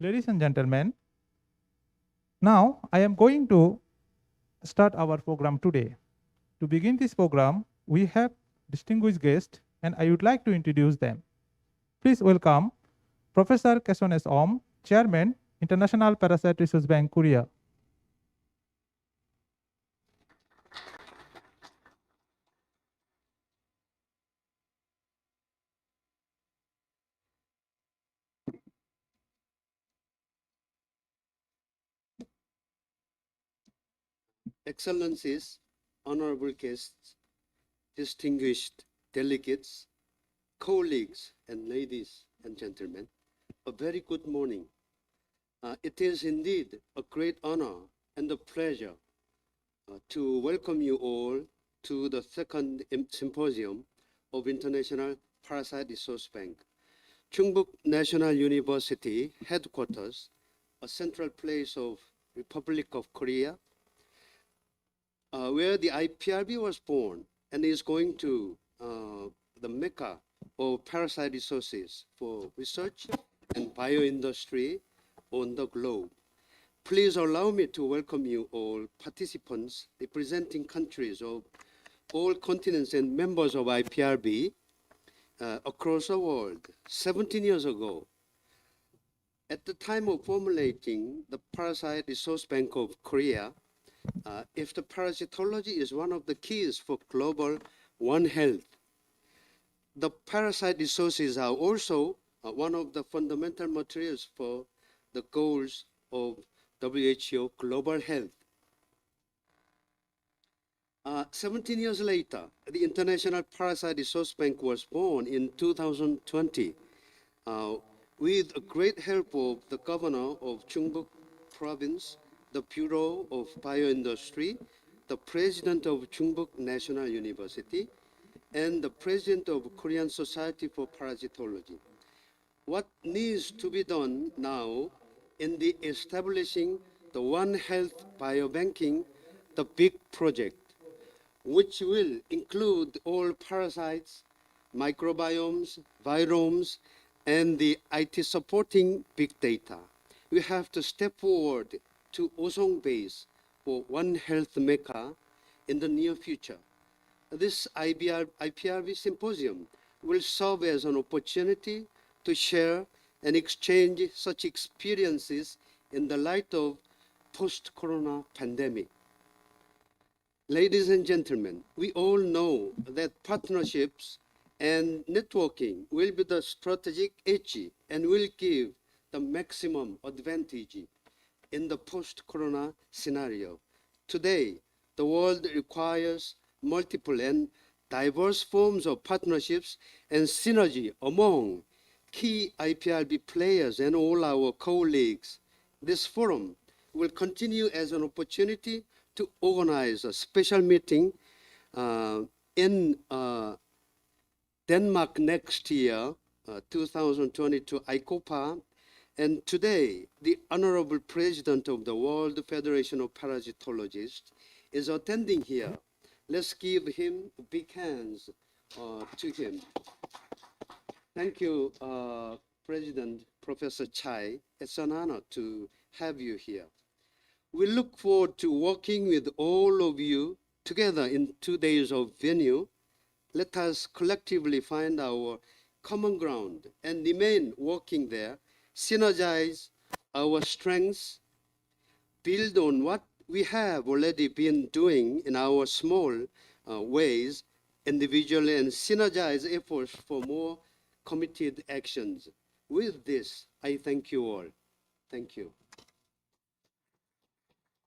Ladies and gentlemen, now I am going to start our program today. To begin this program, we have distinguished guests and I would like to introduce them. Please welcome Professor Kesones Om, Chairman, International Parasite Research Bank, Korea. Excellencies, honorable guests, distinguished delegates, colleagues, and ladies and gentlemen, a very good morning. It is indeed a great honor and a pleasure to welcome you all to the second Symposium of International Parasite Resource Bank. Chungbuk National University headquarters, a central place of Republic of Korea, where the iPRB was born and is going to the mecca of parasite resources for research and bioindustry on the globe. Please allow me to welcome you all participants representing countries of all continents and members of iPRB across the world. 17 years ago, at the time of formulating the Parasite Resource Bank of Korea, if the parasitology is one of the keys for global One Health, the parasite resources are also one of the fundamental materials for the goals of WHO Global Health. 17 years later, the International Parasite Resource Bank was born in 2020 with a great help of the governor of Chungbuk province, the Bureau of Bioindustry, the president of Chungbuk National University, and the president of Korean Society for Parasitology. What needs to be done now in the establishing the One Health Biobanking, the big project, which will include all parasites, microbiomes, viromes, and the IT supporting big data. We have to step forward to Osong base for One Health Mecca in the near future. This iPRB Symposium will serve as an opportunity to share and exchange such experiences in the light of post-corona pandemic. Ladies and gentlemen, we all know that partnerships and networking will be the strategic edge and will give the maximum advantage in the post-corona scenario. Today, the world requires multiple and diverse forms of partnerships and synergy among key iPRB players and all our colleagues. This forum will continue as an opportunity to organize a special meeting in Denmark next year, 2022, ICOPA. And today, the Honorable President of the World Federation of Parasitologists is attending here. Let's give him big hands to him. Thank you, President Professor Chai. It's an honor to have you here. We look forward to working with all of you together in 2 days of venue. Let us collectively find our common ground and remain working there, synergize our strengths, build on what we have already been doing in our small ways individually, and synergize efforts for more committed actions. With this, I thank you all. Thank you.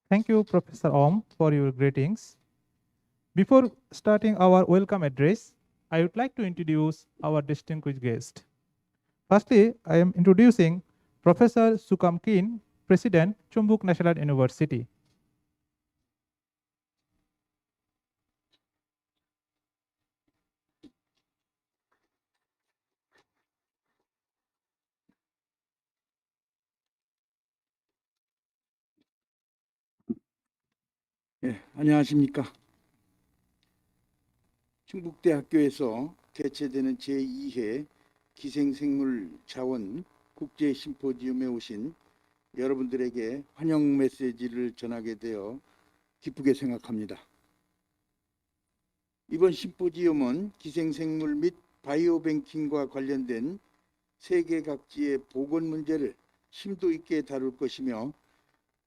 Thank you, Professor Om, for your greetings. Before starting our welcome address, I would like to introduce our distinguished guest. Firstly, I am introducing Professor Sukam Kim, President, Chungbuk National University. 안녕하십니까. 충북대학교에서 개최되는 제2회 기생생물 자원 국제 심포지움에 오신 여러분들에게 환영 메시지를 전하게 되어 기쁘게 생각합니다. 이번 심포지엄은 기생생물 및 바이오뱅킹과 관련된 세계 각지의 보건 문제를 심도 있게 다룰 것이며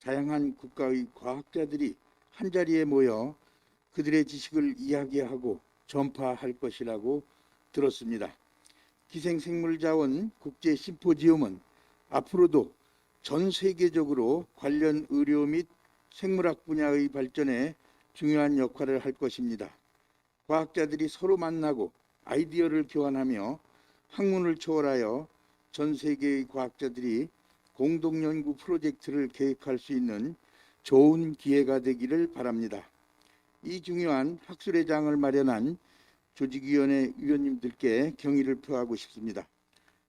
다양한 국가의 과학자들이 한자리에 모여 그들의 지식을 이야기하고 전파할 것이라고 들었습니다. 기생생물자원 국제 심포지엄은 앞으로도 전 세계적으로 관련 의료 및 생물학 분야의 발전에 중요한 역할을 할 것입니다. 과학자들이 서로 만나고 아이디어를 교환하며 학문을 초월하여 전 세계의 과학자들이 공동 연구 프로젝트를 계획할 수 있는 좋은 기회가 되기를 바랍니다. 이 중요한 학술의 장을 마련한 조직위원회 위원님들께 경의를 표하고 싶습니다.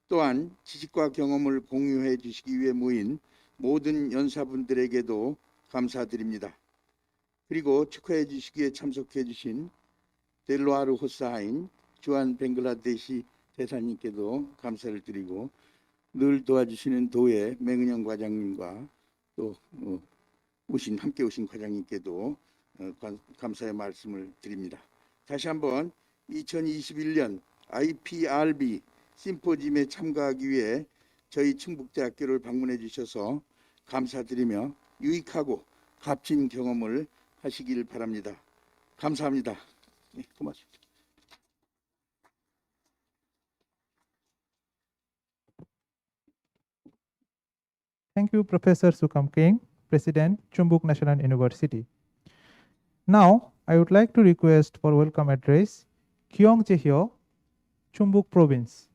또한 지식과 경험을 공유해 주시기 위해 모인 모든 연사분들에게도 감사드립니다. 그리고 축하해 주시기에 참석해 주신 델로아르 호사인 주한 벵글라데시 대사님께도 감사를 드리고 늘 도와주시는 도의 맹은영 과장님과 또 함께 오신 과장님께도 감사의 말씀을 드립니다. 다시 한번 2021년 iPRB 심포지엄에 참가하기 위해 저희 충북대학교를 방문해 주셔서 감사드리며 유익하고 값진 경험을 하시길 바랍니다. 감사합니다. 네, 고맙습니다. Thank you, Professor Sukam King, President, Chumbuk National University. Now, I would like to request for welcome address Kyong Chehyo, Chumbuk Province.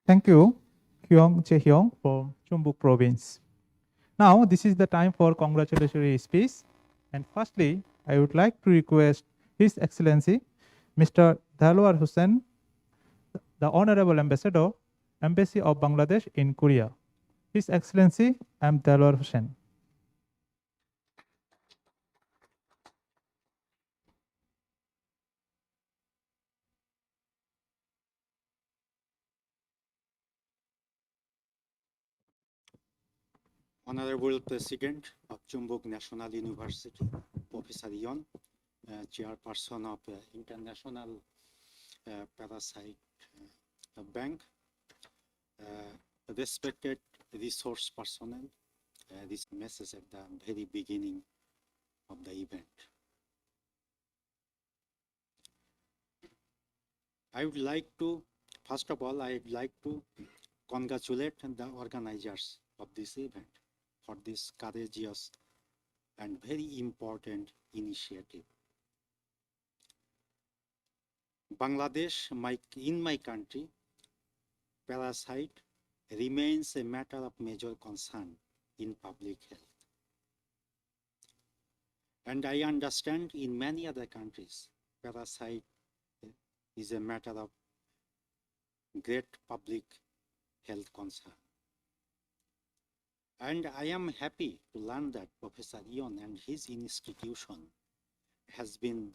Thank you, Kyong Chae-hyung from Chumbuk Province. Now, this is the time for congratulatory speech. And firstly, I would like to request His Excellency, Mr. Dalwar Hussain, the Honorable Ambassador, Embassy of Bangladesh in Korea. His Excellency, I am Dalwar Hussain. Honorable President of Chumbuk National University, Professor Yon, Chairperson of International Parasite Bank, respected resource personnel, this message at the very beginning of the event. I would like to, first of all, I would like to congratulate the organizers of this event for this courageous and very important initiative. Bangladesh, in my country, parasite remains a matter of major concern in public health. And I understand in many other countries, parasite is a matter of great public health concern. And I am happy to learn that Professor Ion and his institution has been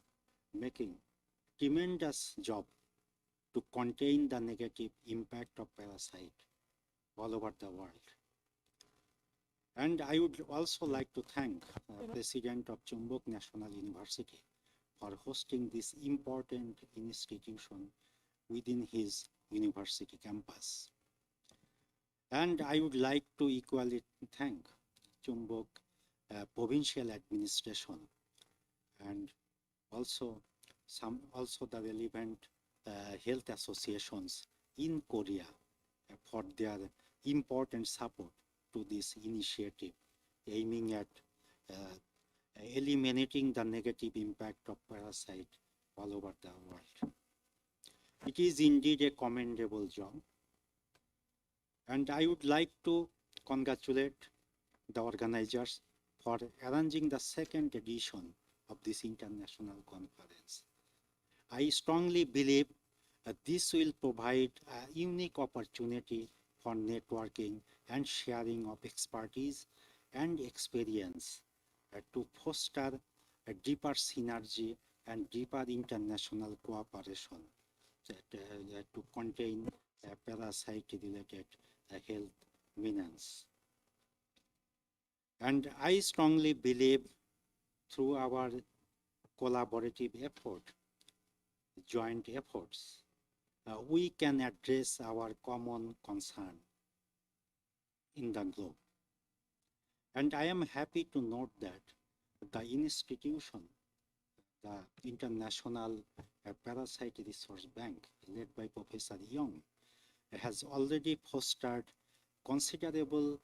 making tremendous job to contain the negative impact of parasite all over the world. And I would also like to thank President of Chumbuk National University for hosting this important institution within his university campus. And I would like to equally thank Chumbuk provincial administration and also the relevant health associations in Korea for their important support to this initiative aiming at eliminating the negative impact of parasite all over the world. It is indeed a commendable job. And I would like to congratulate the organizers for arranging the second edition of this international conference. I strongly believe this will provide a unique opportunity for networking and sharing of expertise and experience to foster a deeper synergy and deeper international cooperation to contain parasite-related health menace. And I strongly believe through our collaborative effort, joint efforts, we can address our common concern in the globe. And I am happy to note that the institution, the International Parasite Resource Bank, led by Professor Young, has already fostered considerable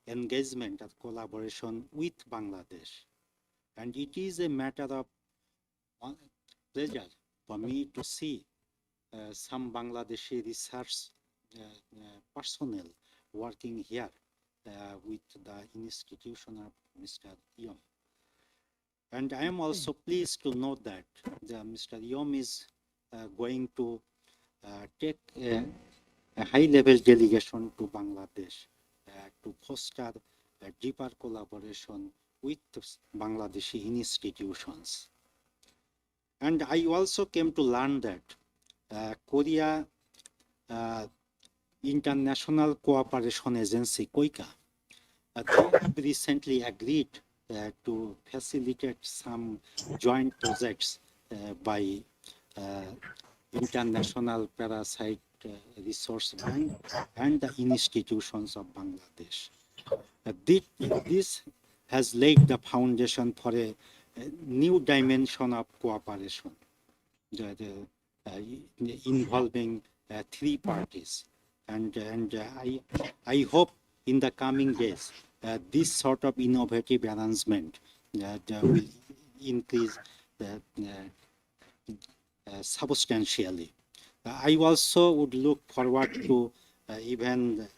engagement and collaboration with Bangladesh. And it is a matter of pleasure for me to see some Bangladeshi research personnel working here with the institution of Mr. Yom. And I am also pleased to note that Mr. Yom is going to take a high-level delegation to Bangladesh to foster a deeper collaboration with Bangladeshi institutions. And I also came to learn that Korea International Cooperation Agency, KOICA, they have recently agreed to facilitate some joint projects by International Parasite Resource Bank and the institutions of Bangladesh. This has laid the foundation for a new dimension of cooperation involving three parties. And I hope in the coming days, this sort of innovative arrangement will increase substantially. I also would look forward to even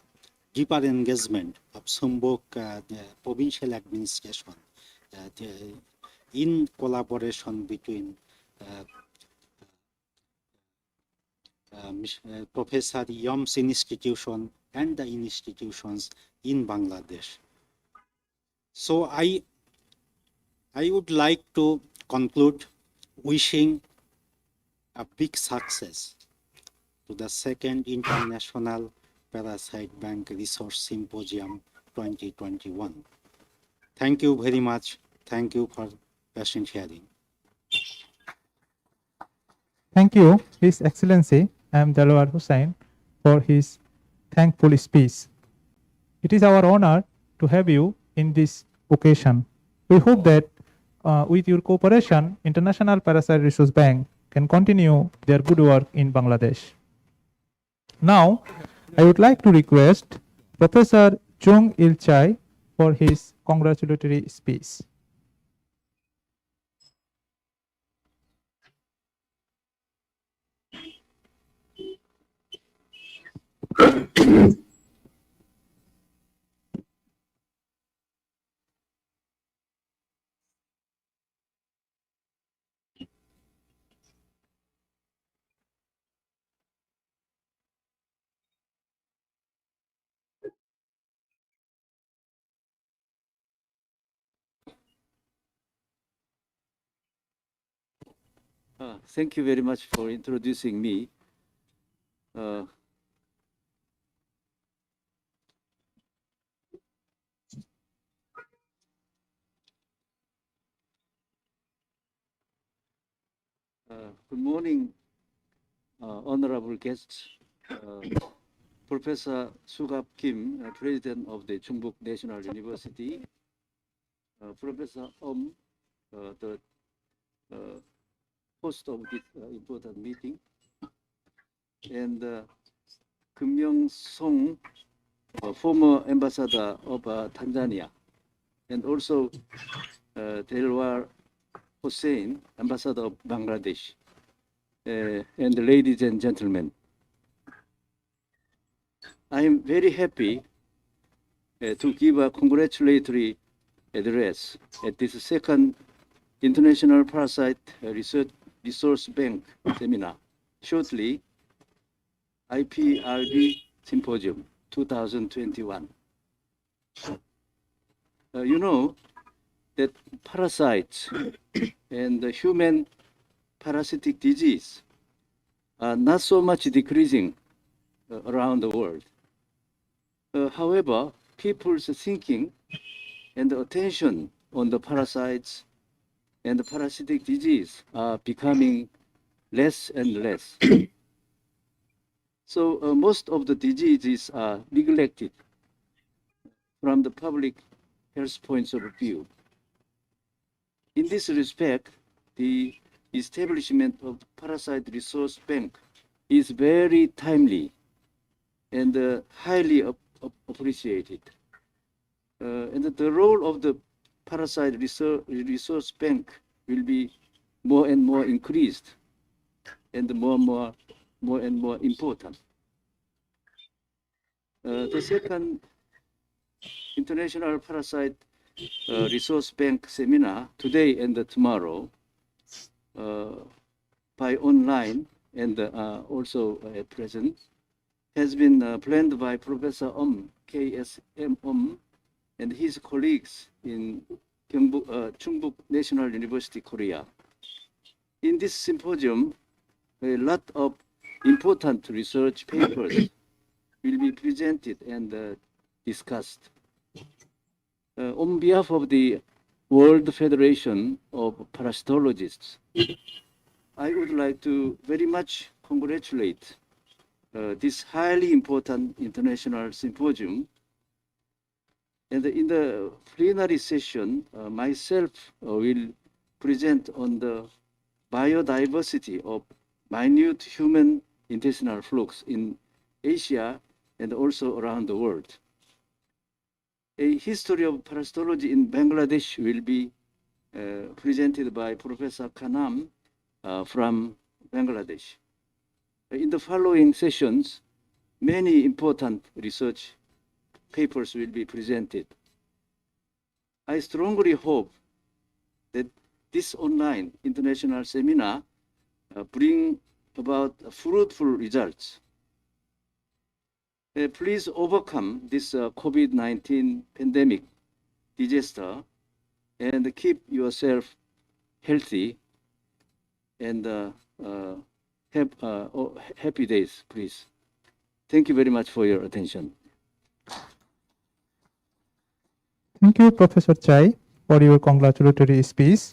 deeper engagement of Sumbok provincial administration in collaboration between Professor Yom's institution and the institutions in Bangladesh. So I would like to conclude wishing a big success to the second International Parasite Bank Resource Symposium 2021. Thank you very much. Thank you for patient hearing. Thank you, His Excellency M. Dalwar Hussain, for his thankful speech. It is our honor to have you in this occasion. We hope that with your cooperation, International Parasite Resource Bank can continue their good work in Bangladesh. Now, I would like to request Professor Chung Il Chai for his congratulatory speech. Thank you very much for introducing me. Good morning, honorable guests. Professor Sugap Kim, President of the Chungbuk National University, Professor the host of this important meeting, and Kim Myung-song, former ambassador of Tanzania, and also Delwar Hossein, ambassador of Bangladesh, and ladies and gentlemen. I am very happy to give a congratulatory address at this second International Parasite Resource Bank seminar, shortly iPRB Symposium 2021. You know that parasites and the human parasitic disease are not so much decreasing around the world. However, people's thinking and attention on the parasites and the parasitic disease are becoming less and less. So most of the diseases are neglected from the public health points of view. In this respect, the establishment of Parasite Resource Bank is very timely and highly appreciated. And the role of the Parasite Resource Bank will be more and more increased and more and more important. The second International Parasite Resource Bank seminar today and tomorrow by online and also at present has been planned by Professor K.S.M. And his colleagues in Chungbuk National University, Korea. In this symposium, a lot of important research papers will be presented and discussed. On behalf of the World Federation of Parasitologists, I would like to very much congratulate this highly important international symposium. And in the plenary session, myself will present on the biodiversity of minute human intestinal flux in Asia and also around the world. A history of parasitology in Bangladesh will be presented by Professor Khanam from Bangladesh. In the following sessions, many important research papers will be presented. I strongly hope that this online international seminar bring about fruitful results. Please overcome this COVID-19 pandemic disaster and keep yourself healthy and have happy days, please. Thank you very much for your attention. Thank you, Professor Chai, for your congratulatory speech.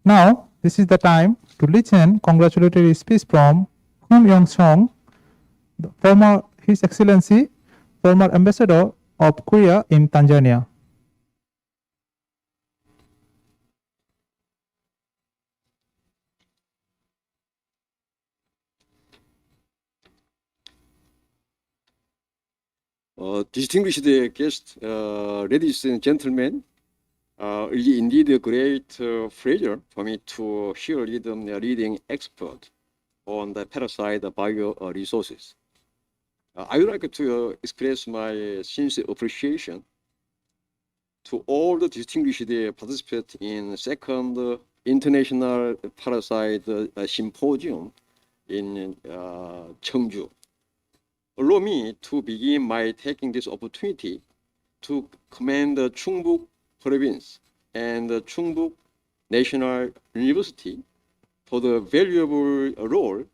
Now, this is the time to listen congratulatory speech from Kim Myung-song, His Excellency, former Ambassador of Korea in Tanzania. distinguished guests, ladies and gentlemen, it is indeed a great pleasure for me to here lead a leading expert on the parasite bioresources. I would like to express my sincere appreciation to all the distinguished participants in second International Parasite Symposium in Cheongju. Allow me to begin by taking this opportunity to commend the Chungbuk Province and the Chungbuk National University for the valuable role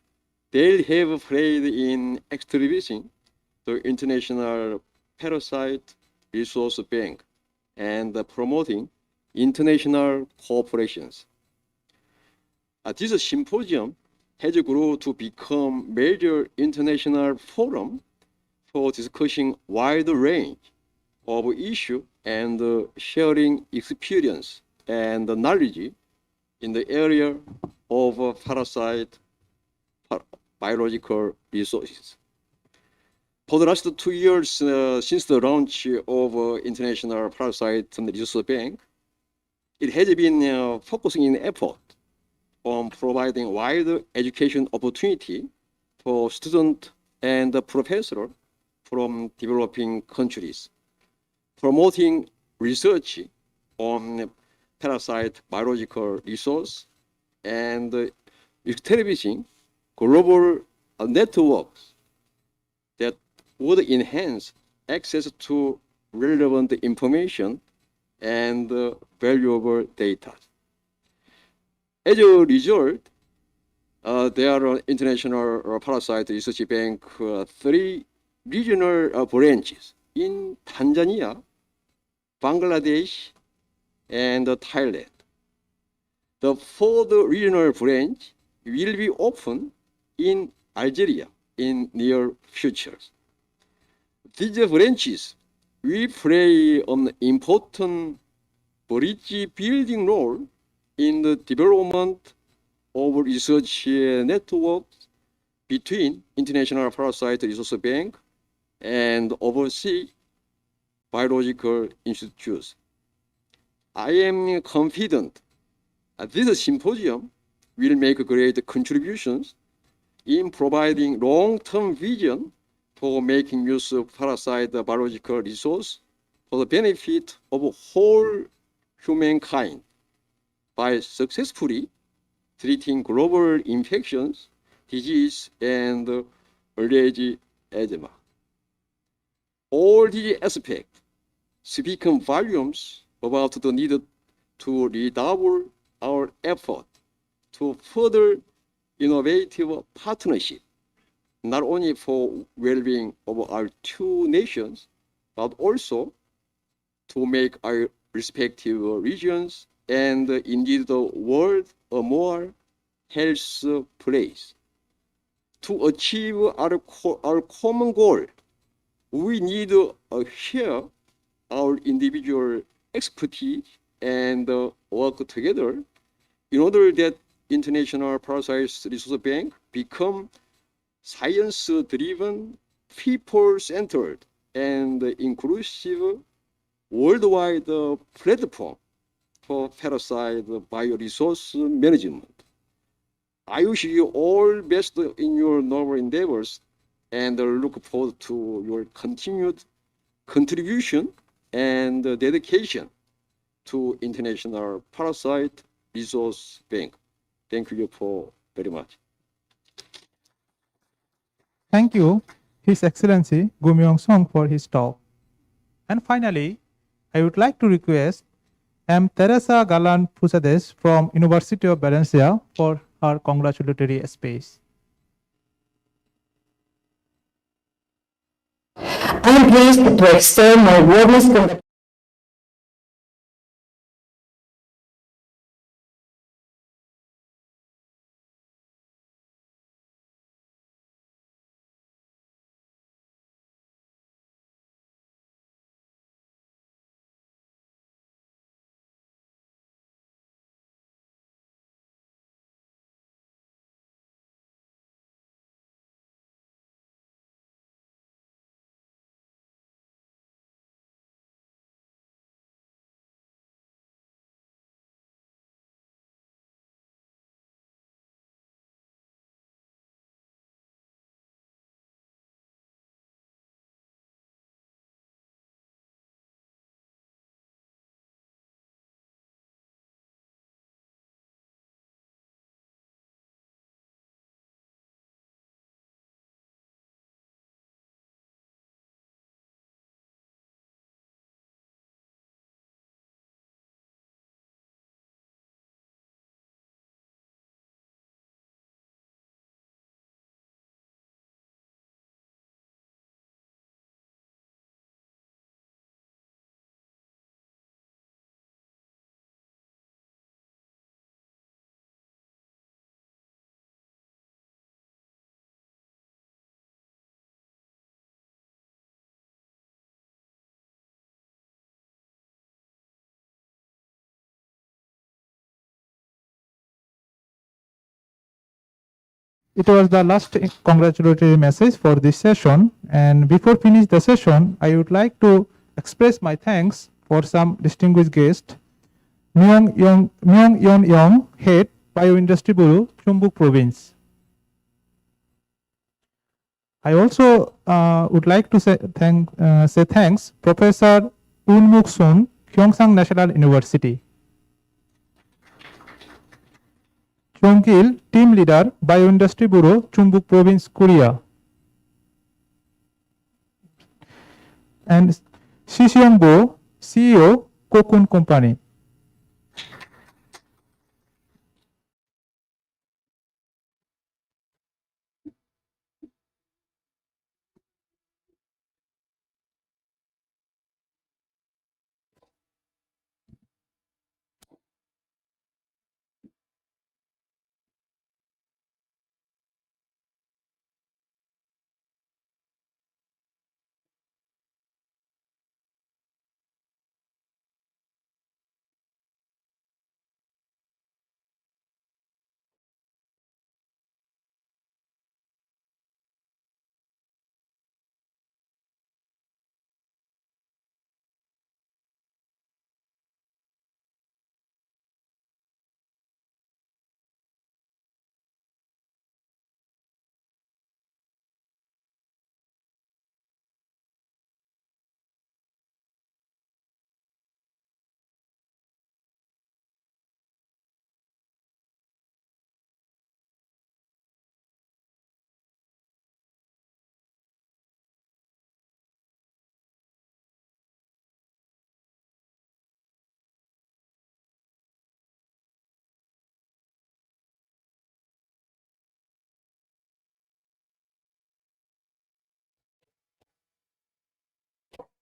they have played in establishing the International Parasite Resource Bank and promoting international cooperations. This symposium has grown to become major international forum for discussing wide range of issues and sharing experience and knowledge in the area of parasite biological resources. For the last 2 years since the launch of International Parasite Resource Bank, it has been focusing in effort on providing wide education opportunity for students and professors from developing countries, promoting research on parasite biological resource, and establishing global networks that would enhance access to relevant information and valuable data. As a result, there are International Parasite Research Bank 3 regional branches in Tanzania, Bangladesh, and Thailand. The 4th regional branch will be opened in Algeria in near future. These branches will play an important bridge building role in the development of research networks between International Parasite Resource Bank and overseas biological institutes. I am confident that this symposium will make great contributions in providing long-term vision for making use of parasite biological resource for the benefit of whole humankind by successfully treating global infections, disease, and allergy asthma. All these aspects speak volumes about the need to redouble our effort to further innovative partnership, not only for well-being of our 2 nations, but also to make our respective regions and indeed the world a more healthy place. To achieve our common goal, we need to share our individual expertise and work together in order that International Parasite Resource Bank become science-driven, people-centered, and inclusive worldwide platform for parasite bioresource management. I wish you all best in your novel endeavors and look forward to your continued contribution and dedication to International Parasite Resource Bank. Thank you for very much. Thank you, His Excellency Gu Myong-sung, for his talk. And finally, I would like to request M. Teresa Galan Pusades from University of Valencia for her congratulatory speech. I am pleased to extend my warmest congratulations it was the last congratulatory message for this session. And before finish the session, I would like to express my thanks for some distinguished guests. Myung Yeon Young, Head, Bioindustry Bureau, Chumbuk Province. I also would like to say thanks Professor Un Muk Sun, Gyeongsang National University. Chongkil, Team Leader, Bioindustry Bureau, Chumbuk Province, Korea. And Shishyong Bo, CEO, Cocoon Company.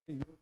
Thank you.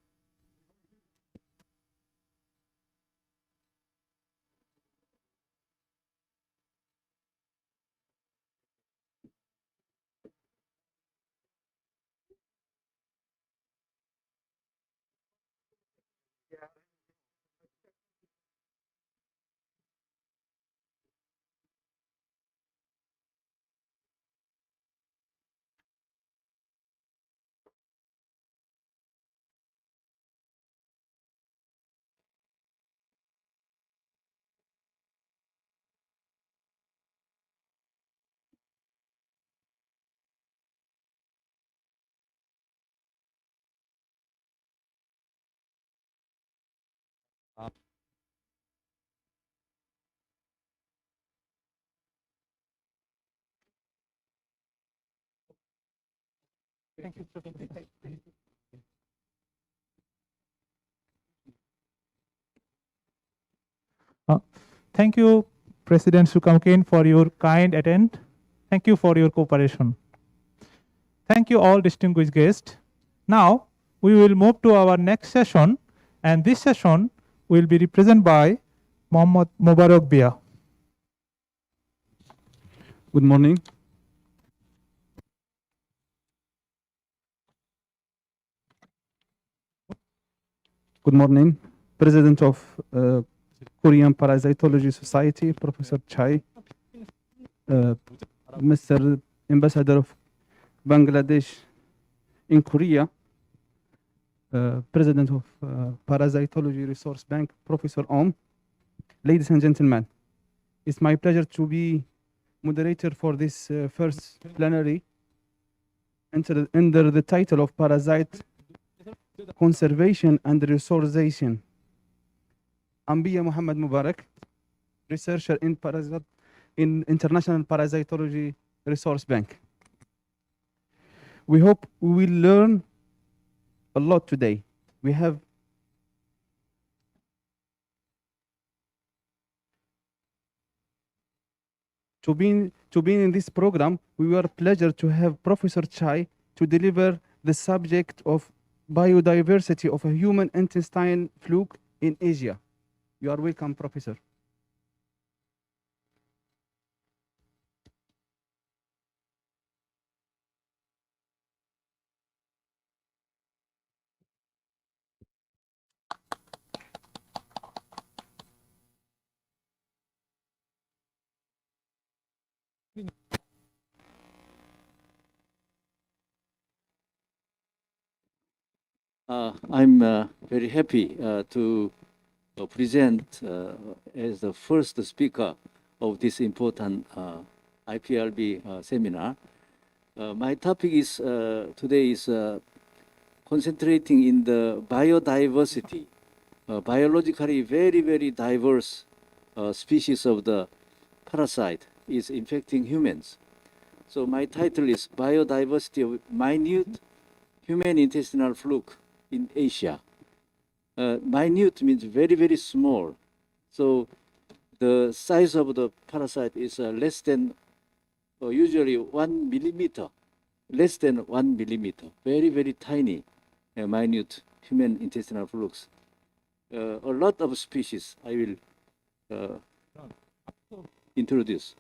Thank you, President Sukamkin, for your kind attend. Thank you for your cooperation. Thank you all distinguished guests. Now we will move to our next session, and this session will be represented by Mohammad Mubarak Bia. Good morning. Good morning, President of Korean Parasitology Society, Professor Chai, Mr. Ambassador of Bangladesh in Korea, President of Parasitology Resource Bank, Professor Om. Ladies and gentlemen, it's my pleasure to be moderator for this first plenary under the title of Parasite Conservation and Resourceization. I'm Bia Muhammad Mubarak, researcher in International Parasitology Resource Bank. We hope we will learn a lot today. We have to be in this program. We were pleased to have Professor Chai to deliver the subject of biodiversity of a human intestine fluke in Asia. You are welcome, Professor. I'm very happy to present as the first speaker of this important iPRB seminar. My topic is today is concentrating in the biodiversity, biologically very, very diverse species of the parasite is infecting humans. So my title is Biodiversity of Minute Human Intestinal Fluke in Asia. Minute means very, very small. So the size of the parasite is less than, usually 1 millimeter, less than 1 millimeter, very, very tiny, minute human intestinal flukes. A lot of species I will introduce.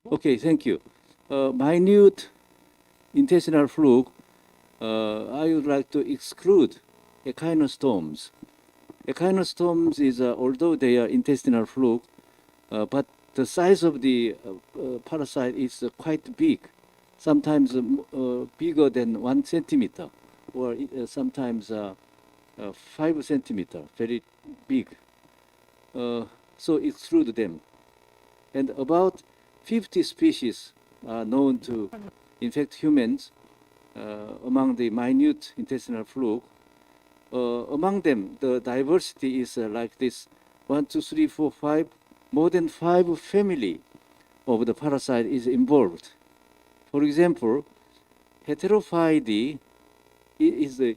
Okay, thank you. Minute intestinal fluke, I would like to exclude echinostomes. Echinostomes is, although they are intestinal fluke, but the size of the parasite is quite big, sometimes bigger than 1 centimeter, or sometimes 5 centimeter, very big. So exclude them. And about 50 species are known to infect humans among the minute intestinal fluke. Among them, the diversity is like this: 1, 2, 3, 4, 5. More than 5 family of the parasite is involved. For example, Heterophyidae is the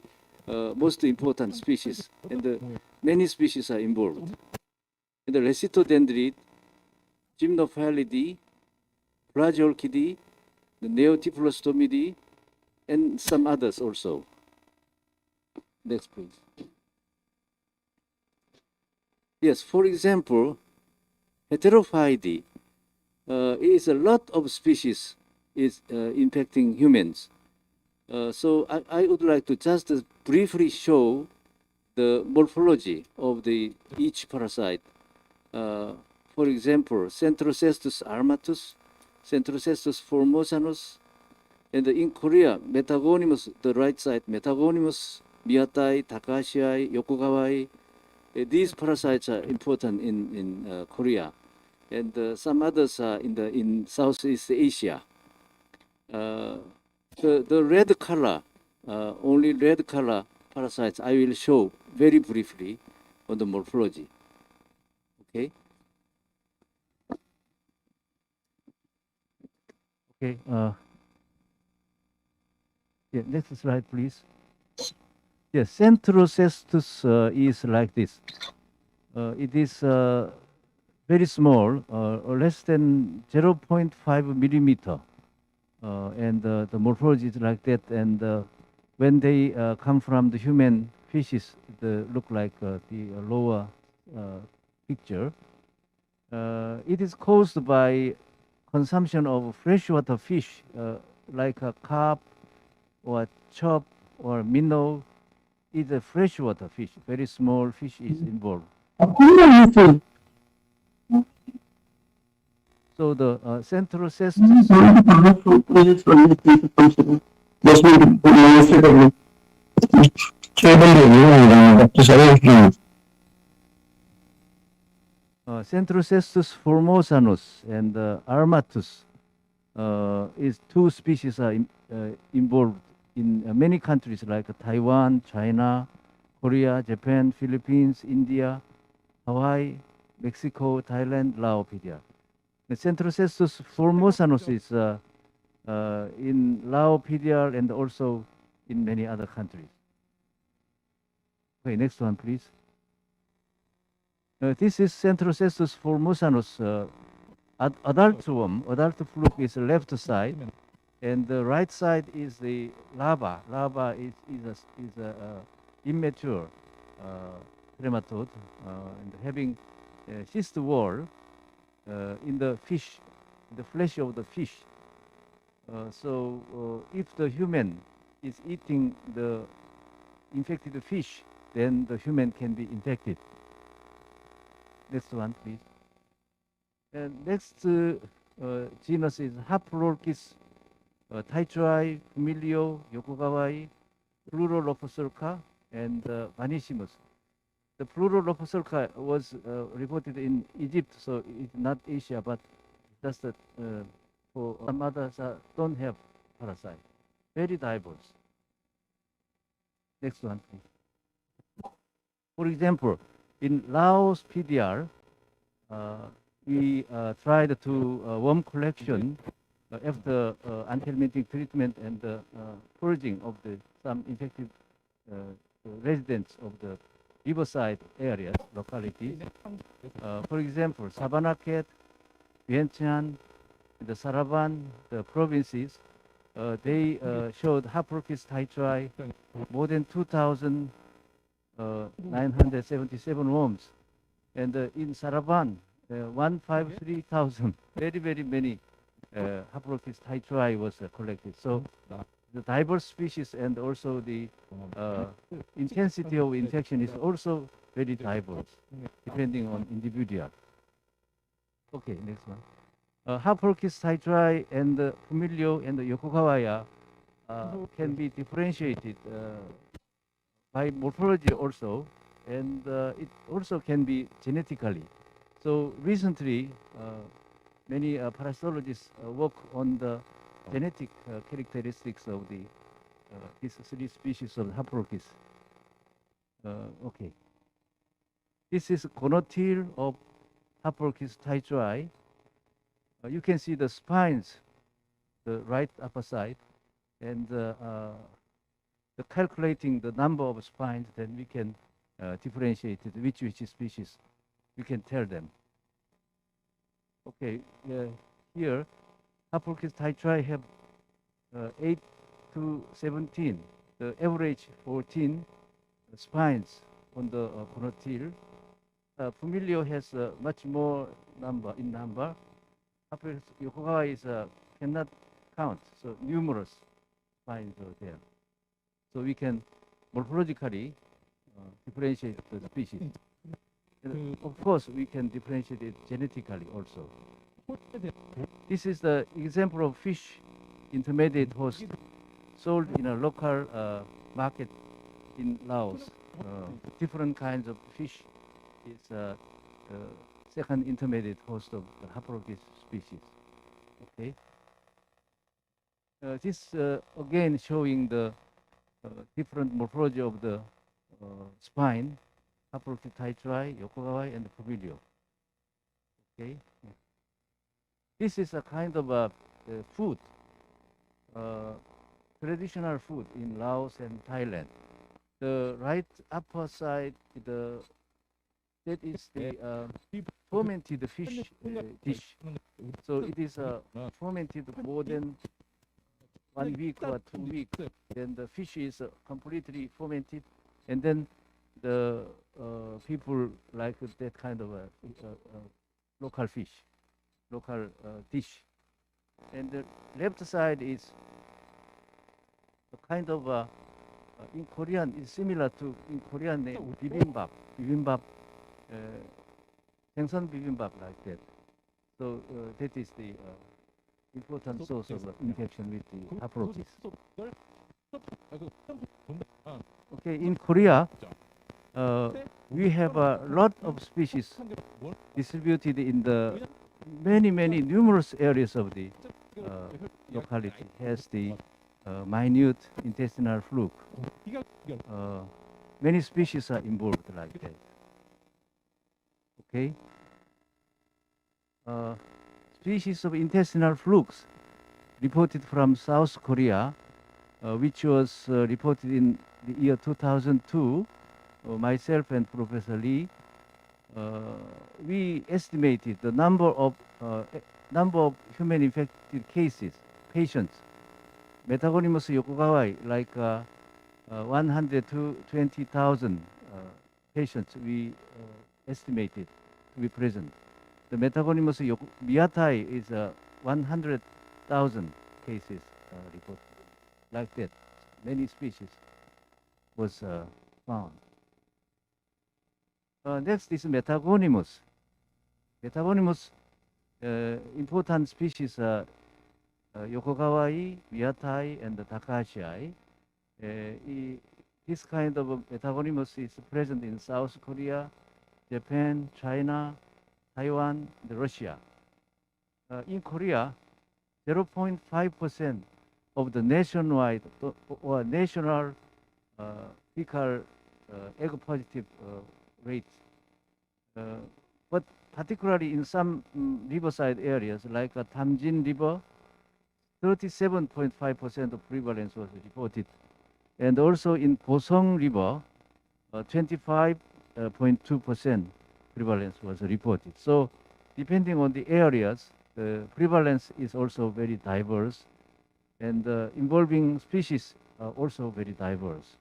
most important species, and many species are involved. And the Recitodendrid, Gymnophilidae, Plagiorchidae, the Neotyphlostomidae, and some others also. Next, please. Yes, for example, Heterophyidae is a lot of species is infecting humans. So I would like to just briefly show the morphology of each parasite. For example, Centrocestus armatus, Centrocestus formosanus, and in Korea, Metagonimus, the right side, Metagonimus, Miatai, Takashii, Yokogawai. These parasites are important in Korea, and some others are in Southeast Asia. The red color, only red color parasites I will show very briefly on the morphology. Okay. Okay. Yeah, next slide, please. Yes, Centrocestus is like this. It is very small, less than 0.5 millimeter. And the morphology is like that. And when they come from the human fishes, they look like the lower picture. It is caused by consumption of freshwater fish, like a carp or chop or minnow. It's a freshwater fish. Very small fish is involved. So the Centrocestus. Centrocestus formosanus and armatus is 2 species are involved in many countries like Taiwan, China, Korea, Japan, Philippines, India, Hawaii, Mexico, Thailand, Laos. The Centrocestus formosanus is in Laos and also in many other countries. Okay, next one, please. This is Centrocestus formosanus adult worm. Adult fluke is the left side, and the right side is the larva. Larva is a immature trematode and having cyst wall in the fish, the flesh of the fish. So if the human is eating the infected fish, then the human can be infected. Next one, please. And next genus is Haplorchis Taichuai, Humilio, Yokogawai, Pluralophosurca, and Vanissimus. The Pluralophosurca was reported in Egypt, so it's not Asia, but that's the for some others don't have parasite. Very diverse. Next one, please. For example, in Laos PDR, we tried to worm collection after anti-helmintic treatment and purging of some infected residents of the riverside areas, localities. For example, Savannakhet, Vientiane, the Saravan, the provinces, they showed Haplocris titri, more than 2,977 worms. And in Saravan, 153,000, very many Haplocris titri was collected. So the diverse species and also the intensity of infection is also very diverse, depending on individual. Okay, next one. Haplocris titri and Humilio and Yokogawaya can be differentiated by morphology also, and it also can be genetically. So recently, many parasitologists work on the genetic characteristics of these three species of Haplocris. Okay. This is gonotile of Haplocris titri. You can see the spines, the right upper side, and the calculating the number of spines, then we can differentiate it, which species. We can tell them. Okay, here, Haplocris titri have 8 to 17. The average 14 spines on the gonotile. Humilio has much more number. Haplocris Yokogawa is cannot count, so numerous spines are there. So we can morphologically differentiate the species. And of course, we can differentiate it genetically also. This is the example of fish intermediate host sold in a local market in Laos. Different kinds of fish is second intermediate host of the Haplocris species. Okay. This again showing the different morphology of the spine, Haplocris titri, Yokogawai, and Humilio. Okay. This is a kind of a food, traditional food in Laos and Thailand. The right upper side, that is the fermented fish dish. So it is fermented more than 1 week or 2 weeks. Then the fish is completely fermented, and then the people like that kind of local fish, local dish. And the left side is a kind of in Korean is similar to in Korean name bibimbap, 생선 bibimbap like that. So that is the important source of infection with the Haplocris. Okay, in Korea, we have a lot of species distributed in the many numerous areas of the locality. Has the minute intestinal fluke. Many species are involved like that. Okay. Species of intestinal flukes reported from South Korea, which was reported in the year 2002. Myself and Professor Lee, we estimated the number of human infected cases, patients, Metagonymous Yokogawai, like 120,000 patients we estimated to be present. The Metagonymous Miatai is 100,000 cases reported. Like that, many species was found. Next is Metagonymous. Metagonymous, important species Yokogawa-ai, Miyata-ai, and Takahashi-ai. This kind of metagonymous is present in South Korea, Japan, China, Taiwan, and Russia. In Korea, 0.5% of the nationwide or national fecal egg positive rate. But particularly in some riverside areas like Tamjin River, 37.5% of prevalence was reported. And also in Bosong River, 25.2% prevalence was reported. So depending on the areas, the prevalence is also very diverse, and involving species are also very diverse.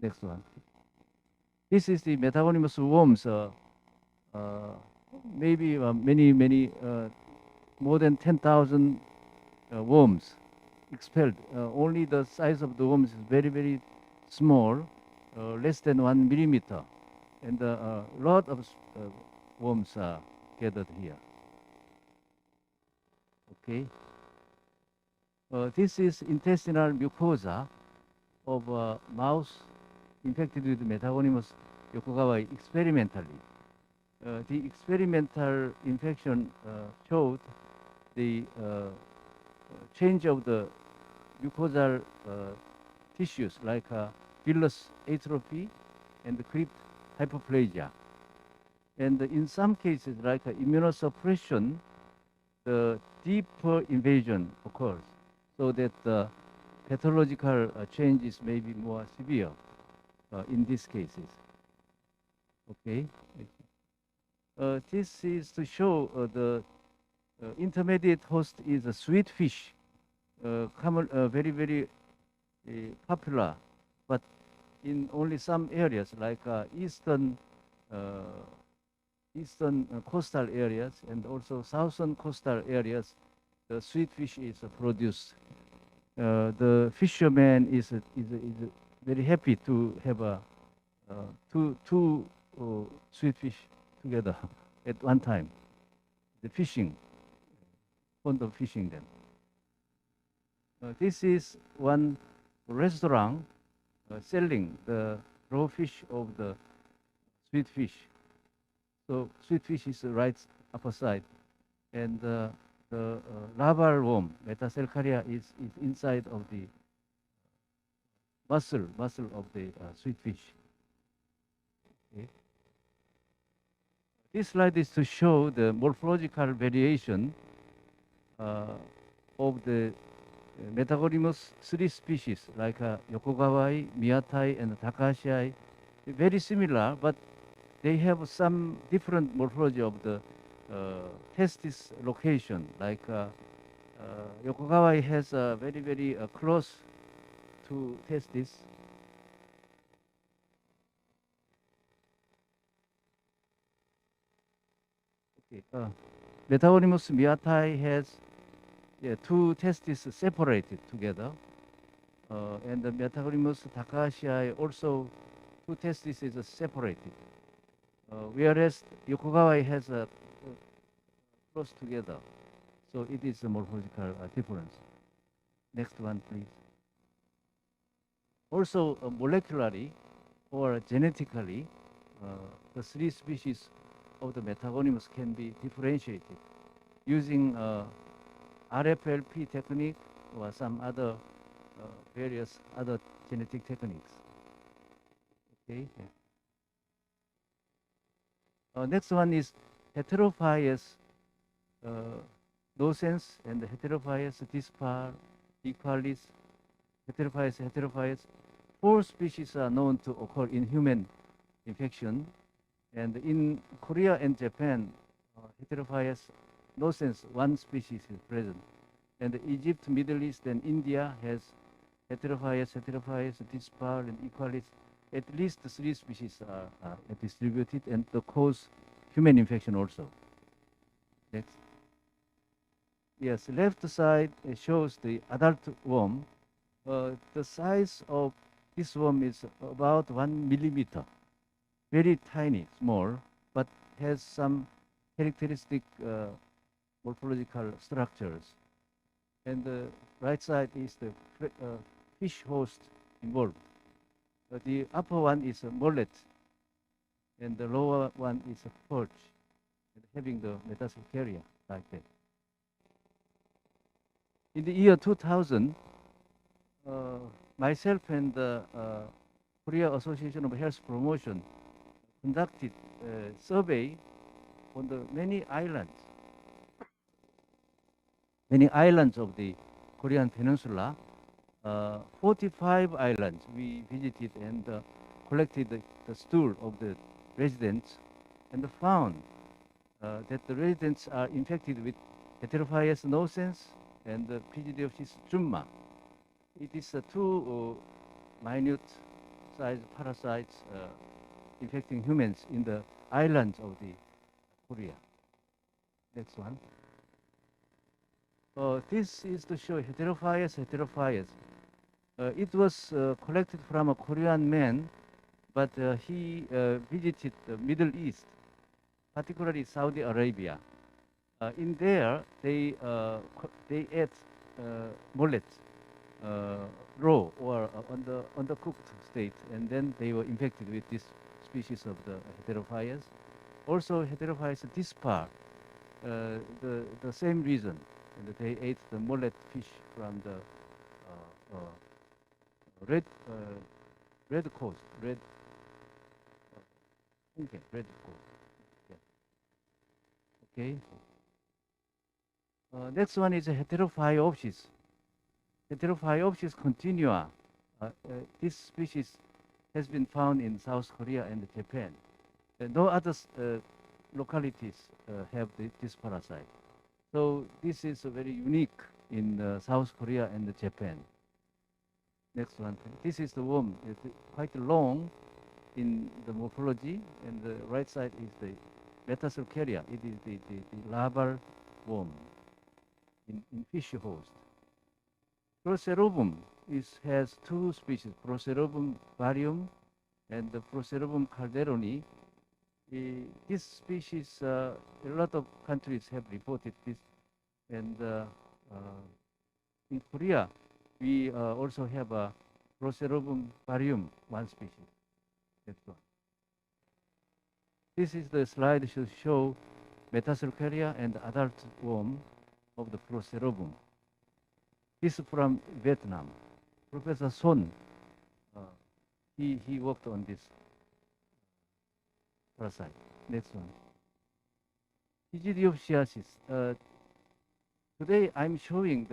Next one. This is the metagonymous worms. Maybe many, more than 10,000 worms expelled. Only the size of the worms is very small, less than 1 millimeter, and a lot of worms are gathered here. Okay. This is intestinal mucosa of a mouse infected with metagonymous Yokogawa experimentally. The experimental infection showed the change of the mucosal tissues like villus atrophy and crypt hypoplasia. And in some cases, like immunosuppression, the deeper invasion occurs, so that the pathological changes may be more severe in these cases. Okay. This is to show the intermediate host is a sweet fish, common, very popular, but in only some areas like eastern coastal areas and also southern coastal areas, the sweet fish is produced. The fisherman is very happy to have a two sweet fish together at one time. The fishing, fond of fishing then. This is one restaurant selling the raw fish of the sweet fish. So sweet fish is right upper side, and the larval worm Metacelcaria is inside of the muscle of the sweet fish. Okay. This slide is to show the morphological variation of the metagonymous three species like Yokogawa-ai, Miyata-ai, and Takahashi-ai. Very similar, but they have some different morphology of the testis location. Like Yokogawa has a very close to testis. Okay. Metagonymous Miyata-ai has two testes separated together, and the metagonymous Takahashi-ai also two testes is separated. Whereas Yokogawa has a close together, so it is a morphological difference. Next one, please. Also, molecularly or genetically, the three species of the metagonymous can be differentiated using RFLP technique or some other various other genetic techniques. Okay. Next one is heterophyous nonsense and heterophyous dispar, equalis, heterophyous. 4 species are known to occur in human infection, and in Korea and Japan, heterophyous nonsense 1 species is present, and Egypt, Middle East, and India has heterophyous, dispar, and equalis. At least 3 species are distributed and cause human infection also. Next. Yes, left side shows the adult worm. The size of this worm is about 1 millimeter, very tiny, small, but has some characteristic morphological structures. and the right side is the fish host involved. The upper one is a mullet, and the lower one is a perch, having the metacercaria like that. In the year 2000, myself and the Korea Association of Health Promotion conducted a survey on the many islands of the Korean Peninsula. 45 islands we visited and collected the stool of the residents and found that the residents are infected with heterophyes nocens and Pygidiopsis jumma. It is two minute sized parasites infecting humans in the islands of the Korea. Next one. This is to show heterophyes. It was collected from a Korean man, but he visited the Middle East, particularly Saudi Arabia. In there, they ate mullets raw or undercooked state, and then they were infected with this species of the heterophyes. Also, heterophyes dispar, the same reason, and they ate the mullet fish from the red coast, red coast. Yeah. Okay. Next one is a Heterophyopsis. Heterophyopsis continua. This species has been found in South Korea and Japan. No other localities have this parasite. So this is very unique in South Korea and Japan. Next one. This is the worm. It's quite long in the morphology, and the right side is the metacercaria. It is the larval worm in fish host. Procerobum has two species, Procerobum barium and the Procerobum calderoni. This species, a lot of countries have reported this, and in Korea, we also have a Procerobum barium, one species. That's one. This is the slide to show metacercaria and adult worm of the Procerobum. This is from Vietnam. Professor Son, he worked on this parasite. Next one. Pygidiopsis. Today I'm showing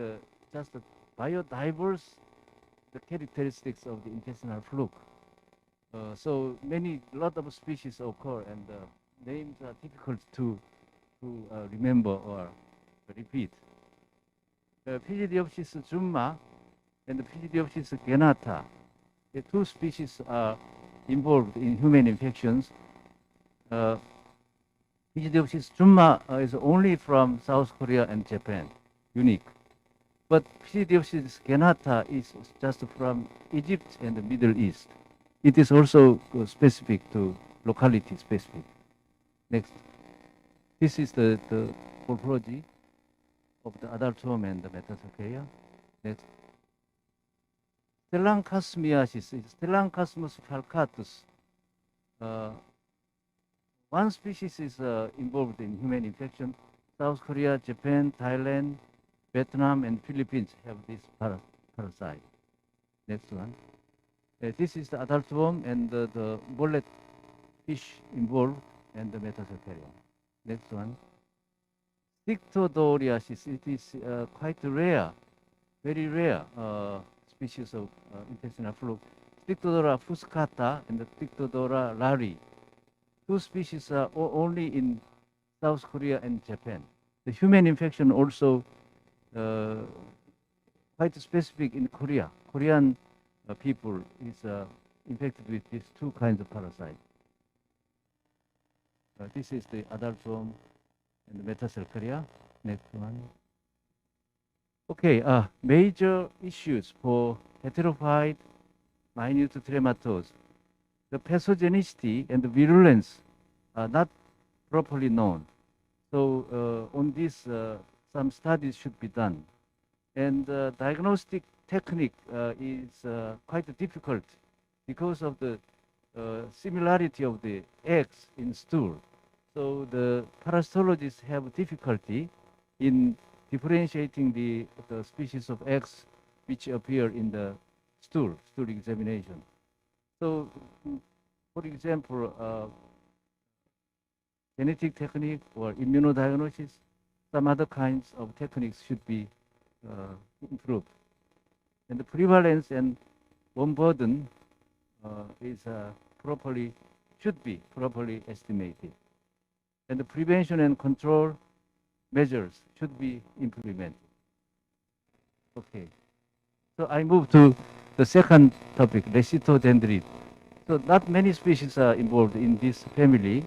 just the biodiverse the characteristics of the intestinal fluke. So lot of species occur, and names are difficult to remember or repeat. Pygidiopsis jumma and Pygidiopsis genata, the two species are involved in human infections. Pygidiopsis jumma is only from South Korea and Japan, unique. But Pygidiopsis genata is just from Egypt and the Middle East. It is also specific to locality specific. Next. This is the morphology of the adult worm and the metacercaria. Next. Stellanchasmiasis is Stellanchasmus falcatus. One species is involved in human infection. South Korea, Japan, Thailand, Vietnam, and Philippines have this parasite. Next one. This is the adult worm and the mullet fish involved and the metacercaria. Next one. Dictodoriasis. It is quite rare, very rare species of intestinal fluke. Dictodora fuscata and the Dictodora lari. Two species are only in South Korea and Japan. The human infection also quite specific in Korea. Korean people is infected with these two kinds of parasites. This is the adult worm and the metacercaria. Next one. Okay, major issues for heterophyte minute trematose. The pathogenicity and the virulence are not properly known. So on this, some studies should be done. And diagnostic technique is quite difficult because of the similarity of the eggs in stool. So the parasitologists have difficulty in differentiating the species of eggs which appear in the stool examination. So, for example, genetic technique or immunodiagnosis, some other kinds of techniques should be improved. And the prevalence and worm burden should be properly estimated. And the prevention and control measures should be implemented. Okay. So I move to the second topic, Lecitodendrid. So not many species are involved in this family.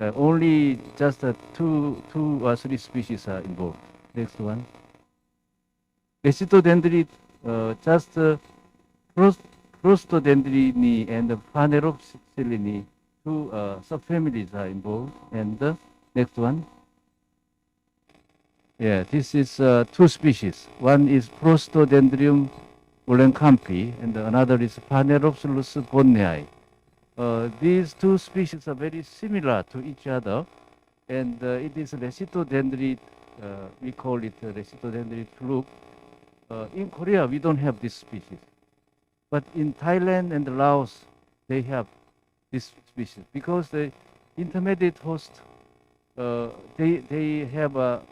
Only just two or three species are involved. Next one. Lecitodendrid, just Prostodendrini and Phaneropsilini, two subfamilies are involved. And the next one. Yeah, this is two species. One is Prostodendrium Uhlencampi, and another is Phaneropsilus bonnei. These two species are very similar to each other, and it is Lecitodendrid. We call it Lecitodendrid fluke. In Korea, we don't have this species, but in Thailand and Laos, they have this species because the intermediate host, they have a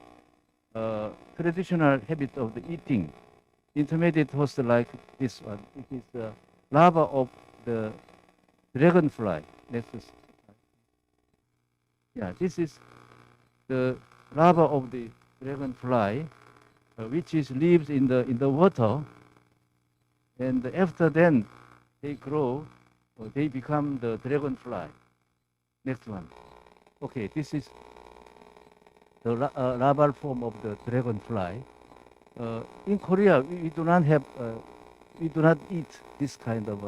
traditional habit of the eating. Intermediate host like this one. It is the larva of the dragonfly. Next is, yeah, this is the larva of the dragonfly, which lives in the water, and after then they grow, or they become the dragonfly. Next one. Okay, this is the larval form of the dragonfly. In Korea, we do not have, we do not eat this kind of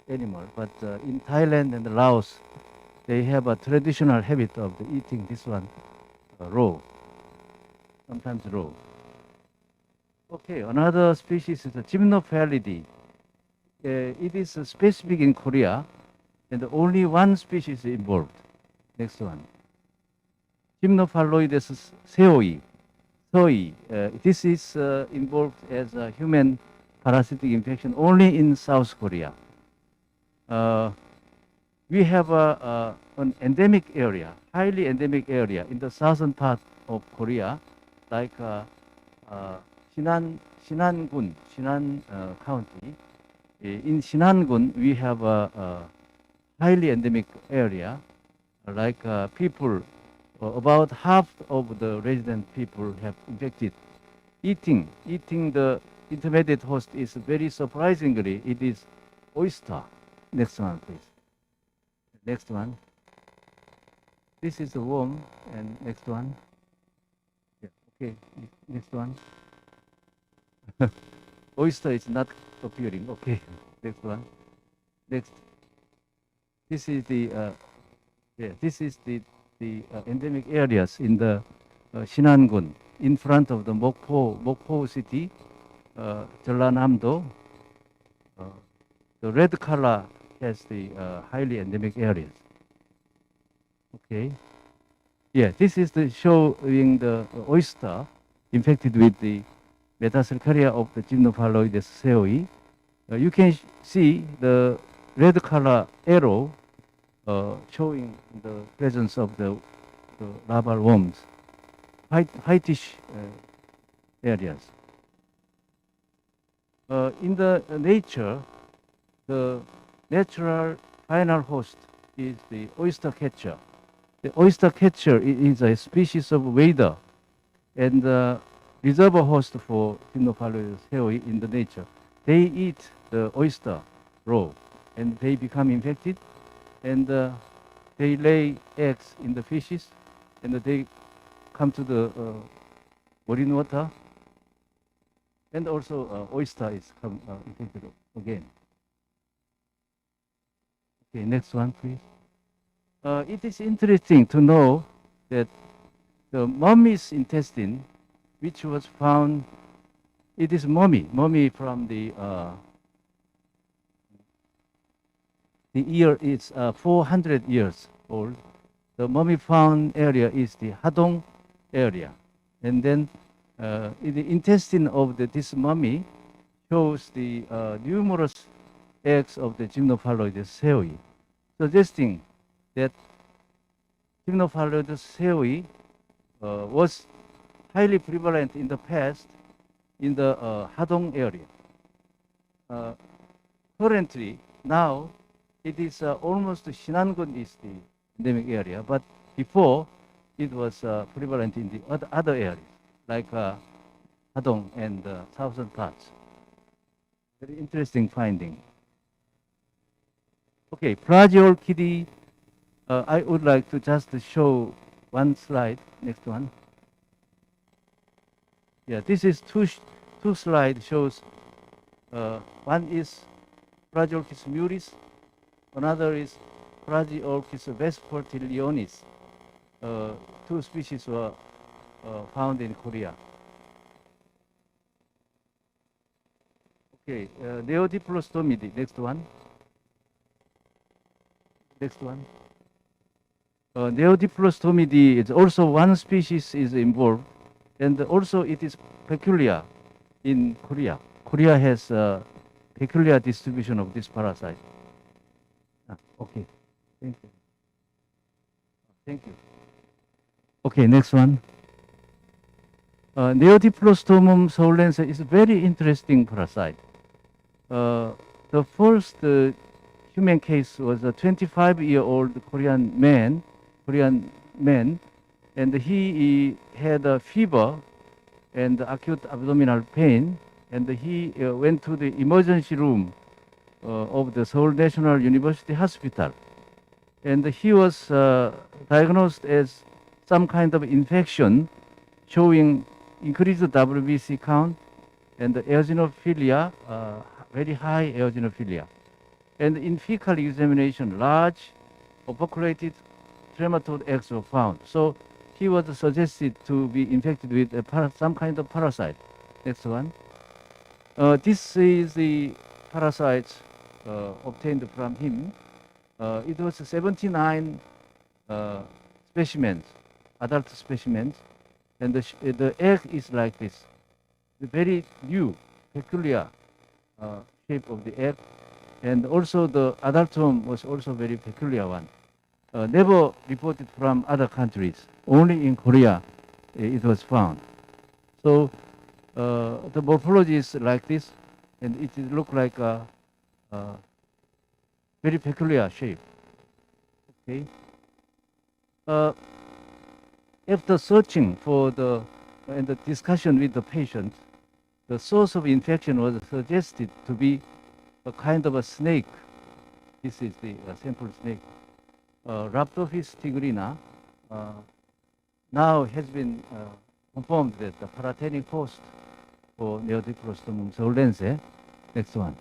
animal, but in Thailand and Laos, they have a traditional habit of eating this one raw, sometimes raw. Okay, another species is the Gymnophalidae. It is specific in Korea, and only one species involved. Next one. Gymnophaloides seoi. This is involved as a human parasitic infection only in South Korea. We have an endemic area, highly endemic area in the southern part of Korea, like Sinan County. In Sinangun, we have a highly endemic area, like people, about half of the resident people have infected. Eating the intermediate host is very surprisingly, it is oyster. Next one, please. Next one. This is the worm, and next one. Yeah, okay, next one. Oyster is not appearing. Okay, next one. Next. This is the endemic areas in the Sinangun, in front of the Mokpo city, Jeollanam-do. The red color has the highly endemic areas. Okay. Yeah, this is the showing the oyster infected with the metacercaria of the Gymnophaloides seoi. You can see the red color arrow showing the presence of the larval worms, whitish areas. In the nature, the natural final host is the oyster catcher. The oyster catcher is a species of wader, and the reservoir host for Gymnophaloides seoi in the nature. They eat the oyster raw, and they become infected, and they lay eggs in the fishes, and they come to the marine water, and also oyster is infected again. Okay, next one, please. It is interesting to know that the mummy's intestine, which was found it is mummy from the year is 400 years old. The mummy found area is the Hadong area. And then in the intestine of this mummy shows the numerous eggs of the Gymnophaloides seoi, suggesting that Gymnophaloides seoi was highly prevalent in the past in the Hadong area. Currently, now it is almost Shinangun is the endemic area, but before it was prevalent in the other areas like Hadong and southern parts. Very interesting finding. Okay, Plagiaulchidae. I would like to just show one slide. Next one. Yeah, this is two slides shows. One is Plagiaulchis muris. Another is Plagiaulchis vespertilionis. Two species were found in Korea. Okay, Neodiplostomidae. Next one. Next one. Neodiplostomidae is also one species is involved, and also it is peculiar in Korea. Korea has a peculiar distribution of this parasite. Okay, thank you. Thank you. Okay, next one. Neodiplostomus soulense is a very interesting parasite. The first human case was a 25-year-old Korean man, and he had a fever and acute abdominal pain, and he went to the emergency room of the Seoul National University Hospital, and he was diagnosed as some kind of infection showing increased WBC count and eosinophilia, very high eosinophilia. And in fecal examination, large operculated trematode eggs were found. So he was suggested to be infected with some kind of parasite. Next one. This is the parasites obtained from him. It was 79 specimens, adult specimens, and the egg is like this, the very new, peculiar shape of the egg, and also the adultum was also very peculiar one. Never reported from other countries, only in Korea it was found. So the morphology is like this, and it looks like a very peculiar shape. Okay. After searching for and the discussion with the patient, the source of infection was suggested to be a kind of a snake. This is the sample snake. Rhabdophis tigrina now has been confirmed that the paratenic host for Neodiplostomus soulense. Next one.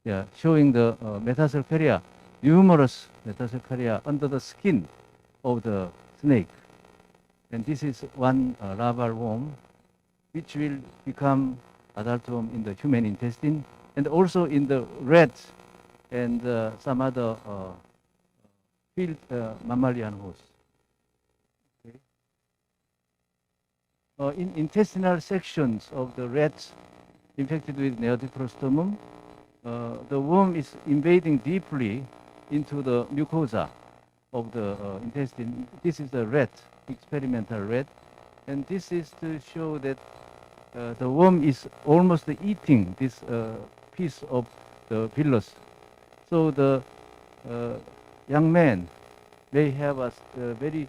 Yeah, showing the metacercaria, numerous metacercaria under the skin of the snake. And this is one larval worm, which will become adult worm in the human intestine, and also in the rats and some other field mammalian hosts. Okay. In intestinal sections of the rats infected with Neodiplostomus, the worm is invading deeply into the mucosa of the intestine. This is a rat, experimental rat, and this is to show that the worm is almost eating this piece of the villus. So the young man may have a very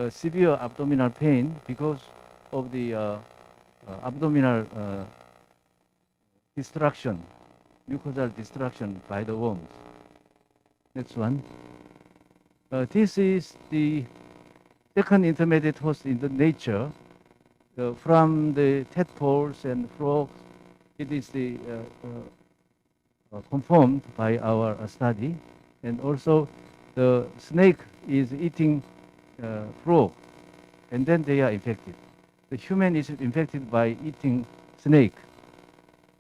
severe abdominal pain because of the abdominal destruction, mucosal destruction by the worms. Next one. This is the second intermediate host in the nature. From the tadpoles and frogs, it is the confirmed by our study, and also the snake is eating frog, and then they are infected. The human is infected by eating snake,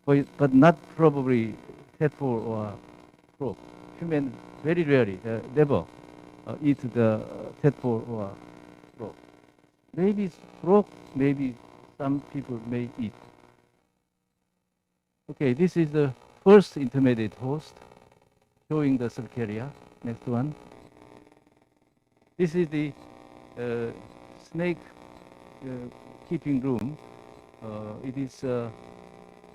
but not probably tadpole or frog. Human very rarely, never eat the tadpole or frog. Maybe frog, maybe some people may eat. Okay, this is the first intermediate host showing the Cercaria. Next one. This is the snake keeping room.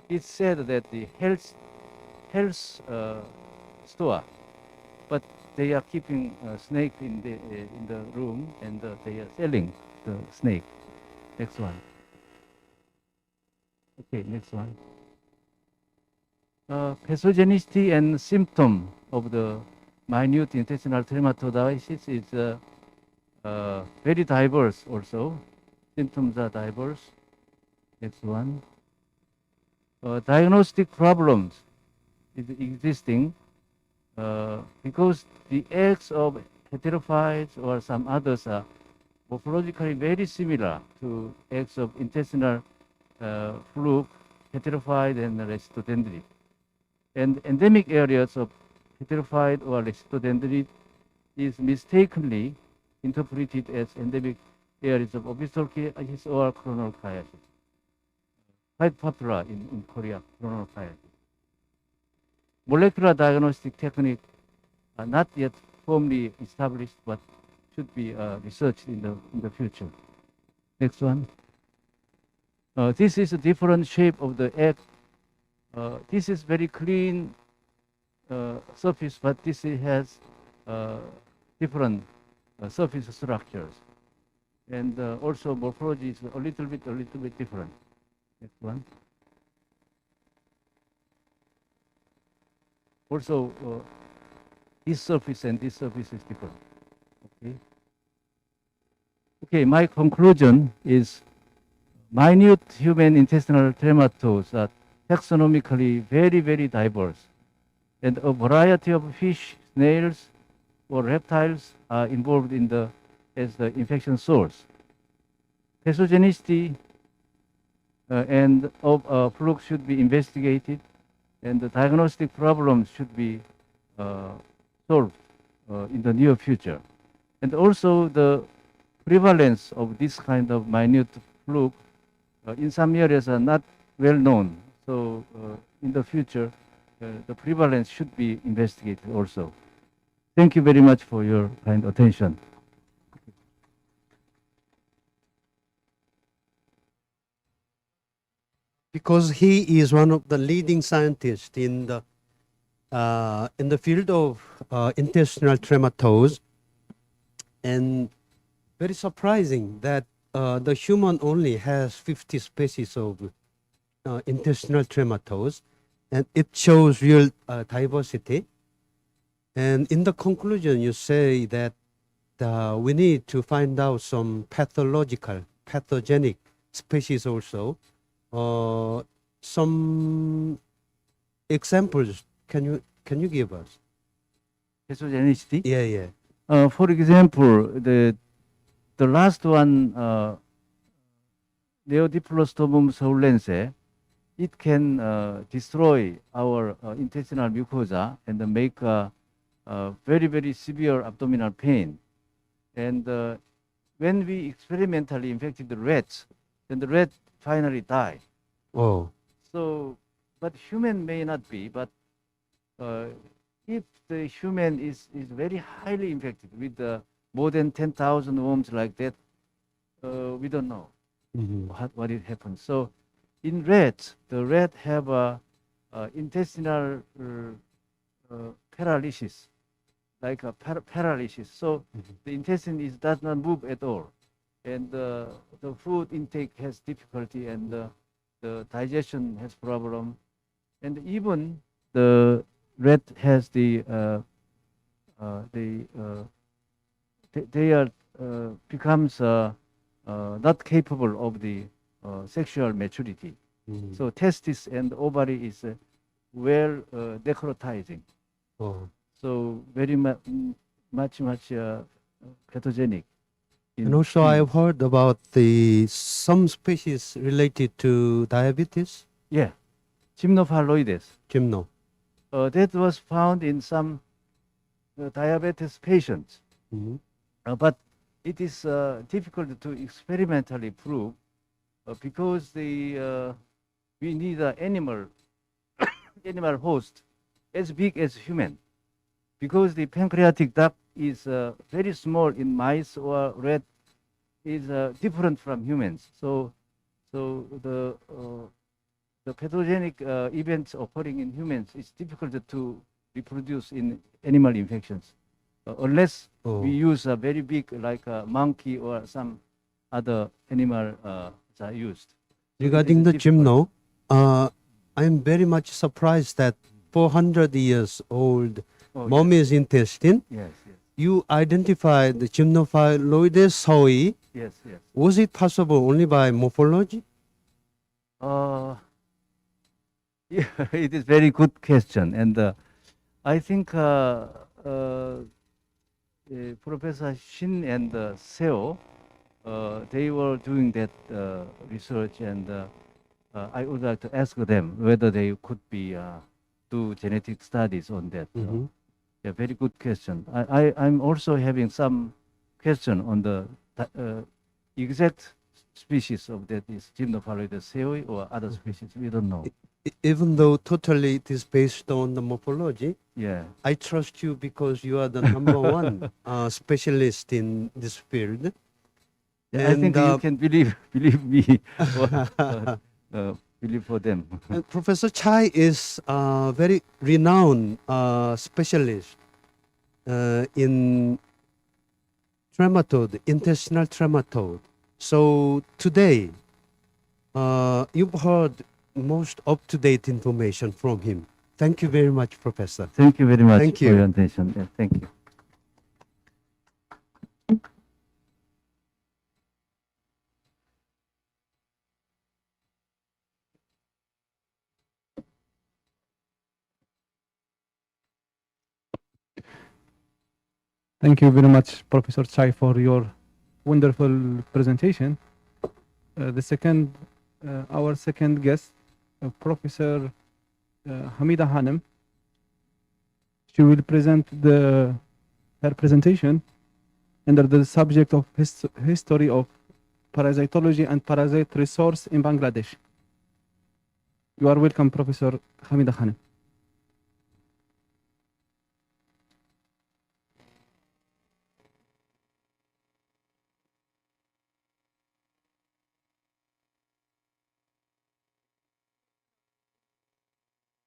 It's said that the health store, but they are keeping snake in the room, and they are selling the snake. Next one. Okay, next one. Pathogenicity and symptom of the minute intestinal dermatosis is very diverse also. Symptoms are diverse. Next one. Diagnostic problems is existing because the eggs of heterophytes or some others are morphologically very similar to eggs of intestinal fluke, heterophyte, and recitodendrid. And endemic areas of heterophyte or recitodendrid is mistakenly interpreted as endemic areas of obstructivitis or coronal chiasis. Quite popular in Korea, coronal chiasis. Molecular diagnostic techniques are not yet firmly established, but should be researched in the future. Next one. This is a different shape of the egg. This is very clean surface, but this has different surface structures, and also morphology is a little bit different. Next one. Also, this surface and this surface is different. Okay. Okay. My conclusion is minute human intestinal trematodes are taxonomically very diverse, and a variety of fish, snails, or reptiles are involved as the infection source. Pathogenicity and of fluke should be investigated, and the diagnostic problems should be solved in the near future. And also the prevalence of this kind of minute fluke in some areas are not well known. So in the future, the prevalence should be investigated also. Thank you very much for your kind attention. Because he is one of the leading scientists in the field of intestinal trematodes, and very surprising that the human only has 50 species of intestinal trematodes, and it shows real diversity. And in the conclusion, you say that we need to find out some pathogenic species also. Some examples can you give us? Pathogenicity? Yeah. For example, the last one, Neodiplostomum soulense, it can destroy our intestinal mucosa and make very severe abdominal pain. And when we experimentally infected the rats, then the rat finally died. Oh. So, but human may not be, but if the human is very highly infected with more than 10,000 worms like that, we don't know what it happens. So in rats, the rat have a intestinal paralysis, like a paralysis. So the intestine does not move at all, and the food intake has difficulty, and the digestion has problem, and even the rat has they becomes not capable of the sexual maturity. So testis and ovary is well necrotizing. Oh. So very much pathogenic And also I've heard about some species related to diabetes, Yeah, gymnophalloides. gymno. That was found in some diabetes patients. Mhm. But it is difficult to experimentally prove because we need an animal host as big as human, because the pancreatic duct is very small in mice or rat, is different from humans. So the pathogenic events occurring in humans is difficult to reproduce in animal infections, unless Oh. we use a very big, like a monkey or some other animal are used. So it Regarding is the difficult. gymno, I'm very much surprised that 400 years old Oh, mummy's intestine, yes, yes, you identified the gymnophaloides soi. yes, yes. Was it possible only by morphology? Yeah, it is very good question, and I think Professor Shin and Seo, they were doing that research, and I would like to ask them whether they could be do genetic studies on that. Mhm. Yeah, very good question. I'm also having some question on the exact species of that is Gymnophalloides seoi or other species. We don't know. Even though totally it is based on the morphology, Yeah. I trust you because you are the number one specialist in this field. I think you can believe me or believe for them. And Professor Chai is a very renowned specialist in trematode, intestinal trematode. So today, you've heard most up-to-date information from him. Thank you very much, Professor. Thank you very much Thank for you. your attention. Yeah, thank you. Thank you very much, Professor Chai, for your wonderful presentation. Our second guest, Professor Hamida Hanem. She will present her presentation under the subject of history of parasitology and parasite resource in Bangladesh. You are welcome, Professor Hamida Hanem.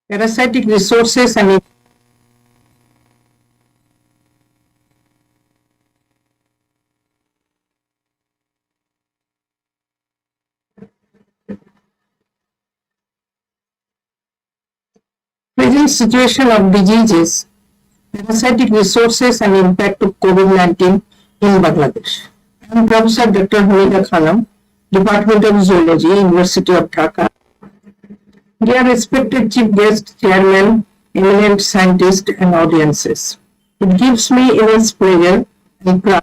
Parasitic resources and present situation of diseases, parasitic resources and impact of COVID-19 in Bangladesh. I am Professor Dr. Hamida Khanam, Department of Zoology, University of Dhaka. Dear respected chief guest, chairman, eminent scientists and audiences. It gives me immense pleasure and pride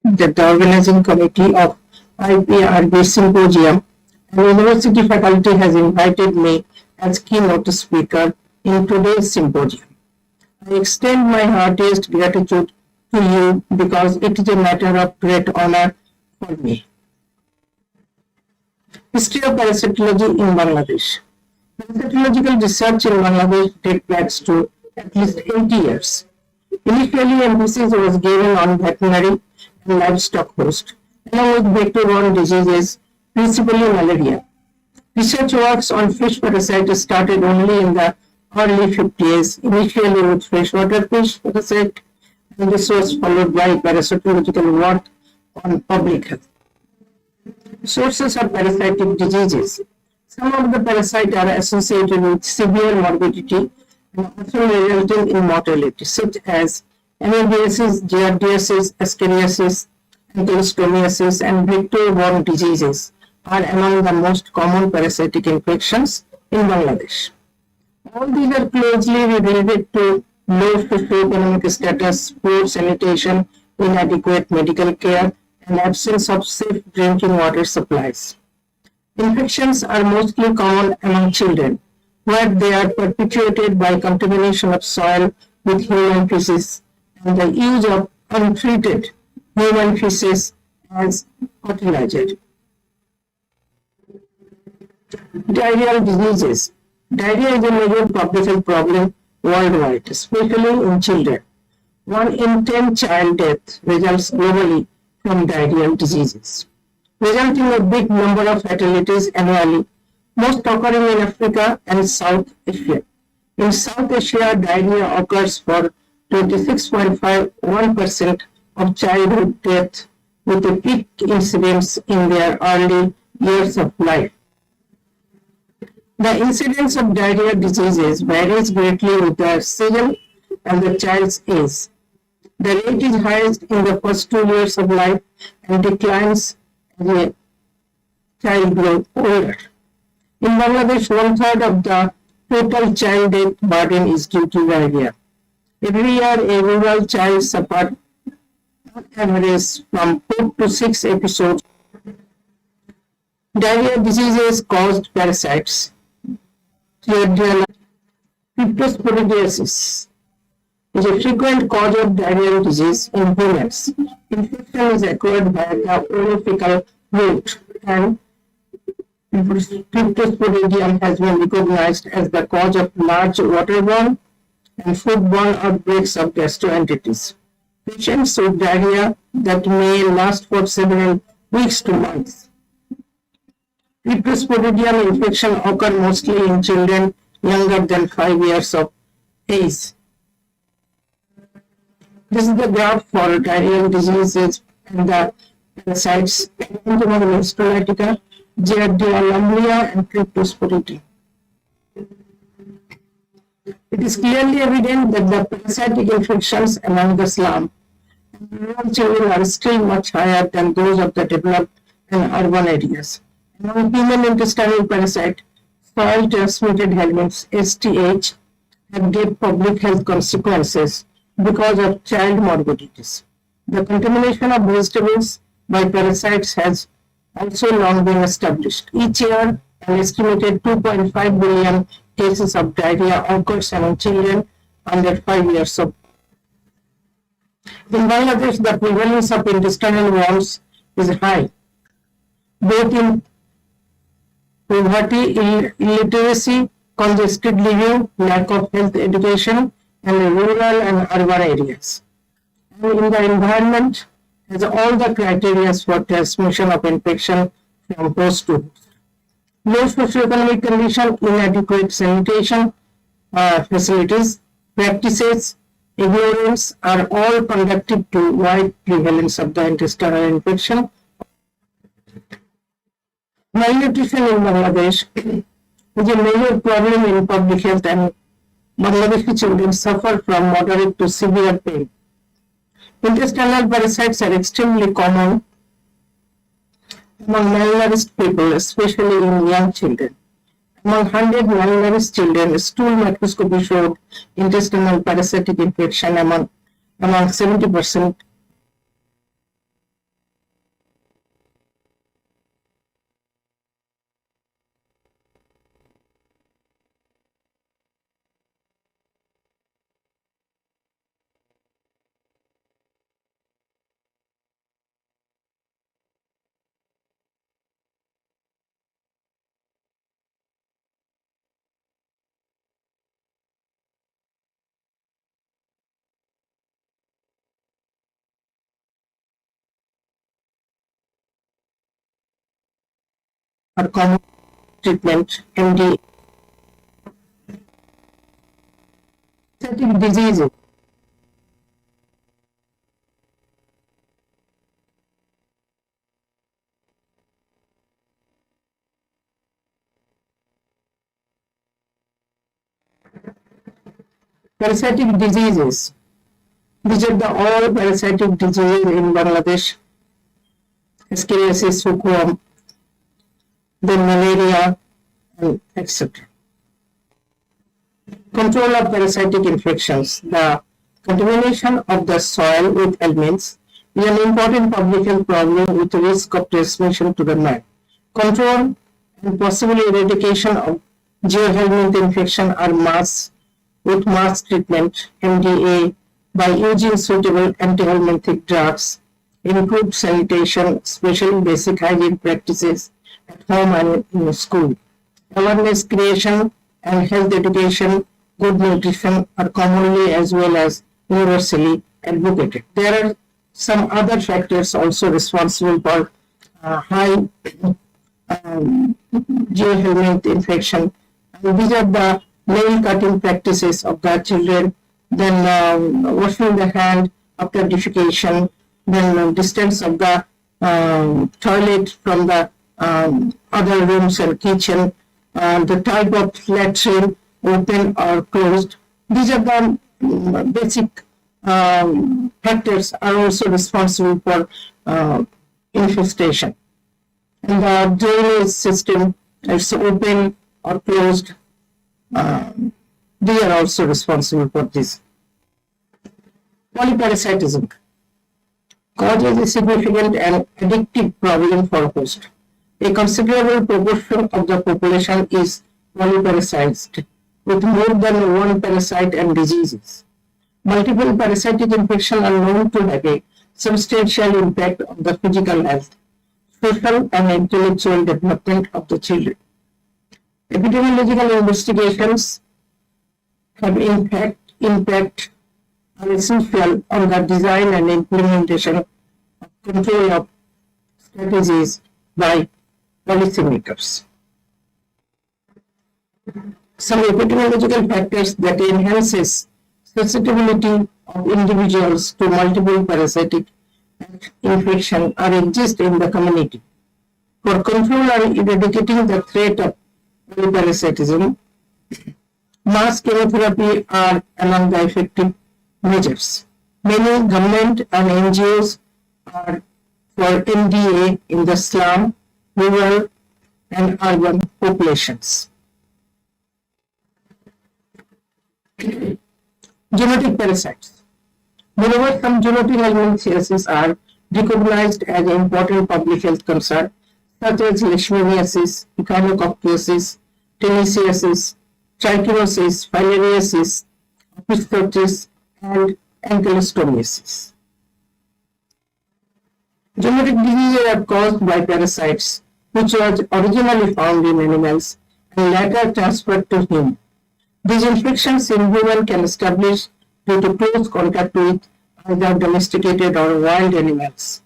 that the organizing committee of iPRB Symposium and university faculty has invited me as keynote speaker in today's symposium. I extend my heartiest gratitude to you because it is a matter of great honor for me. History of parasitology in Bangladesh. Parasitological research in Bangladesh dates back to at least 80 years. Initially, emphasis was given on veterinary and livestock host, along with vector-borne diseases, principally malaria. Research works on fish parasite started only in the early 50s, initially with freshwater fish parasite, and this was followed by parasitological work on public health. Sources of parasitic diseases. Some of the parasites are associated with severe morbidity and often resulting in mortality, such as amoebiasis, giardiasis, ascariasis, ankylostomiosis, and vector-borne diseases are among the most common parasitic infections in Bangladesh. All these are closely related to low socioeconomic status, poor sanitation, inadequate medical care, and absence of safe drinking water supplies. Infections are mostly common among children, where they are perpetuated by contamination of soil with human feces and the use of untreated human feces as fertilizer. Diarrheal diseases. Diarrhea is a major public health problem worldwide, especially in children. 1 in 10 child deaths results globally from diarrheal diseases, resulting in a big number of fatalities annually, most occurring in Africa and South Asia. In South Asia, diarrhea occurs for 26.51% of childhood deaths, with a peak incidence in their early years of life. The incidence of diarrhea diseases varies greatly with the season and the child's age. The rate is highest in the first 2 years of life and declines as a child grows older. In Bangladesh, 1/3 of the total child death burden is due to diarrhea. Every year, a rural child suffers on average from 4 to 6 episodes. Diarrhea diseases caused parasites. Cryptosporidiasis is a frequent cause of diarrheal disease in humans. Infection is acquired by the orophycal route, and Cryptosporidium has been recognized as the cause of large waterborne and foodborne outbreaks of gastroenteritis. Patients with diarrhea that may last for several weeks to months. Cryptosporidium infection occur mostly in children younger than 5 years of age. This is the graph for diarrheal diseases and the parasites Pentamoeba stollitica, Giardia lumblia, and Cryptosporidium. It is clearly evident that the parasitic infections among the slum and rural children are still much higher than those of the developed and urban areas. Among human intestinal parasite, soil transmitted helminths (STH) have great public health consequences because of child morbidities. The contamination of vegetables by parasites has also long been established. Each year, an estimated 2.5 billion cases of diarrhea occurs among children under 5 years of age. In Bangladesh, the prevalence of intestinal worms is high, both in poverty, illiteracy, congested living, lack of health education, and rural and urban areas. And in the environment, has all the criteria for transmission of infection from host to host. Low socioeconomic condition, inadequate sanitation facilities, practices, ignorance are all conducive to wide prevalence of the intestinal infection. Malnutrition in Bangladesh is a major problem in public health, and Bangladeshi children suffer from moderate to severe pain. Intestinal parasites are extremely common among malnourished people, especially in young children. Among 100 malnourished children, stool microscopy showed intestinal parasitic infection among 70%. Are common treatment, MD, parasitic diseases. Parasitic diseases. These are the all parasitic diseases in Bangladesh. Ascariasis, hookworm, then malaria, and etc. Control of parasitic infections. The contamination of the soil with elements is an important public health problem with risk of transmission to the man. Control and possibly eradication of geohelminth infection are with mass treatment (MDA) by using suitable anti-helminthic drugs, improved sanitation, especially basic hygiene practices at home and in school. Awareness creation and health education, good nutrition are commonly as well as universally advocated. There are some other factors also responsible for high geohelminth infection. And these are the nail cutting practices of the children, then washing the hand after defecation, then distance of the toilet from the other rooms and kitchen, the type of latrine, open or closed. These are the basic factors are also responsible for infestation. And the drainage system, it's open or closed, they are also responsible for this. Polyparasitism causes a significant and addictive problem for host. A considerable proportion of the population is polyparasitized, with more than one parasite and diseases. Multiple parasitic infections are known to have a substantial impact on the physical health, social and intellectual development of the children. Epidemiological investigations have impact are essential on the design and implementation of control of strategies by policymakers. Some epidemiological factors that enhances susceptibility of individuals to multiple parasitic infection are exist in the community. For control and eradicating the threat of polyparasitism, mass chemotherapy are among the effective measures. Many government and NGOs are for MDA in the slum, rural and urban populations. Genetic parasites. Moreover, some zoonotic helminthiasis are recognized as an important public health concern, such as leishmaniasis, echinococcosis, tennisiasis, trichinosis, filariasis, opisthosis, and ankylostomiasis. Genetic diseases are caused by parasites, which was originally found in animals and later transferred to humans. These infections in humans can establish due to close contact with either domesticated or wild animals.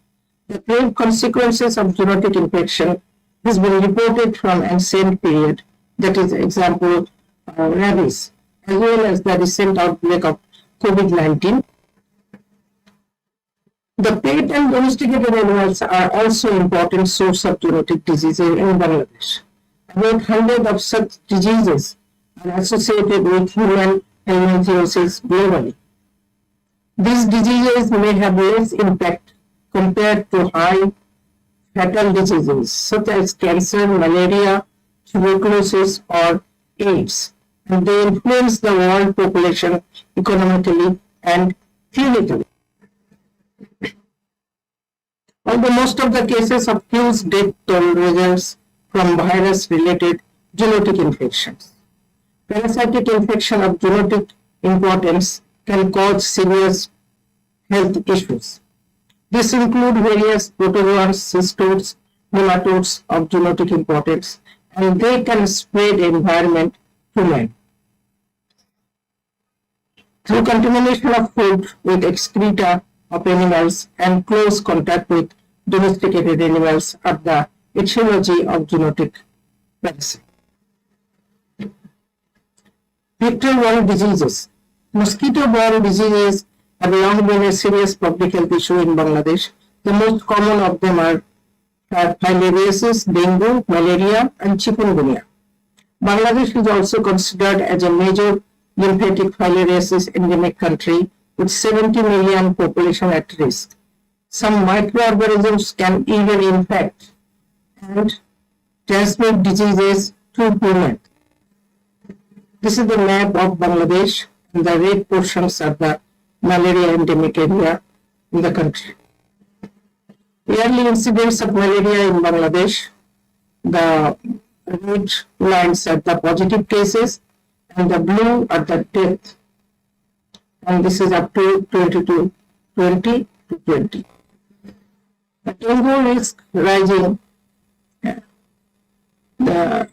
The grave consequences of zoonotic infection has been reported from ancient period, that is, example, rabies, as well as the recent outbreak of COVID-19. The pet and domesticated animals are also important source of zoonotic diseases in Bangladesh. About 100 of such diseases are associated with human helminthiasis globally. These diseases may have less impact compared to high fatal diseases such as cancer, malaria, tuberculosis, or AIDS, and they influence the world population economically and clinically. Although most of the cases of huge death toll results from virus-related zoonotic infections, parasitic infection of zoonotic importance can cause serious health issues. This include various protozoans, cystodes, nematodes of zoonotic importance, and they can spread environment to man. Through contamination of food with excreta of animals and close contact with domesticated animals are the etiology of zoonotic parasite. Vector-borne diseases. Mosquito-borne diseases have long been a serious public health issue in Bangladesh. The most common of them are filariasis, dengue, malaria, and chikungunya. Bangladesh is also considered as a major lymphatic filariasis endemic country with 70 million population at risk. Some microorganisms can even infect and transmit diseases to humans. This is the map of Bangladesh, and the red portions are the malaria endemic area in the country. Yearly incidence of malaria in Bangladesh, the red lines are the positive cases and the blue are the death. And this is up to 20 to 20. The dengue risk rising. The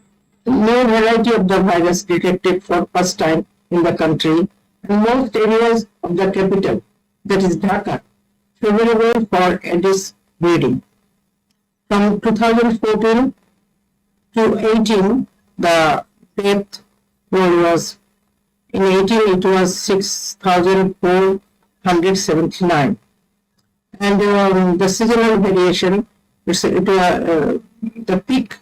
new variety of the virus detected for first time in the country, and most areas of the capital, that is Dhaka, favorable for Aedes breeding. From 2014 to 18, the death toll was, in 18 it was 6,479. And the seasonal variation, the peak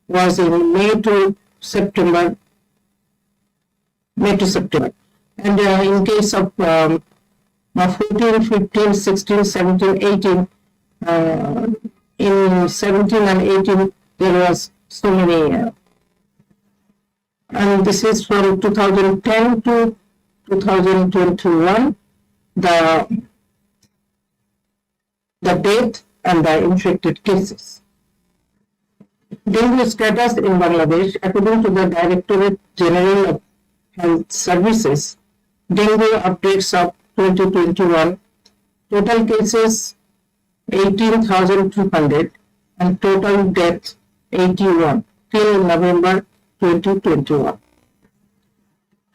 was in May to September. And in case of 14, 15, 16, 17, 18, in 17 and 18, there was so many. And this is from 2010 to 2021, the death and the infected cases. Dengue status in Bangladesh, according to the Directorate General of Health Services, dengue updates of 2021, total cases 18,200 and total deaths 81 till November 2021.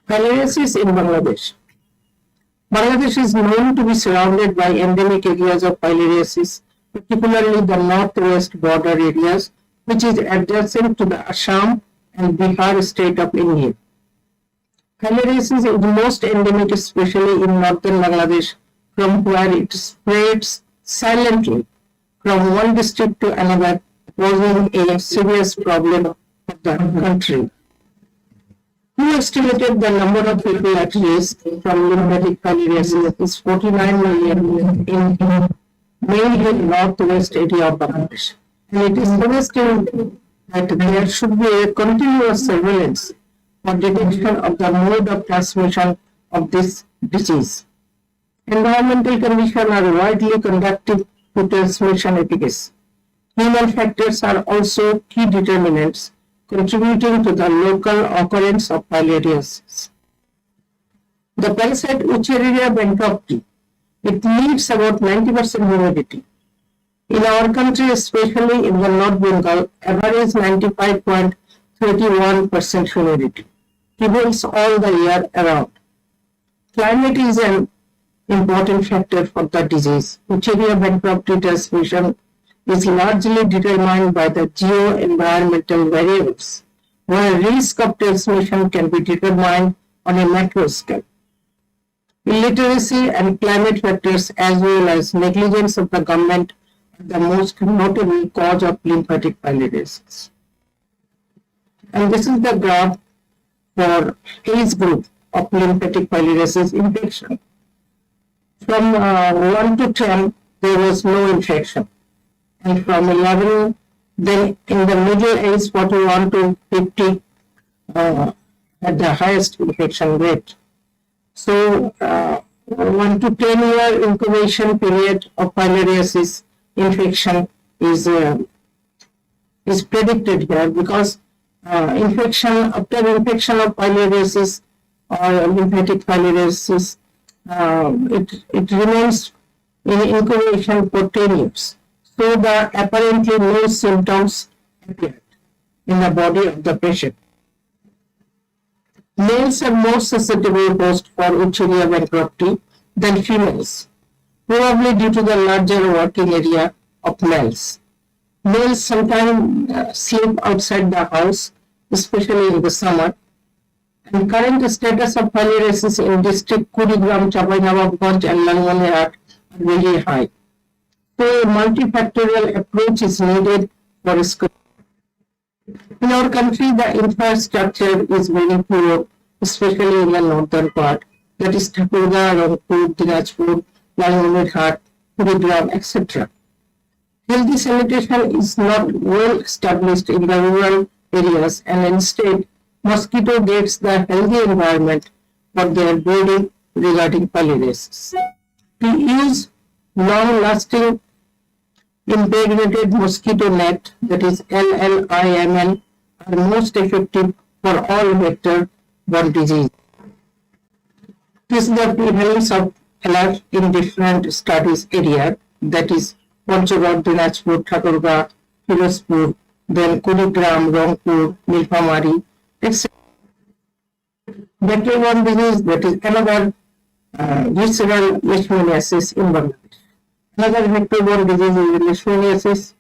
Filariasis in Bangladesh. Bangladesh is known to be surrounded by endemic areas of filariasis, particularly the northwest border areas, which is adjacent to the Assam and Bihar state of India. Filariasis is most endemic, especially in northern Bangladesh, from where it spreads silently from one district to another, posing a serious problem of the country. Who estimated the number of people at risk from lymphatic filariasis is 49 million in mainly northwest area of Bangladesh. And it is suggested that there should be a continuous surveillance for detection of the mode of transmission of this disease. Environmental conditions are widely conducive to transmission efficacy. Human factors are also key determinants contributing to the local occurrence of filariasis. The parasite Wuchereria bankrupt, it needs about 90% humidity. In our country, especially in the North Bengal, average 95.31% humidity prevails all the year around. Climate is an important factor for the disease. Wuchereria bankrupt transmission is largely determined by the geo-environmental variables, where risk of transmission can be determined on a macro scale. Illiteracy and climate factors, as well as negligence of the government, are the most notable cause of lymphatic filariasis. And this is the graph for age group of lymphatic filariasis infection. From 1 to 10, there was no infection. And from 11, then in the middle age, 41 to 50, had the highest infection rate. So, 1 to 10 year incubation period of filariasis infection is predicted here, because after infection of filariasis or lymphatic filariasis, it remains in incubation for 10 years. So the apparently no symptoms appeared in the body of the patient. Males are more susceptible host for Wuchereria bankrupt than females, probably due to the larger working area of males. Males sometimes sleep outside the house, especially in the summer. And current status of filariasis in district Kurigram, Chapainababganj and Lalmonirhat are very high. So a multifactorial approach is needed for screening. In our country, the infrastructure is very poor, especially in the northern part, that is Thakurga, Rangpur, Dinajpur, Lalmonirhat, Kurigram, etc. Healthy sanitation is not well established in the rural areas, and instead mosquito gets the healthy environment for their breeding regarding pollinations. To use long-lasting impregnated mosquito net, that is LLIMN, are most effective for all vector-borne disease. This is the prevalence of LR in different studies area, that is Panchagad, Dinajpur, Thakurga, Firozpur, then Kurigram, Rangpur, Nilphamari, etc. Vector-borne disease, that is another visceral leishmaniasis in Bangladesh. Another vector-borne disease is leishmaniasis.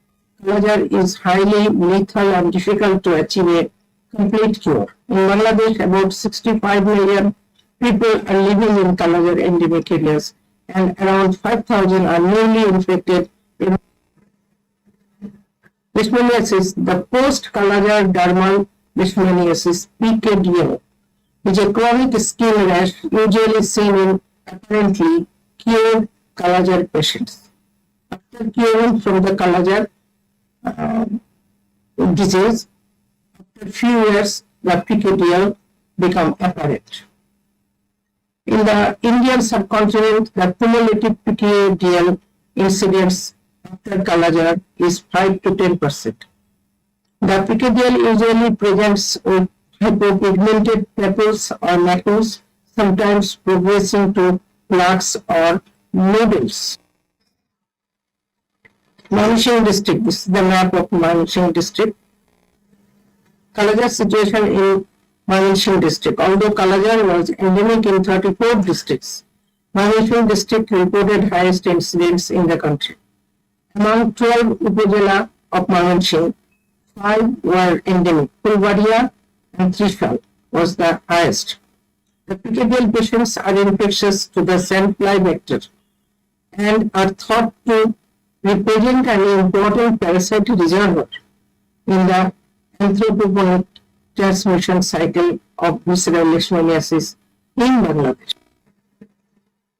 Kalajar is highly lethal and difficult to achieve a complete cure. In Bangladesh, about 65 million people are living in Kalajar endemic areas, and around 5,000 are newly infected in leishmaniasis. The post-Kalajar dermal leishmaniasis, PKDL, is a chronic skin rash usually seen in apparently cured Kalajar patients. After curing from the Kalajar disease, after few years, the PKDL become apparent. In the Indian subcontinent, the cumulative PKDL incidence after Kalajar is 5 to 10%. The PKDL usually presents with hypopigmented papules or macules, sometimes progressing to plaques or nodules. Manising district, this is the map of Manising district. Kalajar situation in Manising district. Although Kalajar was endemic in 34 districts, Manising district reported highest incidence in the country. Among 12 upazila of Manising, 5 were endemic. Pulvaria and Trishal was the highest. The PKDL patients are infectious to the sandfly vector and are thought to represent an important parasite reservoir in the anthropogenic transmission cycle of visceral leishmaniasis in Bangladesh.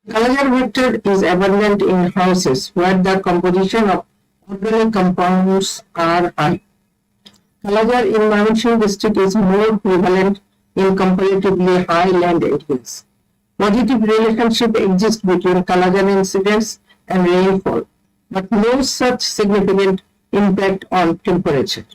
Kalajar vector is abundant in houses where the composition of organic compounds are high. Kalajar in Manising district is more prevalent in comparatively high land areas. Positive relationship exists between Kalajar incidence and rainfall, but no such significant impact on temperature.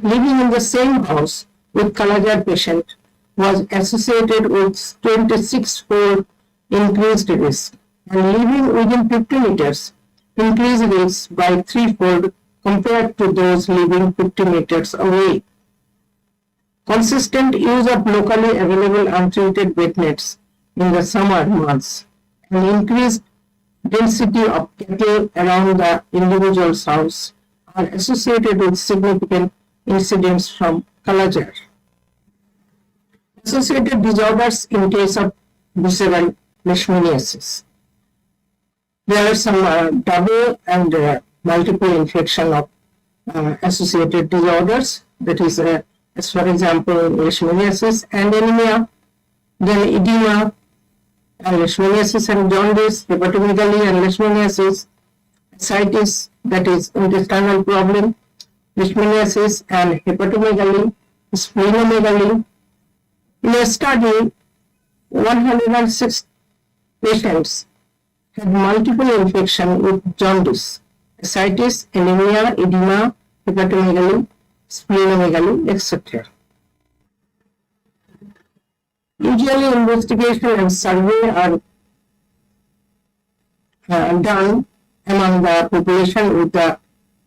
Living in the same house with Kalajar patient was associated with 26-fold increased risk, and living within 50 meters increased risk by 3-fold compared to those living 50 meters away. Consistent use of locally available untreated bed nets in the summer months and increased density of cattle around the individual's house are associated with significant incidents from Kalajar. Associated disorders in case of visceral leishmaniasis. There are some double and multiple infection of associated disorders, that is, as for example, leishmaniasis and anemia, then edema, and leishmaniasis and jaundice, hepatomegaly and leishmaniasis, ascites, that is intestinal problem, leishmaniasis and hepatomegaly, splenomegaly. In a study, 106 patients had multiple infection with jaundice, ascites, anemia, edema, hepatomegaly, splenomegaly, etc. Usually, investigation and survey are done among the population with the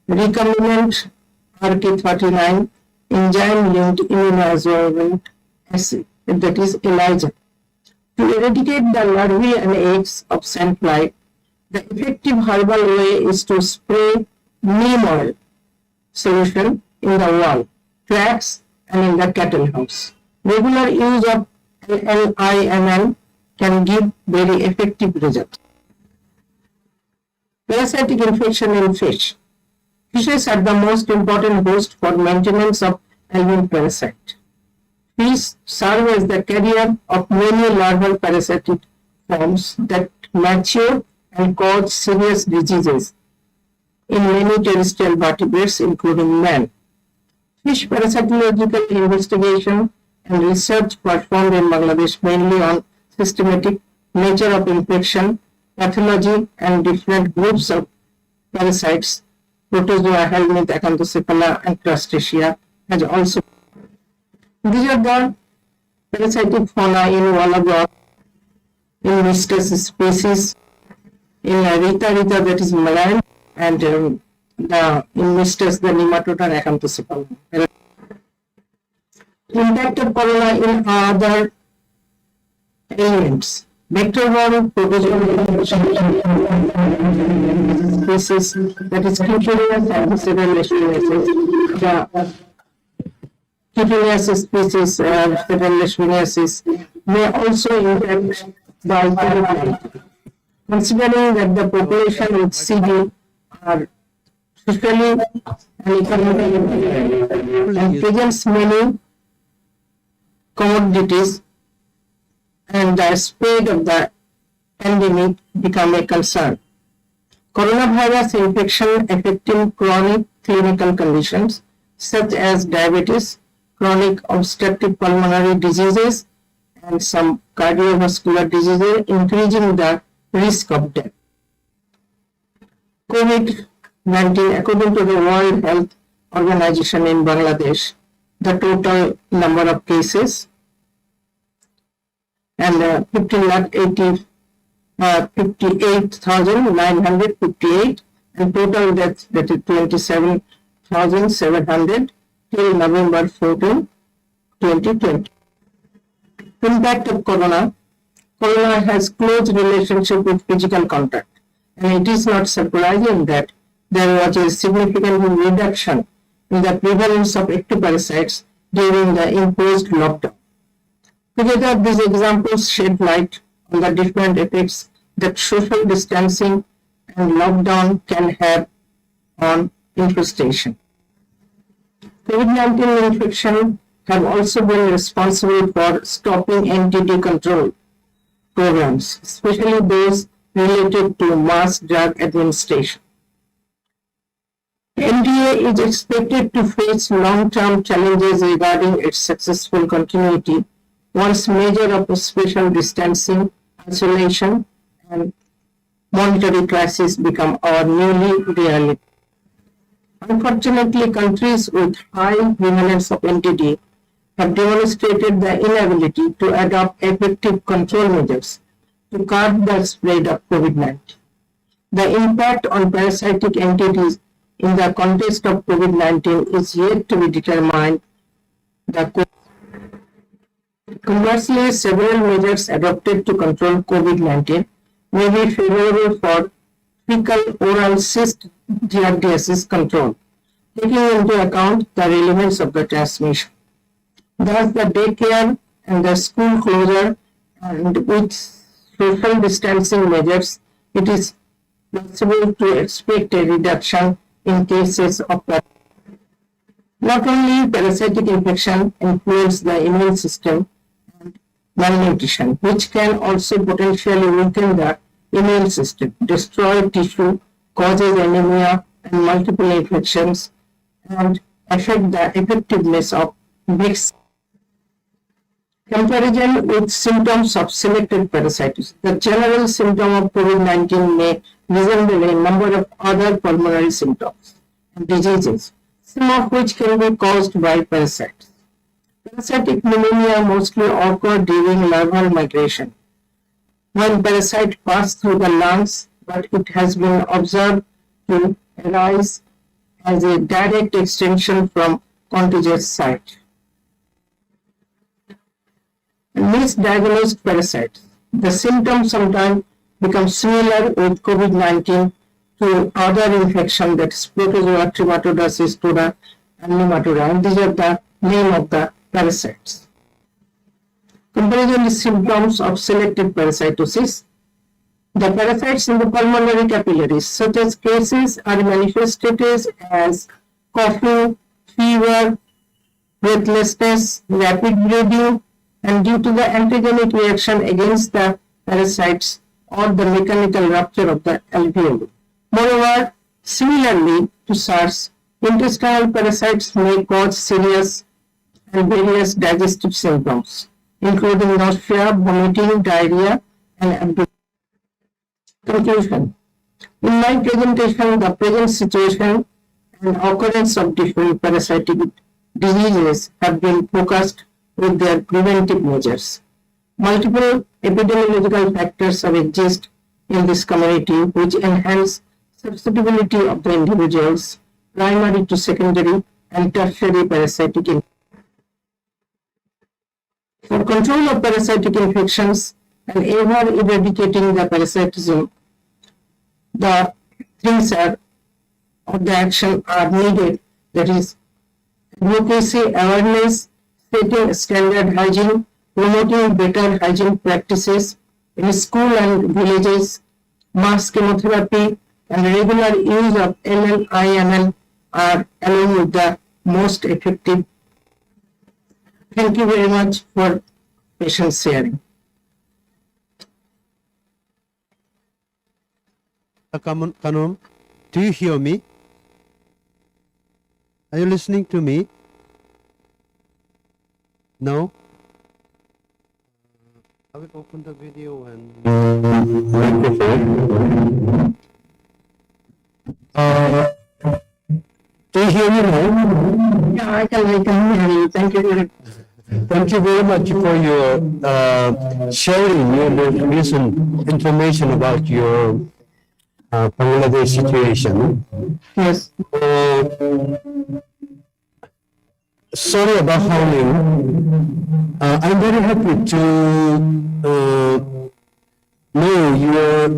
recombinant RK39 enzyme-linked immunoabsorbent acid, that is ELISA. To eradicate the larvae and eggs of sandfly, the effective herbal way is to spray neem oil solution in the wall, tracks, and in the cattle house. Regular use of LLIMN can give very effective results. Parasitic infection in fish. Fishes are the most important host for maintenance of algae parasite. These serve as the carrier of many larval parasitic forms that mature and cause serious diseases in many terrestrial vertebrates, including man. Fish parasitological investigation and research performed in Bangladesh mainly on systematic nature of infection, pathology, and different groups of parasites, protozoa, helminth, acanthocephala, and crustacea, has also. These are the parasitic fauna in Wallaga, in viscous species, in Rita that is marine, and the in viscous the nematode and acanthocephala. Impact of corona in other elements. Vector-borne protozoal species, that is Cutulaeus and several leishmaniasis. The Cutulaeus species, several leishmaniasis, may also impact by COVID-19. Considering that the population with CB are socially and economically and presents many commodities, and the spread of the pandemic become a concern. Coronavirus infection affecting chronic clinical conditions such as diabetes, chronic obstructive pulmonary diseases, and some cardiovascular diseases, increasing the risk of death. COVID-19, according to the World Health Organization in Bangladesh, the total number of cases and 58,958 and total deaths, that is 27,700 till November 14, 2020. Impact of corona. Corona has close relationship with physical contact, and it is not surprising that there was a significant reduction in the prevalence of ectoparasites during the imposed lockdown. Together, these examples shed light on the different effects that social distancing and lockdown can have on infestation. COVID-19 infection have also been responsible for stopping NTD control programs, especially those related to mass drug administration. NDA is expected to face long-term challenges regarding its successful continuity once measures of social distancing, isolation, and monetary crisis become our newly reality. Unfortunately, countries with high prevalence of NTD have demonstrated the inability to adopt effective control measures to curb the spread of COVID-19. The impact on parasitic entities in the context of COVID-19 is yet to be determined. Conversely, several measures adopted to control COVID-19 may be favorable for fecal oral cyst giardiasis control, taking into account the relevance of the transmission. Thus, the daycare and the school closure and with social distancing measures, it is possible to expect a reduction in cases of not only parasitic infection influence the immune system and malnutrition, which can also potentially weaken the immune system, destroy tissue, causes anemia and multiple infections, and affect the effectiveness of vaccine. Comparison with symptoms of selected parasites. The general symptom of COVID-19 may resemble a number of other pulmonary symptoms and diseases, some of which can be caused by parasites. Parasitic pneumonia mostly occur during larval migration, when parasites pass through the lungs, but it has been observed to arise as a direct extension from contagious site. Misdiagnosed parasites. The symptoms sometimes become similar with COVID-19 to other infections, that is protozoa, trematoda, cystoda, and nematoda, and these are the name of the parasites. Comparison with symptoms of selected parasitosis. The parasites in the pulmonary capillaries, such as cases, are manifested as coughing, fever, breathlessness, rapid breathing, and due to the antigenic reaction against the parasites or the mechanical rupture of the alveoli. Moreover, similarly to SARS, intestinal parasites may cause serious and various digestive symptoms, including nausea, vomiting, diarrhea, and abdominal. Conclusion. In my presentation, the present situation and occurrence of different parasitic diseases have been focused with their preventive measures. Multiple epidemiological factors exist in this community which enhance susceptibility of the individuals, primary to secondary and tertiary parasitic infections. For control of parasitic infections and ever eradicating the parasitism, the things are of the action are needed, that is advocacy, awareness, setting standard hygiene, promoting better hygiene practices in school and villages, mass chemotherapy, and regular use of ML are along with the most effective. Thank you very much for patient sharing. Kanum, do you hear me? Are you listening to me? No? I will open the video and microphone. Do you hear me now? Yeah, I can hear you. Thank you very much. Thank you very much for your sharing your most recent information about your Bangladesh situation. Yes. Sorry about howling. I'm very happy to know your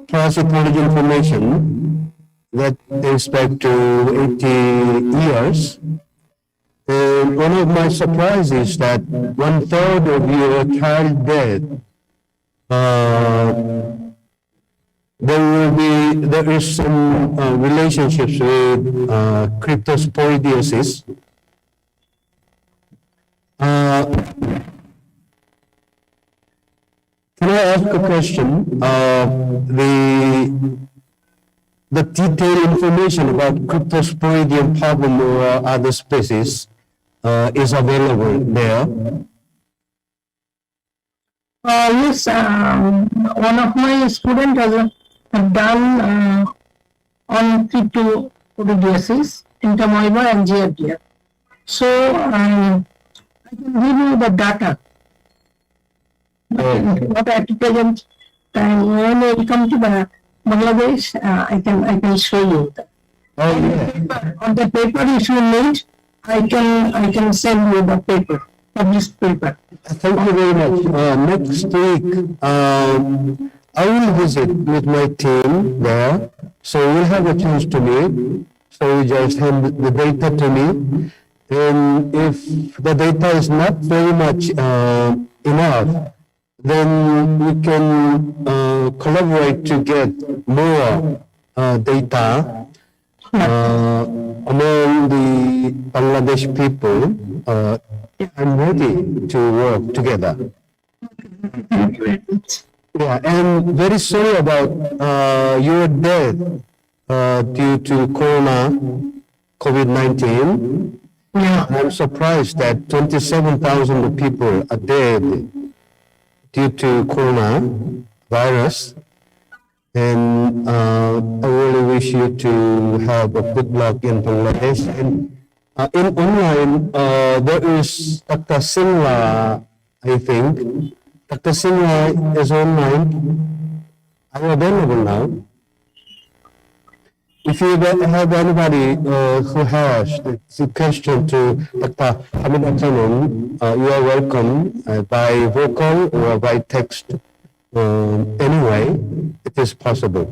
parasitology information that dates back to 80 years. And one of my surprises is that 1/3 of your child death, there is some relationships with cryptosporidiasis. Can I ask a question? The detailed information about cryptosporidium problem or other species is available there. Yes, one of my students have done on cryptosporidiasis, entamoeba and giardia. So I can give you the data. But at the present time, when we come to Bangladesh, I can show you that. Oh, yeah. On the paper, if you need, I can send you the paper, published paper. Thank you very much. Next week, I will visit with my team there, so we'll have a chance to meet. So you just hand the data to me, and if the data is not very much enough, then we can collaborate to get more data among the Bangladesh people. I'm ready to work together. Thank you very much. Yeah, and very sorry about your death due to COVID-19. Yeah. I'm surprised that 27,000 people are dead due to coronavirus. And I really wish you to have a good luck in Bangladesh. And in online, there is Dr. Singla, I think. Dr. Singla is online. Are you available now? If you have anybody who has a question to Dr. Hamid Aksanum, you are welcome by vocal or by text. Anyway, it is possible.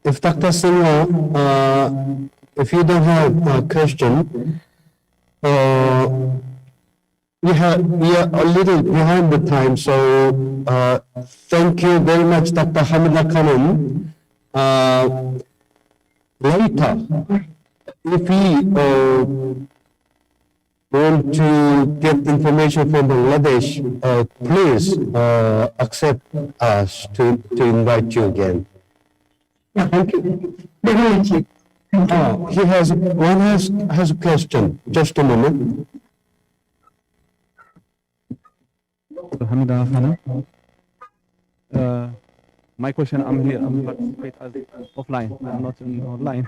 If Dr. Singla, if you don't have a question, we are a little behind the time, so thank you very much, Dr. Hamid Aksanum. Later, if we want to get information from Bangladesh, please accept us to invite you again. Yeah, thank you. Definitely. He has a question. Just a moment. Hamida Khanam. My question, I'm here, I'm participate as offline, I'm not online.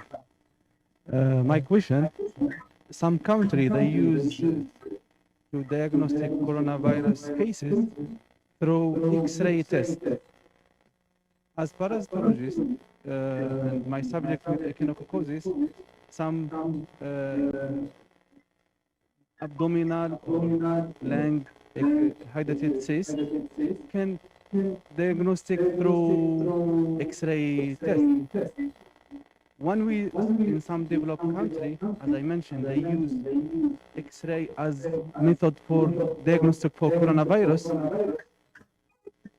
My question, some country they use to diagnostic coronavirus cases through X-ray test. As parasitologist, and my subject with echinococcosis, some abdominal or lung hydatid cyst can diagnostic through X-ray test. When we in some developed country, as I mentioned, they use X-ray as method for diagnostic for coronavirus.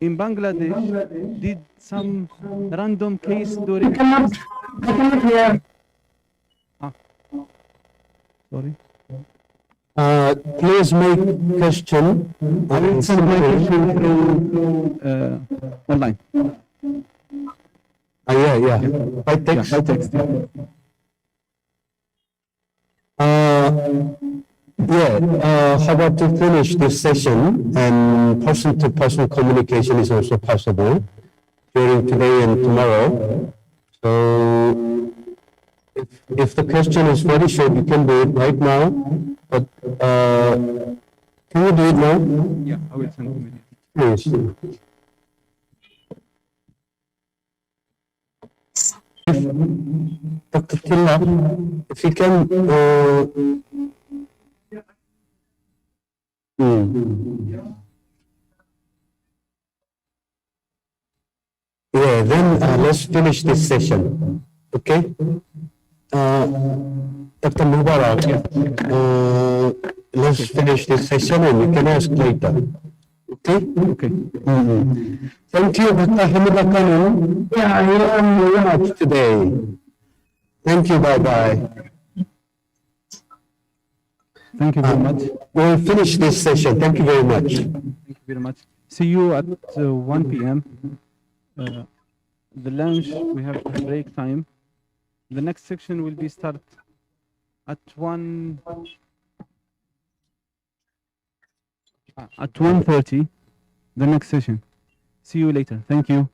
In Bangladesh, did some random case I during. cannot hear. Sorry. Please make question. I will send my question through online. Yeah. By text. By text. How about to finish this session, and person-to-person communication is also possible during today and tomorrow. So if the question is very short, you can do it right now, but can you do it now? Yeah, I will send immediately. Please. Dr. Tilla, if you can, yeah, then let's finish this session, okay? Dr. Mubarak, let's finish this session and you can ask later, okay? Okay. Thank you, Dr. Hamida Khanum. Yeah, I learned very much today. Thank you, bye-bye. Thank you very much. We'll finish this session. Thank you very much. Thank you very much. See you at 1 p.m. The lunch, we have break time. The next section will be start at 1:30. The next session. See you later. Thank you.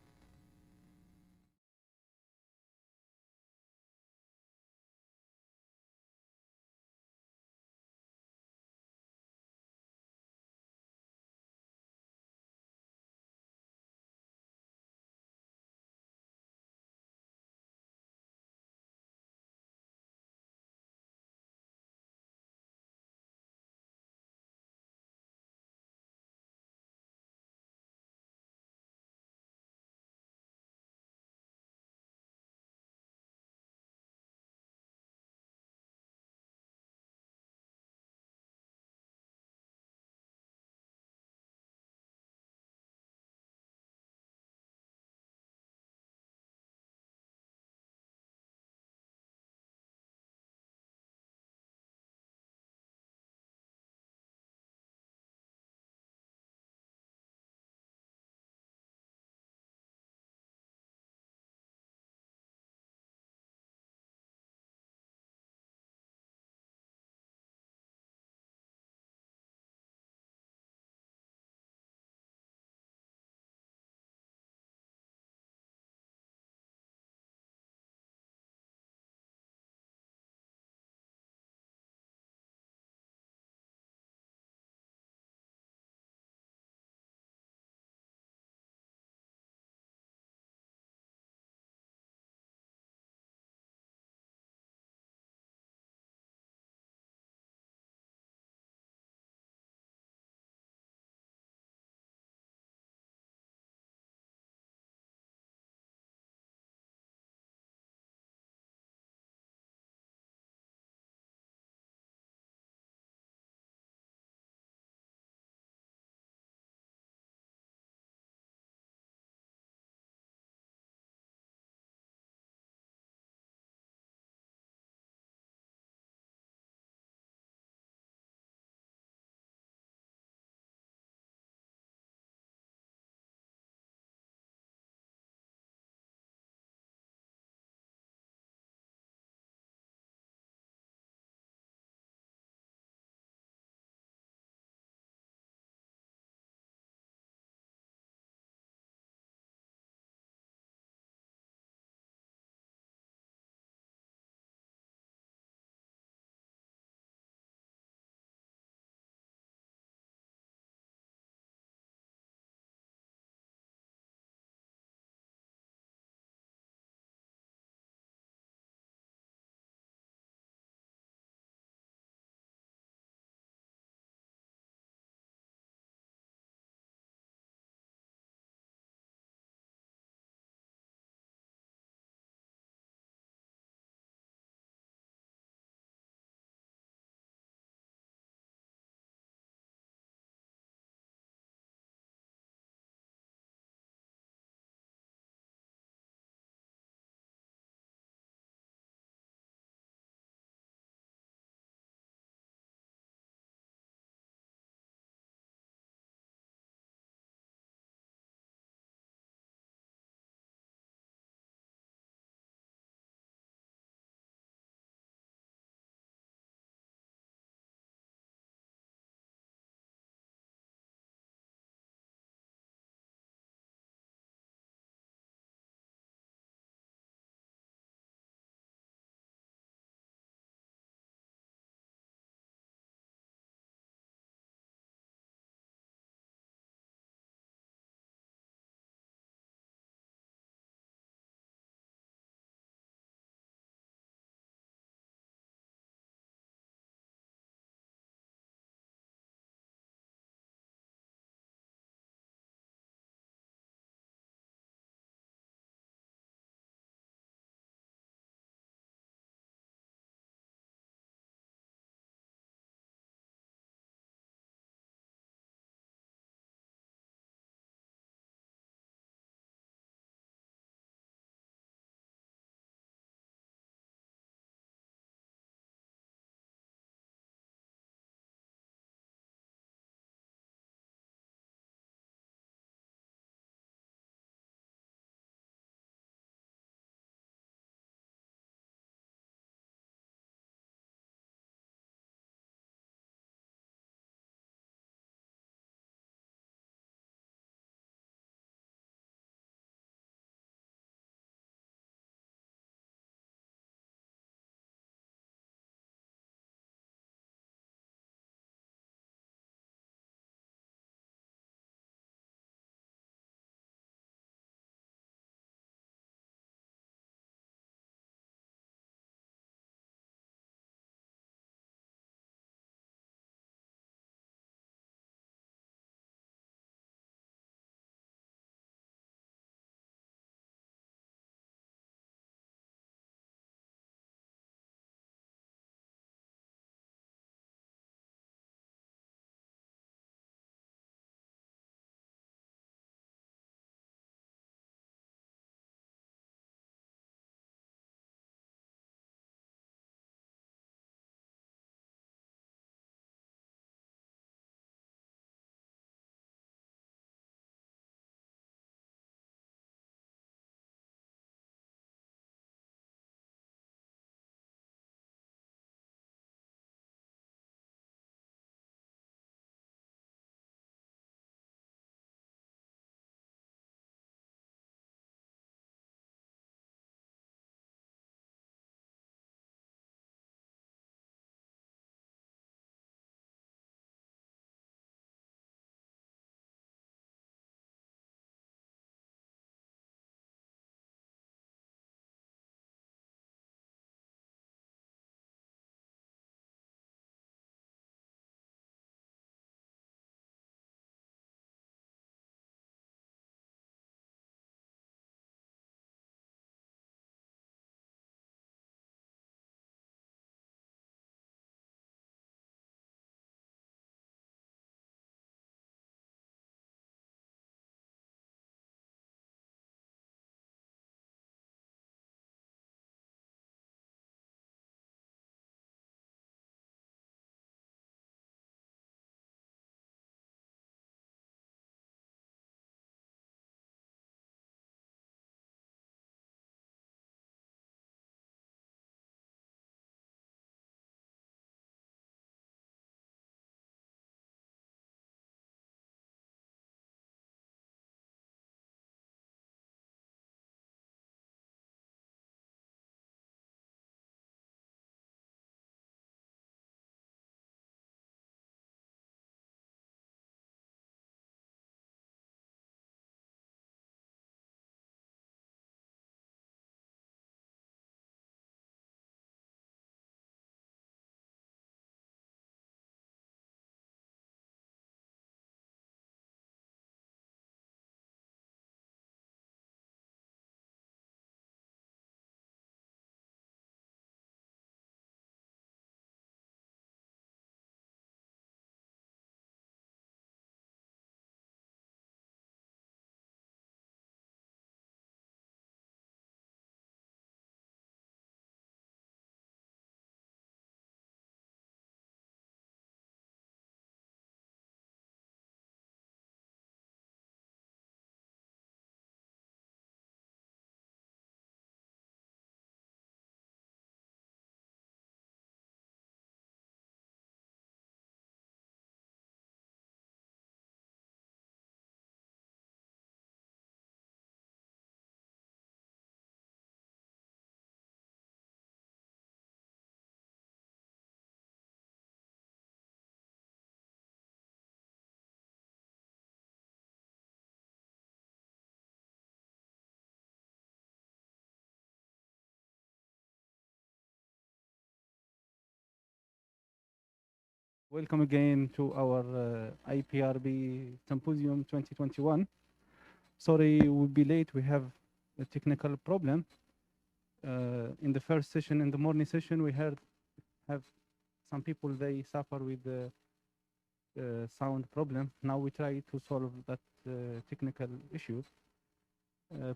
Welcome again to our iPRB Symposium 2021. Sorry we'll be late. We have a technical problem. In the first session, in the morning session, we have some people, they suffer with the sound problem. Now we try to solve that technical issue.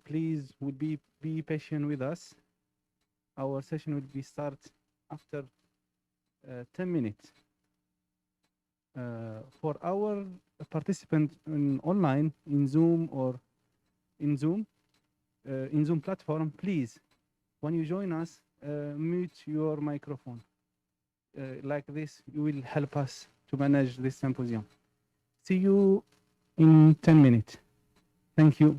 Please be patient with us. Our session will be start after 10 minutes. For our participant online in Zoom or in Zoom platform, please, when you join us, mute your microphone. Like this, you will help us to manage this symposium. See you in 10 minutes. Thank you.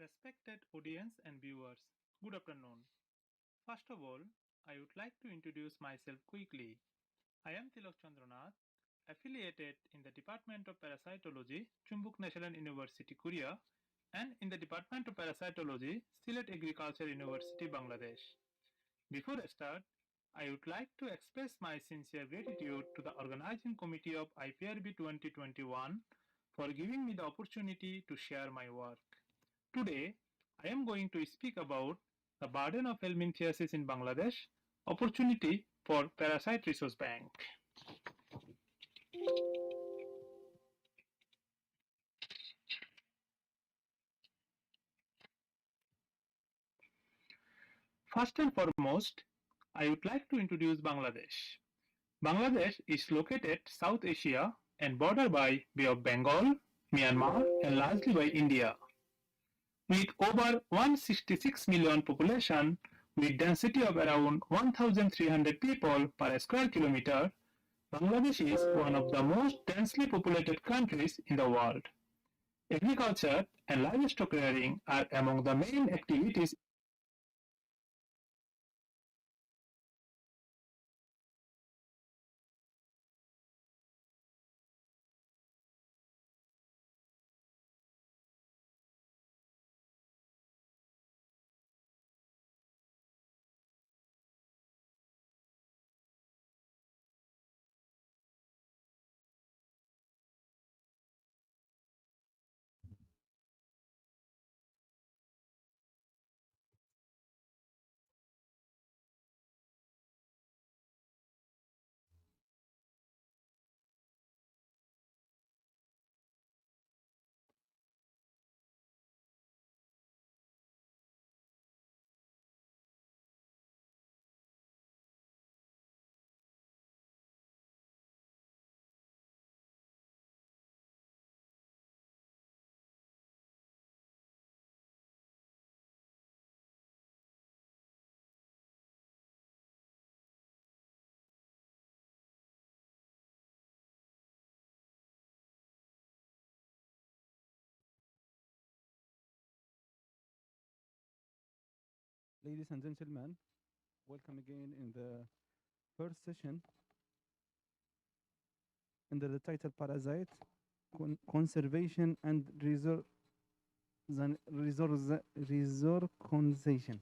Respected audience and viewers, good afternoon. First of all, I would like to introduce myself quickly. I am Tilak Chandranath, affiliated in the Department of Parasitology, Chumbuk National University, Korea, and in the Department of Parasitology, Sylhet Agriculture University, Bangladesh. Before I start, I would like to express my sincere gratitude to the organizing committee of iPRB 2021 for giving me the opportunity to share my work. Today, I am going to speak about the burden of helminthiasis in Bangladesh, opportunity for Parasite Resource Bank. First and foremost, I would like to introduce Bangladesh. Bangladesh is located South Asia and bordered by Bay of Bengal, Myanmar, and largely by India. With over 166 million population, with density of around 1,300 people per square kilometer, Bangladesh is one of the most densely populated countries in the world. Agriculture and livestock rearing are among the main activities. Ladies and gentlemen, welcome again in the first session under the title Parasite, Conservation and Resorganization.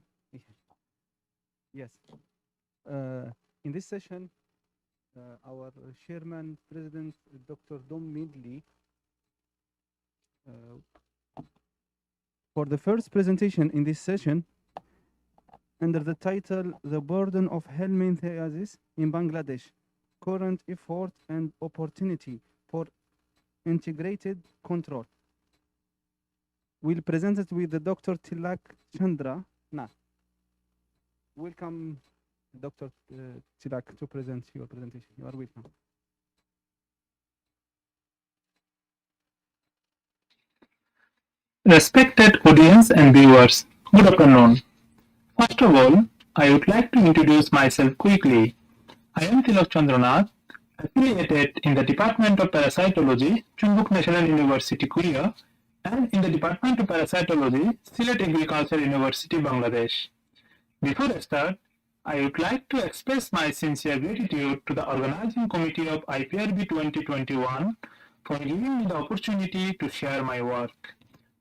Yes. In this session, our chairman, President Dr. Dom Midley, for the first presentation in this session, under the title The Burden of Helminthiasis in Bangladesh, Current Effort and Opportunity for Integrated Control. We'll present it with the Dr. Tilak Chandra Nath. Welcome, Dr. Tilak, to present your presentation. You are welcome. Respected audience and viewers, good afternoon. First of all, I would like to introduce myself quickly. I am Tilak Chandranath, affiliated in the Department of Parasitology, Chumbuk National University, Korea, and in the Department of Parasitology, Sylhet Agriculture University, Bangladesh. Before I start, I would like to express my sincere gratitude to the organizing committee of iPRB 2021 for giving me the opportunity to share my work.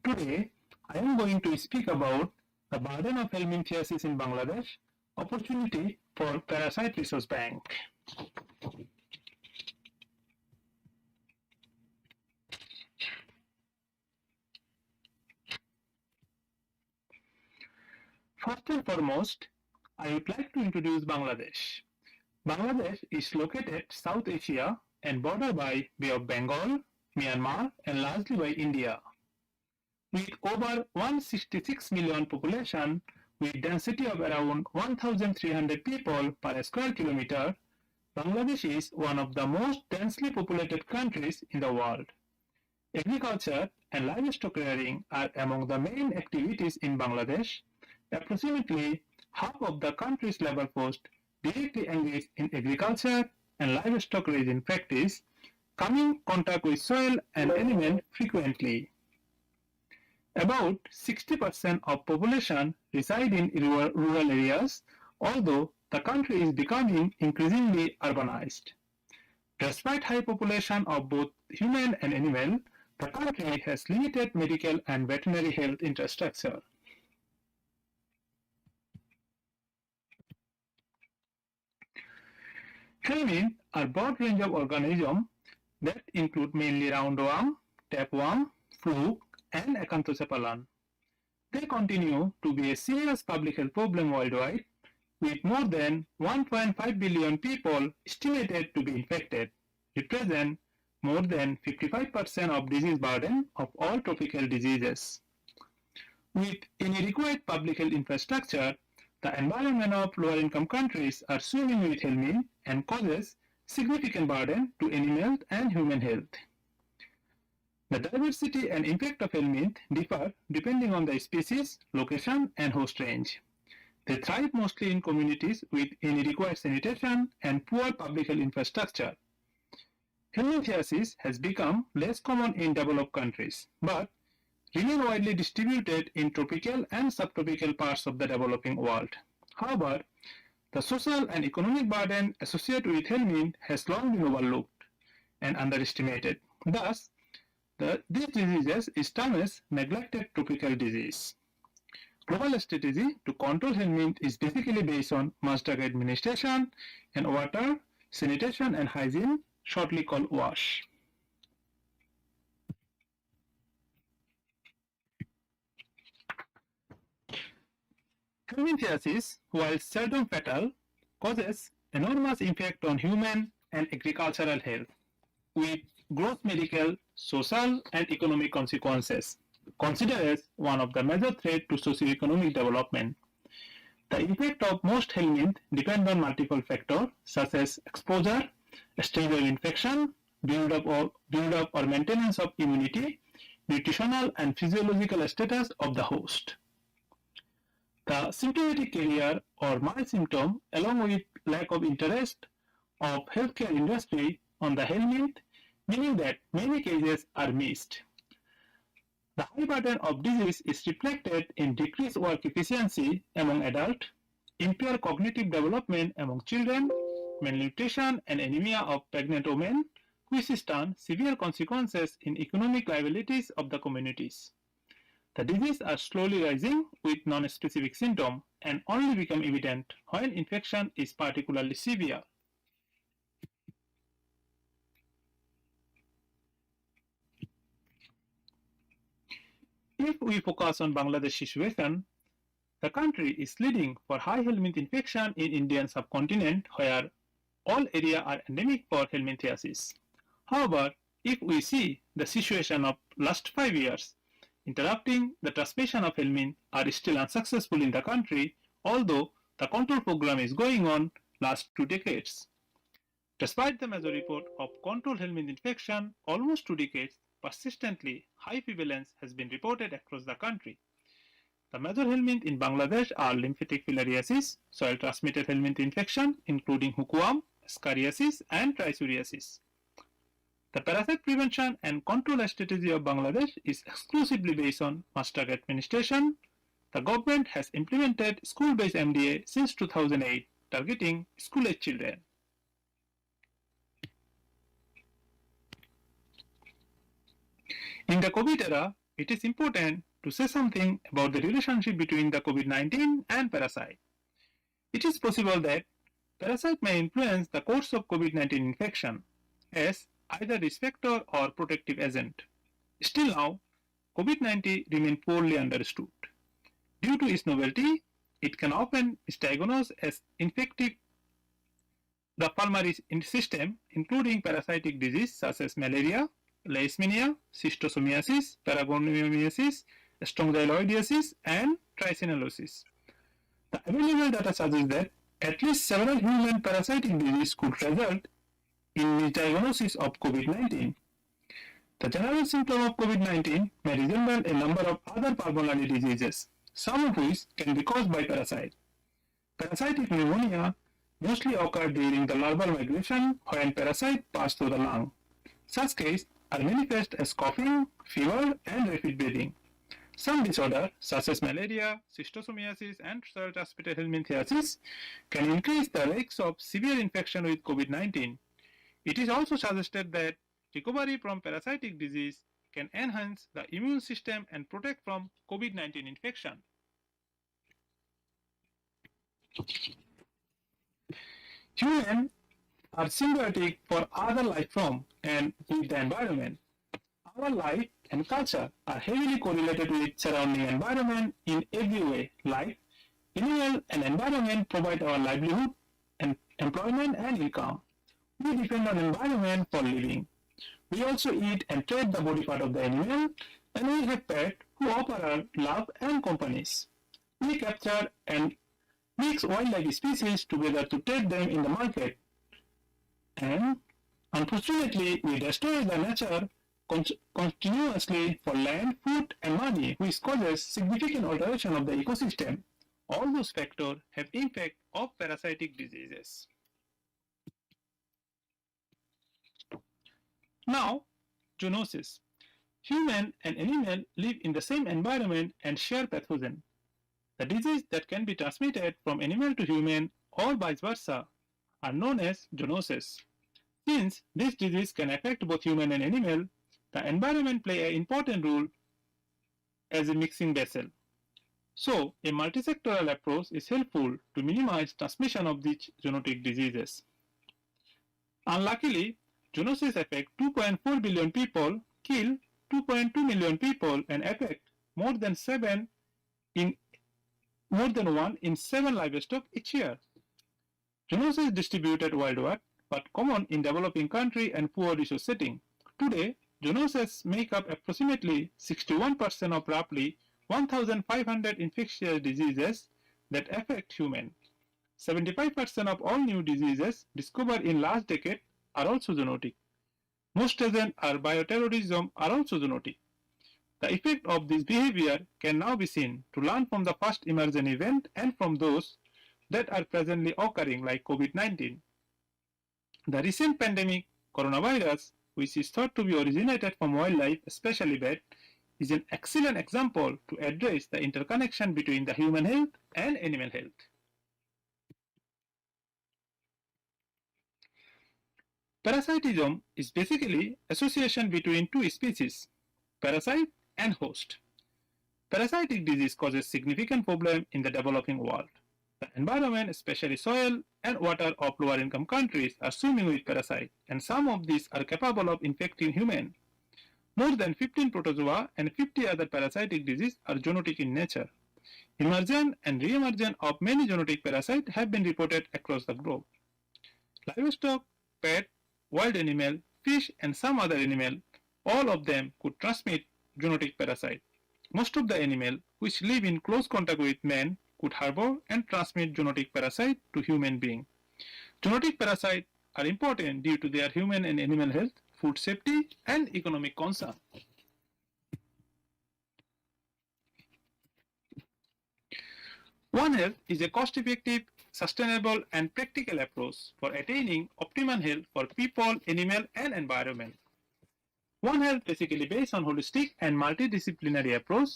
Today, I am going to speak about the burden of helminthiasis in Bangladesh, opportunity for Parasite Resource Bank. First and foremost, I would like to introduce Bangladesh. Bangladesh is located South Asia and bordered by Bay of Bengal, Myanmar, and largely by India. With over 166 million population, with density of around 1,300 people per square kilometer, Bangladesh is one of the most densely populated countries in the world. Agriculture and livestock rearing are among the main activities in Bangladesh. Approximately half of the country's labor force directly engaged in agriculture and livestock raising practice, coming in contact with soil and animals frequently. About 60% of population reside in rural areas, although the country is becoming increasingly urbanized. Despite high population of both human and animal, the country has limited medical and veterinary health infrastructure. Helminth are broad range of organisms that include mainly roundworm, tapeworm, fluke, and acanthocephalan. They continue to be a serious public health problem worldwide, with more than 1.5 billion people estimated to be infected, represent more than 55% of disease burden of all tropical diseases. With inadequate public health infrastructure, the environment of lower-income countries are swimming with helminth and causes significant burden to animal and human health. The diversity and impact of helminth differ depending on the species, location, and host range. They thrive mostly in communities with inadequate sanitation and poor public health infrastructure. Helminthiasis has become less common in developed countries, but remain widely distributed in tropical and subtropical parts of the developing world. However, the social and economic burden associated with helminth has long been overlooked and underestimated. Thus, this disease is termed as neglected tropical disease. Global strategy to control helminth is basically based on mass drug administration and water, sanitation and hygiene, shortly called WASH. Helminthiasis, while seldom fatal, causes enormous impact on human and agricultural health, with gross medical, social, and economic consequences, considered as one of the major threats to socio-economic development. The impact of most helminth depend on multiple factors such as exposure, external infection, build-up or maintenance of immunity, nutritional and physiological status of the host. The symptomatic carrier or mild symptom, along with lack of interest of healthcare industry on the helminth, meaning that many cases are missed. The high burden of disease is reflected in decreased work efficiency among adults, impaired cognitive development among children, malnutrition and anemia of pregnant women, which is turn severe consequences in economic liabilities of the communities. The disease are slowly rising with non-specific symptoms and only become evident when infection is particularly severe. If we focus on Bangladesh situation, the country is leading for high helminth infection in Indian subcontinent, where all areas are endemic for helminthiasis. However, if we see the situation of last 5 years, interrupting the transmission of helminth are still unsuccessful in the country, although the control program is going on last 2 decades. Despite the major report of controlled helminth infection, almost 2 decades, persistently high prevalence has been reported across the country. The major helminth in Bangladesh are lymphatic filariasis, soil-transmitted helminth infection, including hookworm, scariasis, and trichuriasis. The parasite prevention and control strategy of Bangladesh is exclusively based on mass drug administration. The government has implemented school-based MDA since 2008, targeting school-age children. In the COVID era, it is important to say something about the relationship between the COVID-19 and parasite. It is possible that parasite may influence the course of COVID-19 infection as either risk factor or protective agent. Still now, COVID-19 remains poorly understood. Due to its novelty, it can often be diagnosed as infective the pulmonary system, including parasitic disease such as malaria, leishmania, schistosomiasis, paragoniumiasis, strongyloidiasis, and trichinosis. The available data suggests that at least several human parasitic diseases could result in misdiagnosis of COVID-19. The general symptom of COVID-19 may resemble a number of other pulmonary diseases, some of which can be caused by parasite. Parasitic pneumonia mostly occur during the larval migration when parasite pass through the lung. Such cases are manifest as coughing, fever, and rapid breathing. Some disorders, such as malaria, schistosomiasis, and soil-transmitted helminthiasis, can increase the risks of severe infection with COVID-19. It is also suggested that recovery from parasitic disease can enhance the immune system and protect from COVID-19 infection. Humans are symbiotic for other life forms and with the environment. Our life and culture are heavily correlated with surrounding environment in every way. Life, animal, and environment provide our livelihood, and employment, and income. We depend on environment for living. We also eat and trade the body part of the animal, and we have pets who offer our love and companies. We capture and mix wildlife species together to trade them in the market. And unfortunately, we destroy the nature continuously for land, food, and money, which causes significant alteration of the ecosystem. All those factors have impact of parasitic diseases. Now, zoonosis. Human and animal live in the same environment and share pathogen. The disease that can be transmitted from animal to human or vice versa are known as zoonosis. Since this disease can affect both human and animal, the environment plays an important role as a mixing vessel. So, a multisectoral approach is helpful to minimize transmission of these zoonotic diseases. Unluckily, zoonosis affects 2.4 billion people, kill 2.2 million people, and affect more than 1 in 7 livestock each year. Zoonosis is distributed worldwide, but common in developing country and poor resource setting. Today, zoonosis make up approximately 61% of roughly 1,500 infectious diseases that affect humans. 75% of all new diseases discovered in last decade are also zoonotic. Most recent are bioterrorism are also zoonotic. The effect of this behavior can now be seen to learn from the first emergent event and from those that are presently occurring like COVID-19. The recent pandemic, coronavirus, which is thought to be originated from wildlife, especially bat, is an excellent example to address the interconnection between the human health and animal health. Parasitism is basically association between two species, parasite and host. Parasitic disease causes significant problem in the developing world. The environment, especially soil and water of lower income countries, are swimming with parasites, and some of these are capable of infecting humans. More than 15 protozoa and 50 other parasitic diseases are zoonotic in nature. Emergence and re-emergence of many zoonotic parasites have been reported across the globe. Livestock, pet, wild animal, fish, and some other animal, all of them could transmit zoonotic parasite. Most of the animals which live in close contact with man could harbor and transmit zoonotic parasite to human beings. Zoonotic parasites are important due to their human and animal health, food safety, and economic concern. One Health is a cost-effective, sustainable, and practical approach for attaining optimal health for people, animal, and environment. One Health, basically based on holistic and multidisciplinary approach,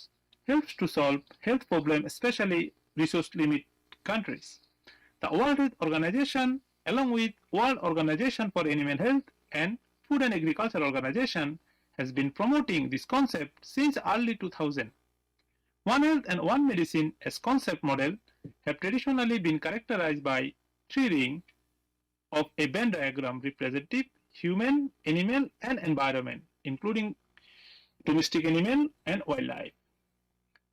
helps to solve health problems, especially resource-limited countries. The World Health Organization, along with World Organization for Animal Health and Food and Agriculture Organization, has been promoting this concept since early 2000. One Health and One Medicine as concept model have traditionally been characterized by three rings of a Venn diagram representing human, animal, and environment, including domestic animal and wildlife.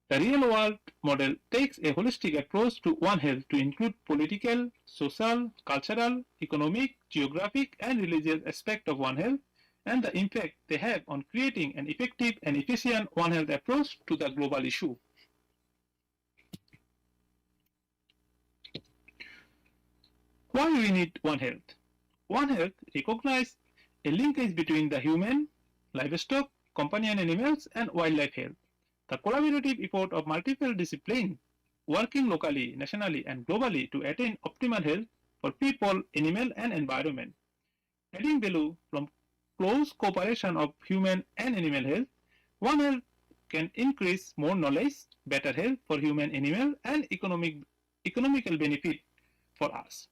The real-world model takes a holistic approach to One Health to include political, social, cultural, economic, geographic, and religious aspects of One Health and the impact they have on creating an effective and efficient One Health approach to the global issue. Why do we need One Health? One Health recognizes a linkage between the human, livestock, companion animals, and wildlife health. The collaborative effort of multiple disciplines working locally, nationally, and globally to attain optimal health for people, animal, and environment. Adding value from close cooperation of human and animal health, One Health can increase more knowledge, better health for human, animal, and economical benefit for us.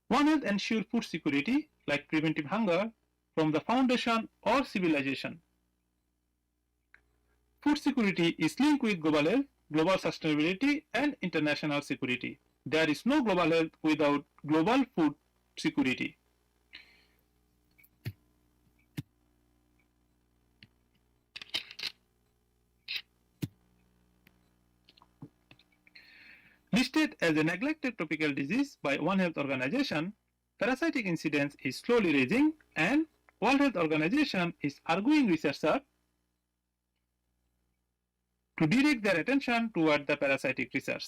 One Health ensures food security, like preventive hunger, from the foundation or civilization. Food security is linked with global health, global sustainability, and international security. There is no global health without global food security. Listed as a neglected tropical disease by One Health Organization, parasitic incidence is slowly rising, and World Health Organization is arguing researchers to direct their attention toward the parasitic research.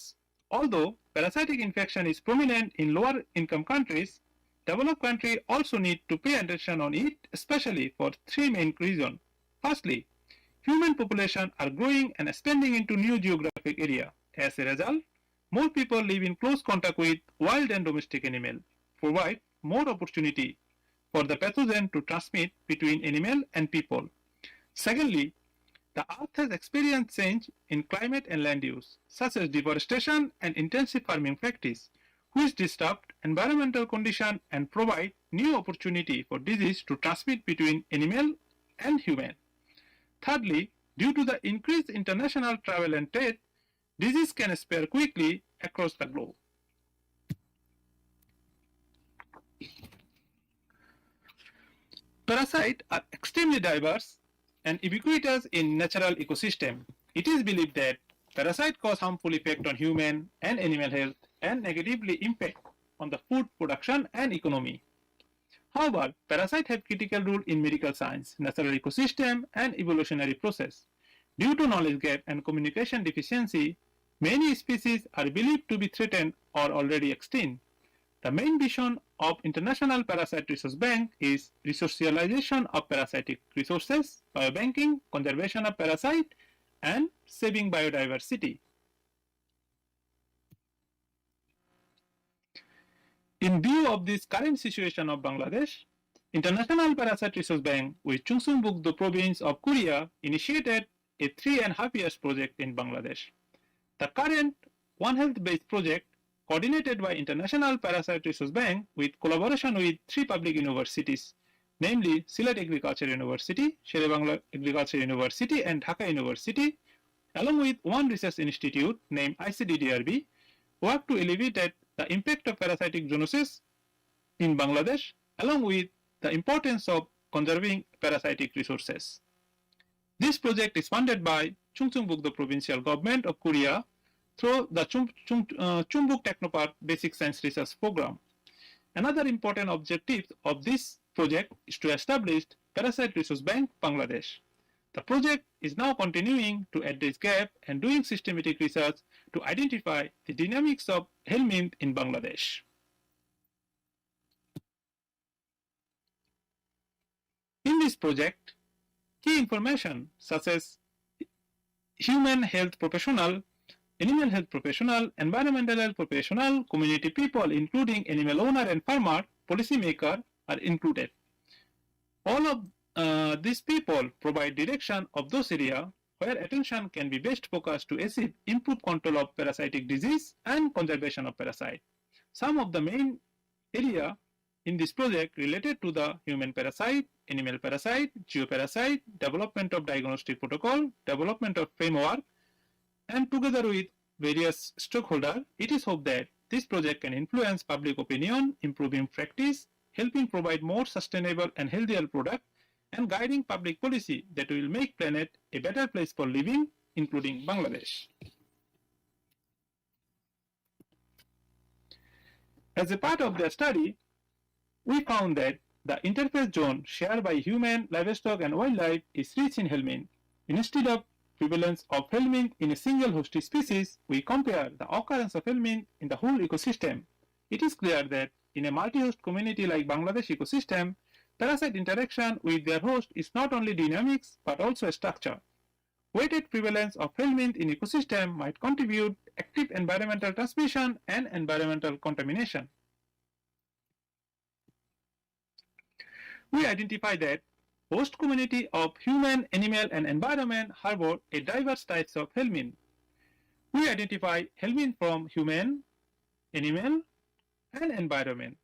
Although parasitic infection is prominent in lower income countries, developed countries also need to pay attention on it, especially for three main reasons. Firstly, human population are growing and expanding into new geographic area. As a result, more people live in close contact with wild and domestic animals, provide more opportunity for the pathogen to transmit between animal and people. Secondly, the earth has experienced change in climate and land use, such as deforestation and intensive farming practice, which disrupt environmental conditions and provide new opportunity for disease to transmit between animal and human. Thirdly, due to the increased international travel and trade, disease can spread quickly across the globe. Parasites are extremely diverse and ubiquitous in natural ecosystem. It is believed that parasites cause harmful effect on human and animal health and negatively impact on the food production and economy. However, parasites have critical role in medical science, natural ecosystem, and evolutionary process. Due to knowledge gap and communication deficiency, many species are believed to be threatened or already extinct. The main vision of International Parasite Resource Bank is resourcialization of parasitic resources, biobanking, conservation of parasite, and saving biodiversity. In view of this current situation of Bangladesh, International Parasite Resource Bank with Chungcheongbuk-do province of Korea initiated a 3.5 years project in Bangladesh. The current One Health-based project, coordinated by International Parasite Resource Bank with collaboration with three public universities, namely Sylhet Agriculture University, Shere-Bangla Agriculture University, and Dhaka University, along with one research institute named ICDDRB, work to alleviate the impact of parasitic zoonosis in Bangladesh, along with the importance of conserving parasitic resources. This project is funded by Chungcheongbuk-do Provincial Government of Korea through the Chumbuk Technopark Basic Science Research Program. Another important objective of this project is to establish Parasite Resource Bank Bangladesh. The project is now continuing to address gap and doing systematic research to identify the dynamics of helminth in Bangladesh. In this project, key information such as human health professional, animal health professional, environmental health professional, community people, including animal owner and farmer, policymaker are included. All of these people provide direction of those areas where attention can be best focused to achieve improved control of parasitic disease and conservation of parasite. Some of the main areas in this project related to the human parasite, animal parasite, geoparasite, development of diagnostic protocol, development of framework, and together with various stakeholders, it is hoped that this project can influence public opinion, improving practice, helping provide more sustainable and healthier products, and guiding public policy that will make planet a better place for living, including Bangladesh. As a part of their study, we found that the interface zone shared by human, livestock, and wildlife is rich in helminth. Instead of prevalence of helminth in a single host species, we compare the occurrence of helminth in the whole ecosystem. It is clear that in a multi-host community like Bangladesh ecosystem, parasite interaction with their host is not only dynamics but also a structure. Weighted prevalence of helminth in ecosystem might contribute active environmental transmission and environmental contamination. We identify that host community of human, animal, and environment harbor a diverse types of helminth. We identify helminth from human, animal, and environment.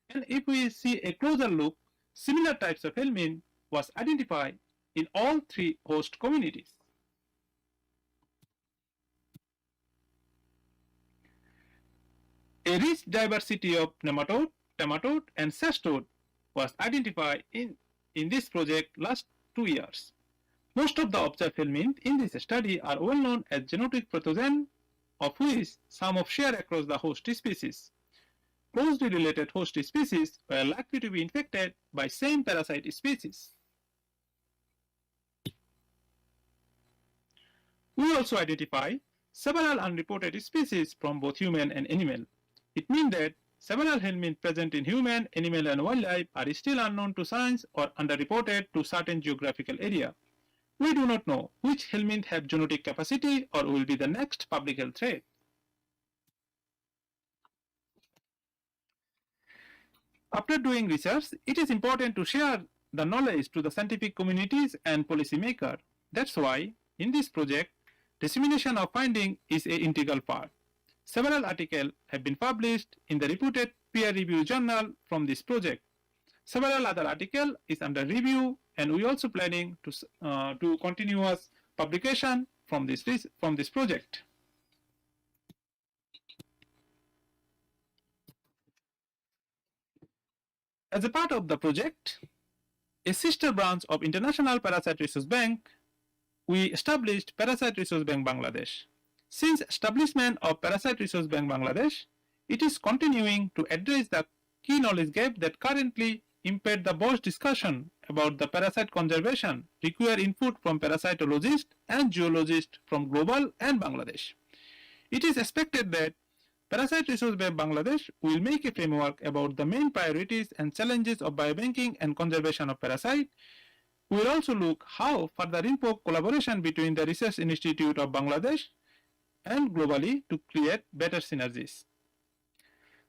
And if we see a closer look, similar types of helminth was identified in all three host communities. A rich diversity of nematode, trematode, and cestode was identified in this project last 2 years. Most of the observed helminth in this study are well known as zoonotic pathogen, of which some of share across the host species. Closely related host species were likely to be infected by same parasite species. We also identify several unreported species from both human and animal. It means that several helminths present in human, animal, and wildlife are still unknown to science or underreported to certain geographical area. We do not know which helminths have zoonotic capacity or will be the next public health threat. After doing research, it is important to share the knowledge to the scientific communities and policymakers. That's why, in this project, dissemination of findings is an integral part. Several articles have been published in the reputed peer-reviewed journal from this project. Several other articles is under review, and we also planning to continuous publication from this project. As a part of the project, a sister branch of International Parasite Resource Bank, we established Parasite Resource Bank Bangladesh. Since establishment of Parasite Resource Bank Bangladesh, it is continuing to address the key knowledge gap that currently impede the broad discussion about the parasite conservation, require input from parasitologists and geologists from global and Bangladesh. It is expected that Parasite Resource Bank Bangladesh will make a framework about the main priorities and challenges of biobanking and conservation of parasite. We will also look how further improve collaboration between the Research Institute of Bangladesh and globally to create better synergies.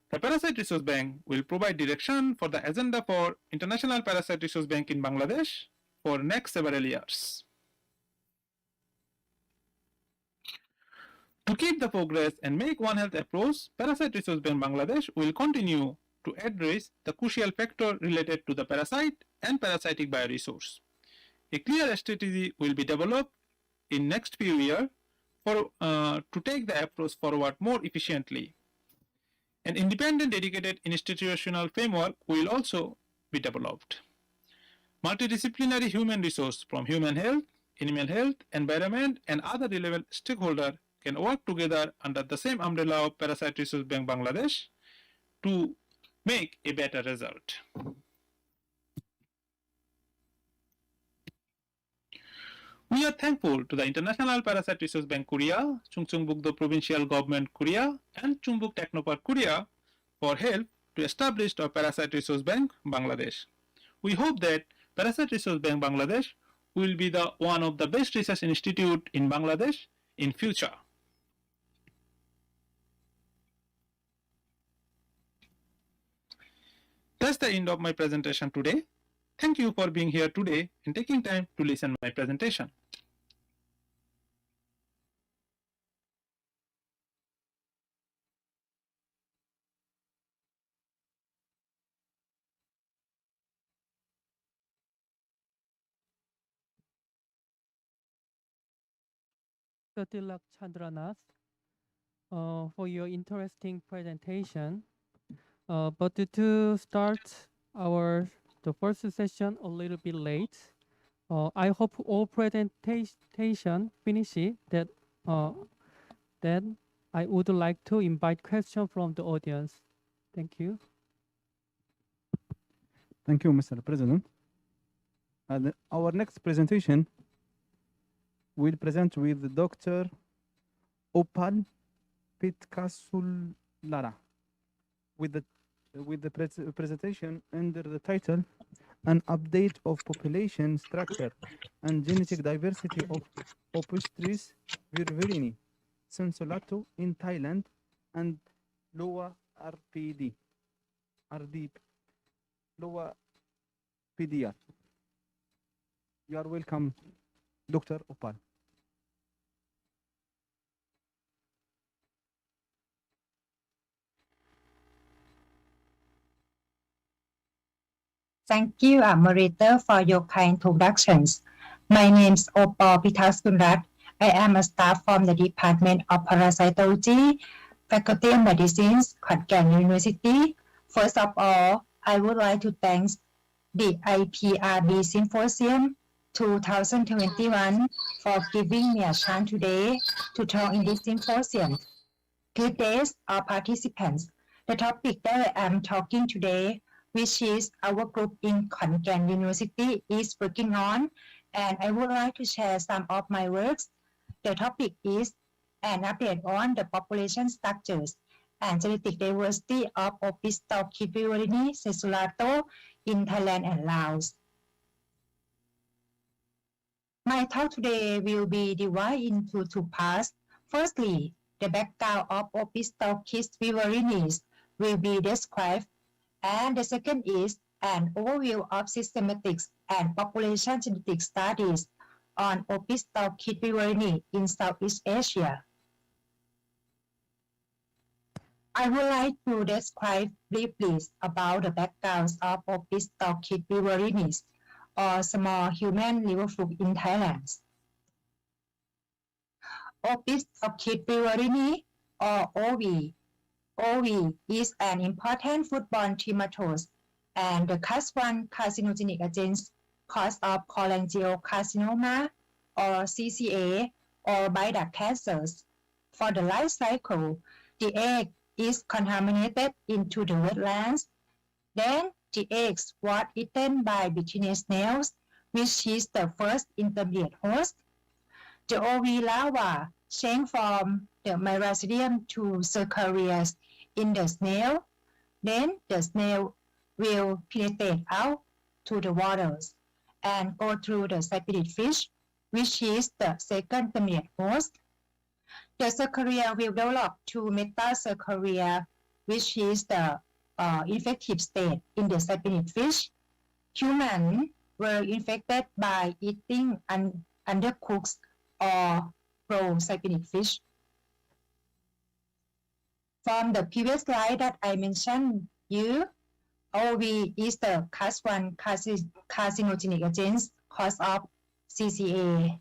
The Parasite Resource Bank will provide direction for the agenda for International Parasite Resource Bank in Bangladesh for next several years. To keep the progress and make One Health approach, Parasite Resource Bank Bangladesh will continue to address the crucial factor related to the parasite and parasitic bioresource. A clear strategy will be developed in next few years to take the approach forward more efficiently. An independent dedicated institutional framework will also be developed. Multidisciplinary human resource from human health, animal health, environment, and other relevant stakeholders can work together under the same umbrella of Parasite Resource Bank Bangladesh to make a better result. We are thankful to the International Parasite Resource Bank Korea, Chungcheongbuk-do Provincial Government Korea, and Chungbuk Technopark Korea for help to establish our Parasite Resource Bank Bangladesh. We hope that Parasite Resource Bank Bangladesh will be one of the best research institute in Bangladesh in future. That's the end of my presentation today. Thank you for being here today and taking time to listen to my presentation. Tilak Chandranath, for your interesting presentation. But to start the first session a little bit late, I hope all presentation finish it. Then I would like to invite questions from the audience. Thank you. Thank you, Mr. President. Our next presentation will present with Dr. Opal Pitkasulara with the presentation under the title An Update of Population Structure and Genetic Diversity of Opistris virverini, Sensolato in Thailand and Lower RPD. Lower PDR. You are welcome, Dr. Opal. Thank you, moderator, for your kind introductions. My name is Opal Pitkasulara. I am a staff from the Department of Parasitology, Faculty of Medicine, Khon Kaen University. First of all, I would like to thank the iPRB Symposium 2021 for giving me a chance today to talk in this symposium. Good day, all participants. The topic that I am talking today, which is our group in Khon Kaen University is working on, and I would like to share some of my works. The topic is an update on the population structures and genetic diversity of Opisthochypirine censurato in Thailand and Laos. My talk today will be divided into two parts. Firstly, the background of Opisthochypirine will be described, and the second is an overview of systematics and population genetic studies on Opisthochypirine in Southeast Asia. I would like to describe briefly about the backgrounds of Opisthochypirine or small human liver fluke in Thailand. Opisthochypirine or OV is an important foodborne trematose and the class 1 carcinogenic agent cause of cholangiocarcinoma or CCA or bile duct cancers. For the life cycle, the egg is contaminated into the wetlands. Then the eggs was eaten by Bithynia snails, which is the first intermediate host. The OV larva change from the mycelium to cercarias in the snail. Then the snail will penetrate out to the waters and go through the cypripid fish, which is the second intermediate host. The cercaria will develop to metacercaria, which is the infective state in the cypripid fish. Humans were infected by eating undercooked or raw cypripid fish. From the previous slide that I mentioned OV is the class 1 carcinogenic agent cause of CCA.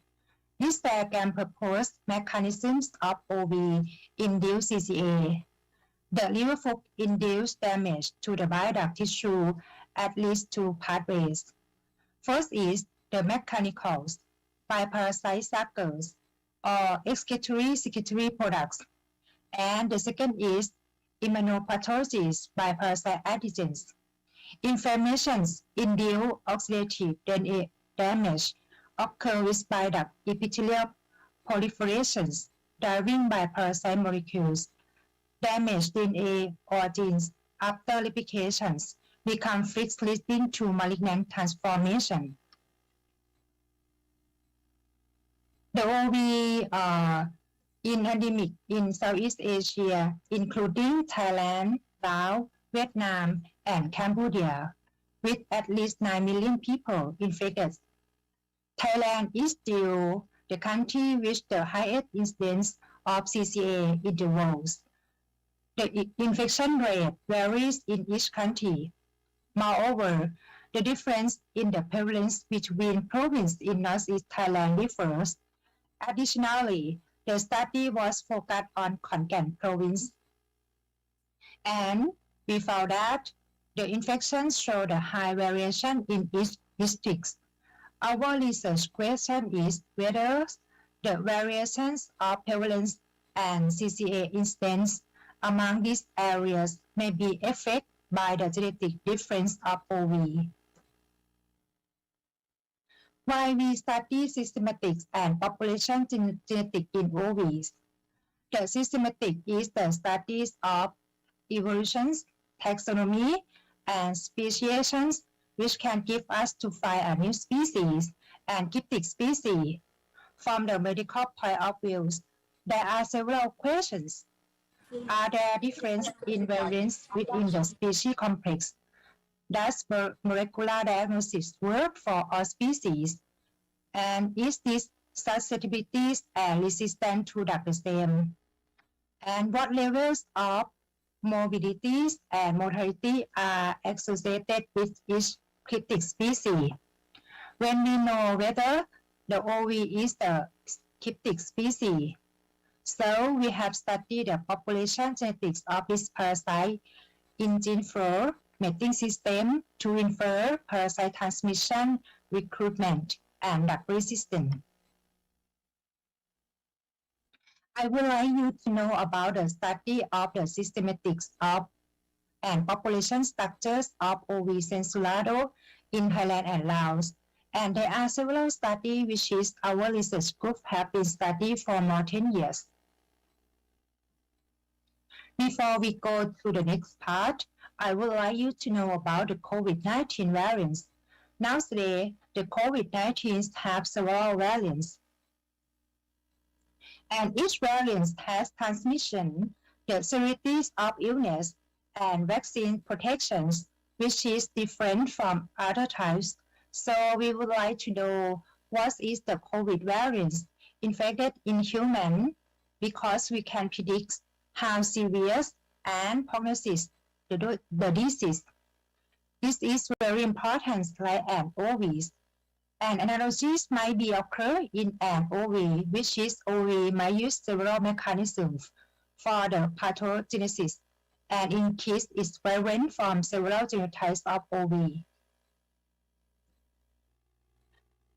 This diagram proposes mechanisms of OV-induced CCA. The liver fluke induced damage to the bile duct tissue at least two pathways. First is the mechanical by parasite suckers or excretory secretory products, and the second is immunopathology by parasite antigens. Inflammations induce oxidative DNA damage occur with bile duct epithelial proliferations driven by parasite molecules. Damaged DNA or genes after replications become fixed, leading to malignant transformation. The OV are endemic in Southeast Asia, including Thailand, Laos, Vietnam, and Cambodia, with at least 9 million people infected. Thailand is still the country with the highest incidence of CCA in the world. The infection rate varies in each country. Moreover, the difference in the prevalence between provinces in Northeast Thailand differs. Additionally, the study was focused on Khon Kaen province. And we found that the infections showed a high variation in each district. Our research question is whether the variations of prevalence and CCA incidence among these areas may be affected by the genetic difference of OV. Why we study systematics and population genetic in OVs? The systematic is the studies of evolutions, taxonomy, and speciations, which can give us to find a new species and cryptic species. From the medical point of view, there are several questions. Are there differences in variants within the species complex? Does molecular diagnosis work for all species? And is this susceptibility and resistance to the same? And what levels of morbidity and mortality are associated with each cryptic species? When we know whether the OV is the cryptic species, so we have studied the population genetics of this parasite in gene flow mating system to infer parasite transmission, recruitment, and drug resistance. I would like you to know about the study of the systematics of and population structures of OV censurado in Thailand and Laos. And there are several studies which is our research group have been studying for more than 10 years. Before we go to the next part, I would like you to know about the COVID-19 variants. Nowadays, the COVID-19 have several variants, and each variant has transmission, the severity of illness, and vaccine protections, which is different from other types. So we would like to know what is the COVID variant infected in human, because we can predict how serious and prognosis the disease. This is very important, like an OV. An analogies might be occur in an OV, which is OV might use several mechanisms for the pathogenesis, and in case it's variant from several genotypes of OV.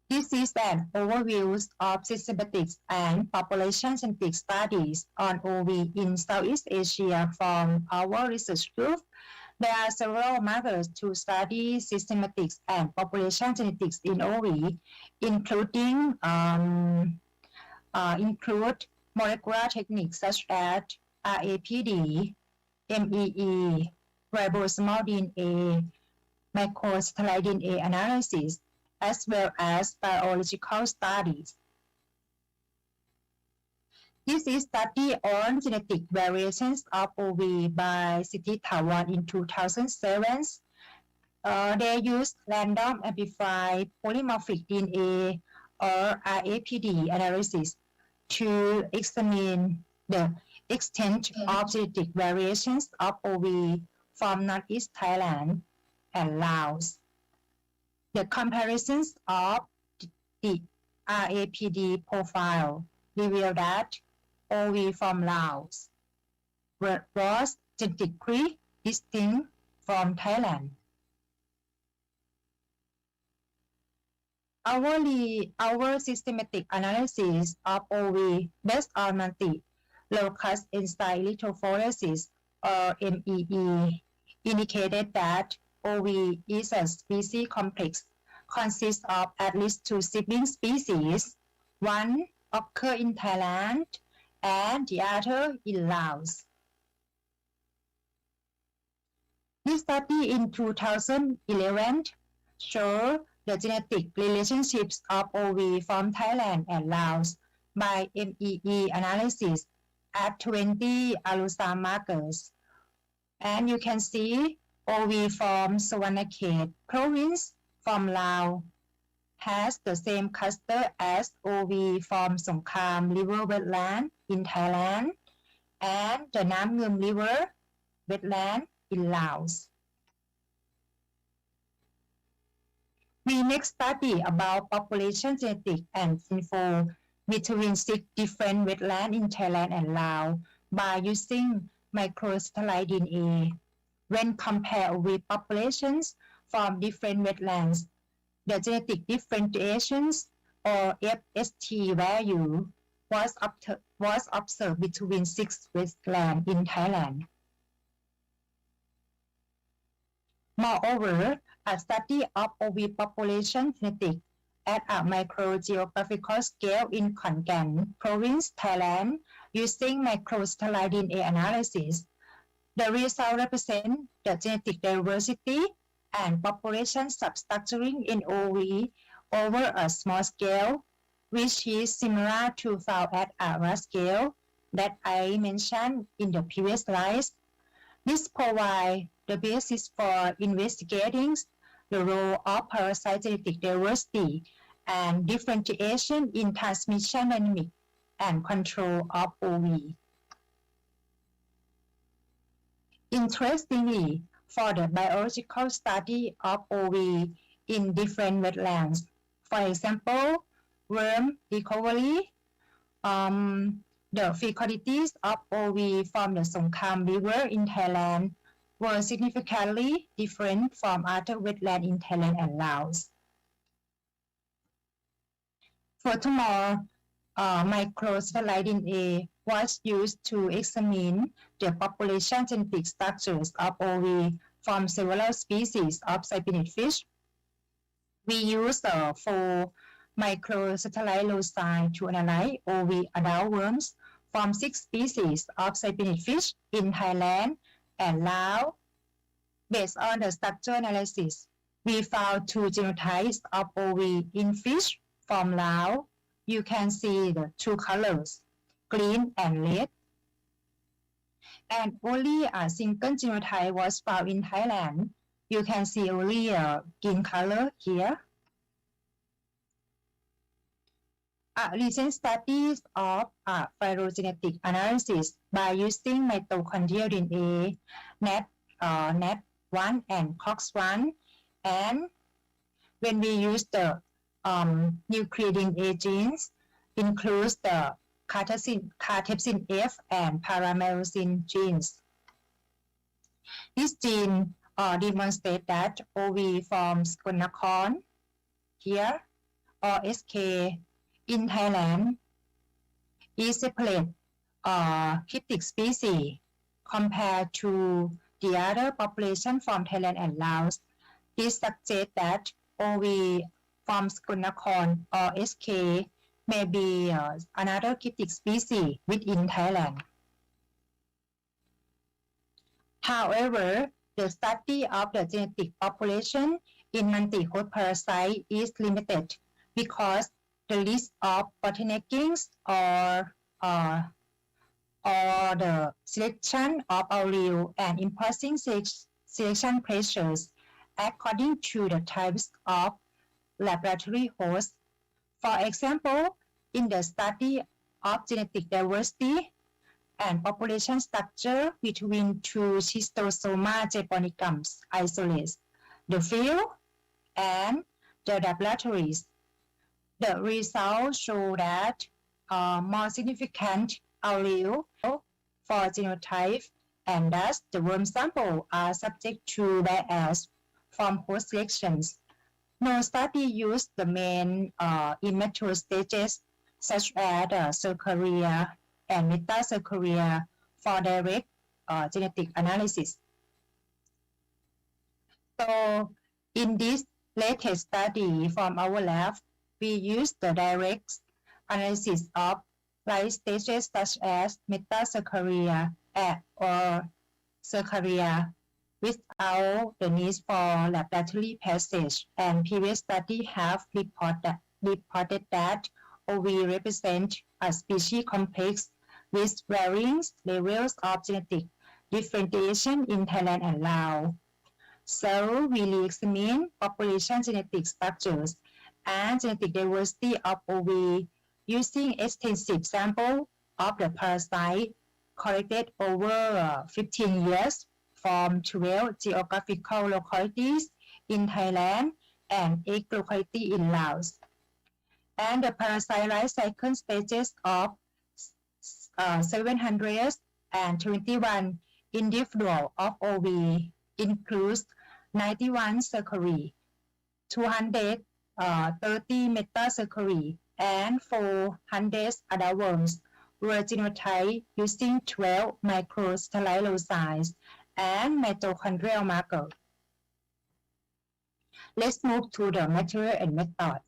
This is an overview of systematic and population genetic studies on OV in Southeast Asia from our research group. There are several methods to study systematics and population genetics in OV, include molecular techniques such as RAPD, MEE, ribosomal DNA, microsatellite DNA analysis, as well as biological studies. This is study on genetic variations of OV by Siti Thawan in 2007. They used random amplified polymorphic DNA or RAPD analysis to examine the extent of genetic variations of OV from Northeast Thailand and Laos. The comparisons of the RAPD profile reveal that OV from Laos was genetically distinct from Thailand. Our systematic analysis of OV based on multi-locus enzyme electrophoresis or MEE indicated that OV is a species complex, consists of at least 2 sibling species. One occur in Thailand and the other in Laos. This study in 2011 showed the genetic relationships of OV from Thailand and Laos by MEE analysis at 20 alusam markers. And you can see OV from Savanakhet province from Laos has the same cluster as OV from Songkham River wetland in Thailand and the Nam Ngum River wetland in Laos. We next study about population genetics and info between 6 different wetlands in Thailand and Laos by using microsatellite DNA. When compared with populations from different wetlands, the genetic differentiations or FST value was observed between 6 wetlands in Thailand. Moreover, a study of OV population genetics at a microgeographical scale in Khon Kaen province, Thailand, using microsatellite DNA analysis. The result represents the genetic diversity and population substructuring in OV over a small scale, which is similar to found at a large scale that I mentioned in the previous slides. This provides the basis for investigating the role of parasite genetic diversity and differentiation in transmission dynamic and control of OV. Interestingly, for the biological study of OV in different wetlands, for example, worm recovery, the fecundities of OV from the Songkham River in Thailand were significantly different from other wetlands in Thailand and Laos. Furthermore, microsatellite DNA was used to examine the population genetic structures of OV from several species of cyanid fish. We used 4 microsatellite loci to analyze OV adult worms from 6 species of cyanid fish in Thailand and Laos. Based on the structure analysis, we found 2 genotypes of OV in fish from Laos. You can see the 2 colors, green and red. And only a single genotype was found in Thailand. You can see only a green color here. Recent studies of phylogenetic analysis by using mitochondrial DNA, NAT1 and COX1, and when we use the nuclear DNA genes, includes the cathepsin F and paramyxin genes. This gene demonstrates that OV from Skonnakorn here or SK in Thailand is separate cryptic species compared to the other population from Thailand and Laos. This suggests that OV from Skonnakorn or SK may be another cryptic species within Thailand. However, the study of the genetic population in multi-host parasite is limited because the list of bottleneckings or the selection of allele and imposing selection pressures according to the types of laboratory hosts. For example, in the study of genetic diversity and population structure between 2 schistosoma japonicums isolates, the field and the laboratories, the results show that more significant allele for genotype, and thus the worm sample are subject to bias from host selections. No study used the main immature stages such as Cercaria and Metacercaria for direct genetic analysis. So in this latest study from our lab, we use the direct analysis of light stages such as Metacercaria or Cercaria without the need for laboratory passage, and previous studies have reported that OV represent a species complex with varying levels of genetic differentiation in Thailand and Laos. So we examine population genetic structures and genetic diversity of OV using extensive sample of the parasite collected over 15 years from 12 geographical localities in Thailand and 8 localities in Laos. And the parasite life cycle stages of 721 individuals of OV includes 91 cercari, 230 metacercari, and 400 adult worms were genotyped using 12 microsatellite loci and mitochondrial marker. Let's move to the material and method.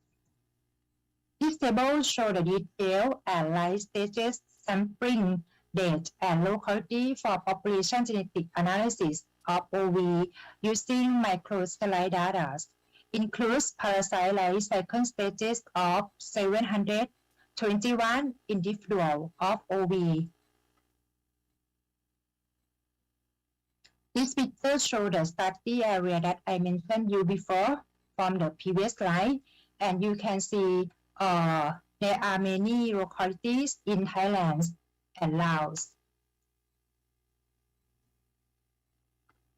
This table shows the detail and life stages, sampling date, and locality for population genetic analysis of OV using microsatellite data. Includes parasite life cycle stages of 721 individuals of OV. This picture shows the study area that I mentioned you before from the previous slide, and you can see there are many localities in Thailand and Laos.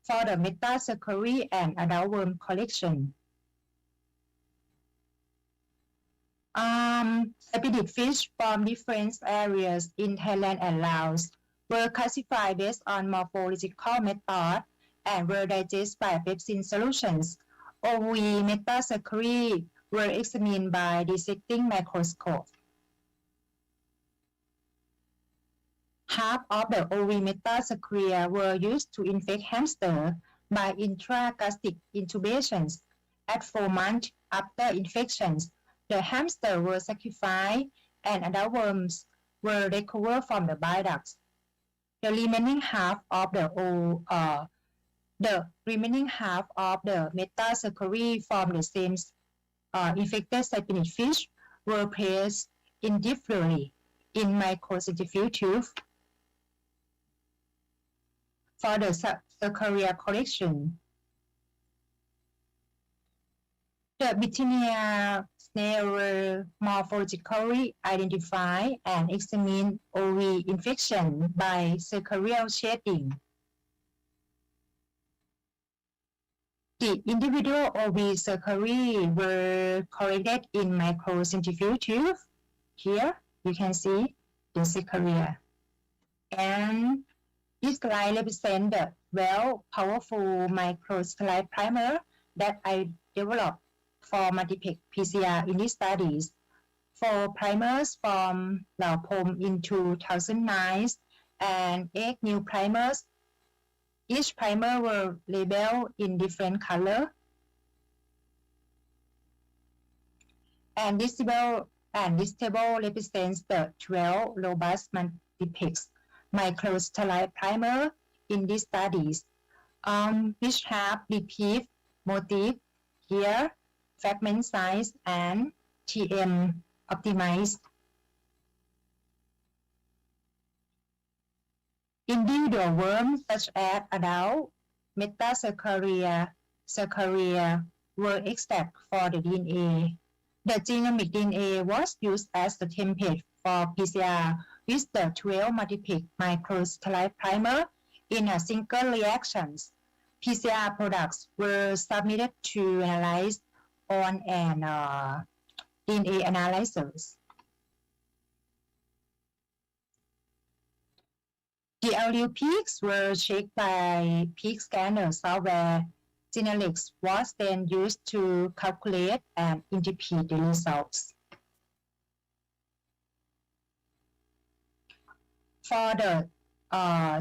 For the metacercari and adult worm collection, cyanid fish from different areas in Thailand and Laos were classified based on morphological method and were digested by pepsin solutions. OV metacercari were examined by dissecting microscope. Half of the OV metacercaria were used to infect hamster by intragastric intubations. At 4 months after infections, the hamster were sacrificed and adult worms were recovered from the bile ducts. The remaining half of the metacercary from the same infected spinach fish were placed individually in microcentrifuge tube for the cercaria collection. The Bithynia snail were morphologically identified and examined OV infection by cercarial shading. The individual OV cercari were collected in microcentrifuge tube. Here you can see the cercaria. And this slide represents the well-powerful microsatellite primer that I developed for multiplex PCR in these studies. 4 primers from Laopom in 2009 and 8 new primers. Each primer were labeled in different color. And this table represents the 12 robust multiplex microsatellite primer in these studies, which have repeat motif here, fragment size, and TM optimized. Individual worms such as adult metacercaria were extracted for the DNA. The genomic DNA was used as the template for PCR with the 12 multiplex microsatellite primer in a single reaction. PCR products were submitted to analyze on an DNA analyzers. The allele peaks were checked by peak scanner software. Genetics was then used to calculate and interpret the results. For the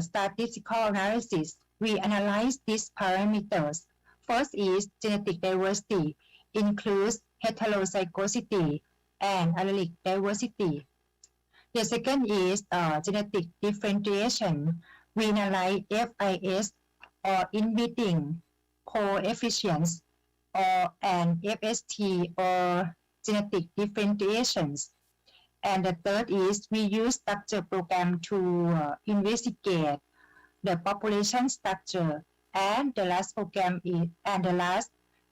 statistical analysis, we analyze these parameters. First is genetic diversity, includes heterozygosity and allelic diversity. The second is genetic differentiation. We analyze FIS or inbreeding coefficients and FST or genetic differentiations. And the third is we use structure program to investigate the population structure. And the last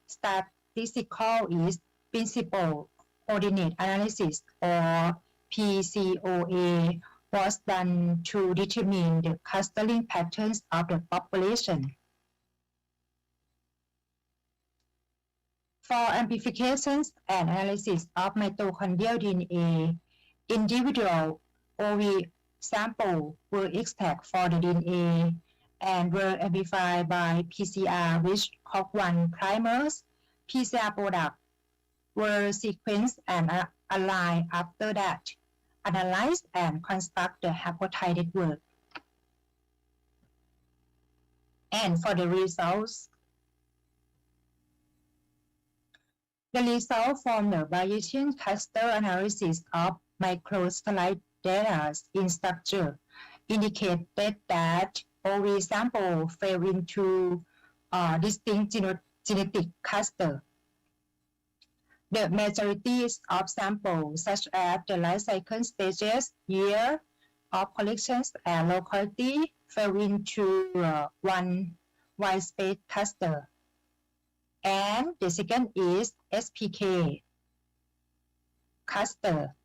statistical is principal coordinate analysis or PCOA was done to determine the clustering patterns of the population. For amplifications and analysis of mitochondrial DNA, individual OV samples were extracted for the DNA and were amplified by PCR with COG1 primers. PCR products were sequenced and aligned after that, analyze and construct the haplotype network. And for the results, the result from the Bayesian cluster analysis of microsatellite data in structure indicated that OV sample fell into distinct genetic cluster. The majority of samples, such as the life cycle stages, year of collections, and locality, fell into one wide space cluster. And the second is SPK cluster,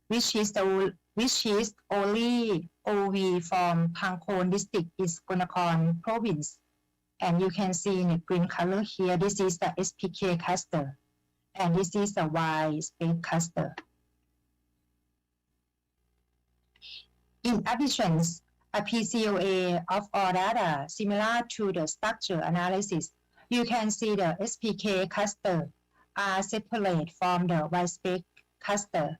which is only OV from Pangkhon district in Konakon province. And you can see in the green color here, this is the SPK cluster. And this is a wide space cluster. In addition, a PCOA of all data similar to the structure analysis, you can see the SPK cluster are separate from the wide space cluster.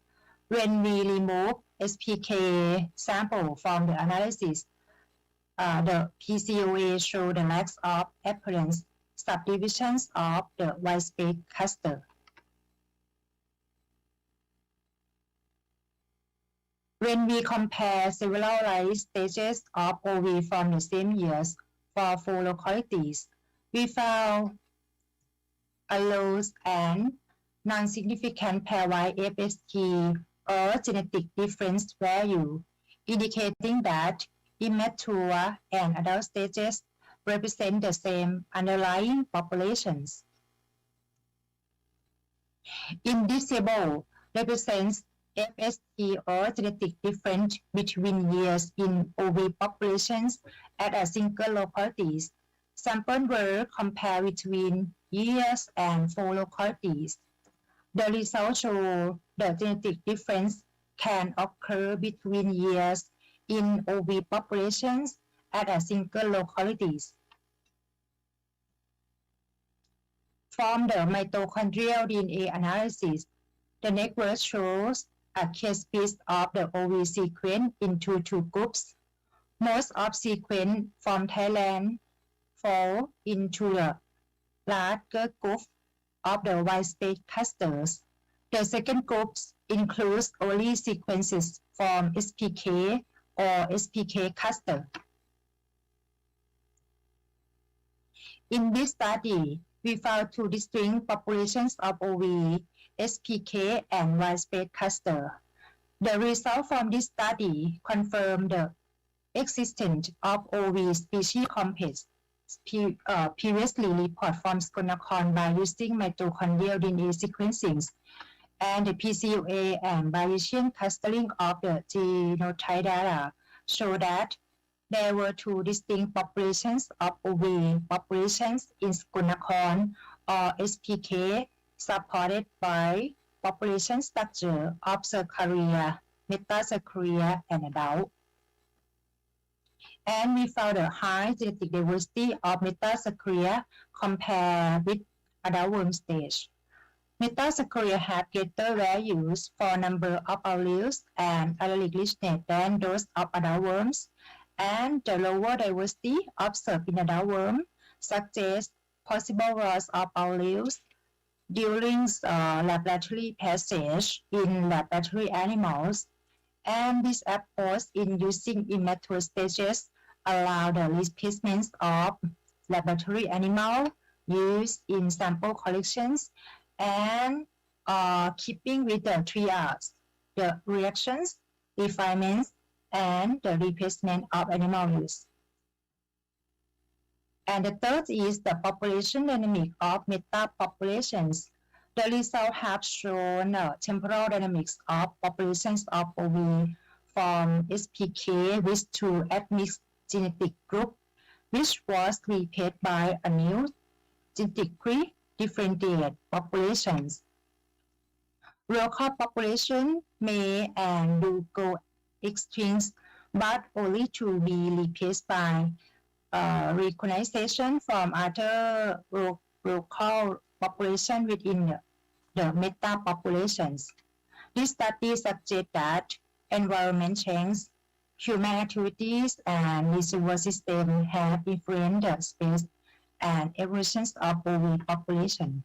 When we remove SPK sample from the analysis, the PCOA show the lack of apparent subdivisions of the wide space cluster. When we compare several life stages of OV from the same years for 4 localities, we found a low and non-significant pairwise FST or genetic difference value, indicating that immature and adult stages represent the same underlying populations. Indicible represents FST or genetic difference between years in OV populations at a single localities. Samples were compared between years and 4 localities. The results show the genetic difference can occur between years in OV populations at a single localities. From the mitochondrial DNA analysis, the network shows a case split of the OV sequence into 2 groups. Most of sequence from Thailand fall into the larger group of the white space clusters. The second group includes only sequences from SPK or SPK cluster. In this study, we found 2 distinct populations of OV, SPK and white space cluster. The results from this study confirm the existence of OV species complex previously reported from Skonakon by using mitochondrial DNA sequencing and the PCOA and Bayesian clustering of the genotype data show that there were 2 distinct populations of OV populations in Skonakon or SPK supported by population structure of Cercaria, Metacercaria, and adult. And we found a high genetic diversity of Metacercaria compared with adult worm stage. Metacercaria have greater values for number of alleles and allelic richness than those of adult worms, and the lower diversity observed in adult worm suggests possible loss of alleles during laboratory passage in laboratory animals, and this approach in using immature stages allow the replacement of laboratory animal used in sample collections and keeping with the 3 R's, the reactions, refinements, and the replacement of animal use. And the third is the population dynamic of meta-populations. The results have shown temporal dynamics of populations of OV from SPK with 2 ethnic genetic group, which was replaced by a new genetically differentiated populations. Local population may and do go extinct, but only to be replaced by recognition from other local population within the meta populations. This study suggests that environment change, human activities, and reservoir system have influenced the space and evolutions of OV population.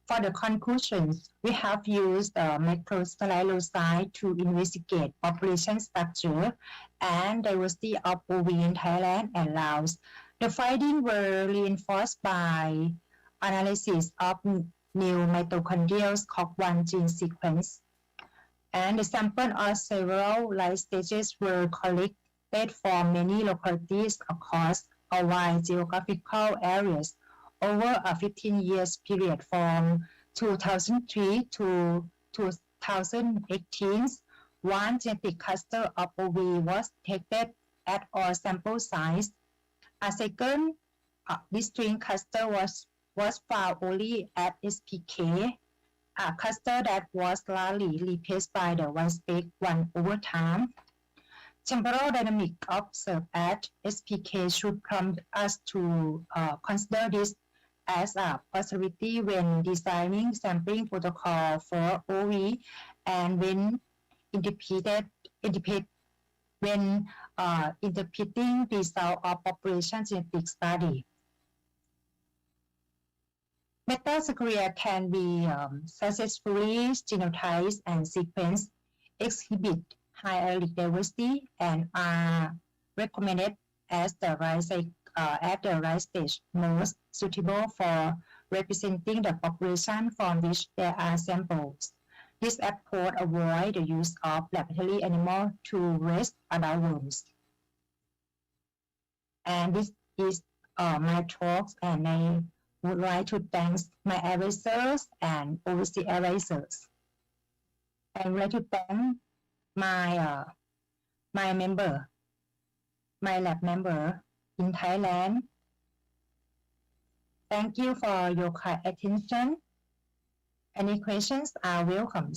For the conclusions, we have used microcelluloid to investigate population structure and diversity of OV in Thailand and Laos. The findings were reinforced by analysis of new mitochondrial COG1 gene sequence. And the sample of several life stages were collected from many localities across a wide geographical areas over a 15 years period from 2003 to 2018. One genetic cluster of OV was detected at all sample sites. A second distinct cluster was found only at SPK, a cluster that was largely replaced by the one space one over time. Temporal dynamic observed at SPK should prompt us to consider this as a possibility when designing sampling protocol for OV and when interpreting result of population genetic study. Metacercaria can be successfully genotyped and sequenced exhibit high allelic diversity and are recommended as the right stage most suitable for representing the population from which there are samples. This approach avoids the use of laboratory animals to raise adult worms. And this is my talks, and I would like to thank my advisors and overseas advisors. I would like to thank my lab member in Thailand. Thank you for your kind attention. Any questions are welcome.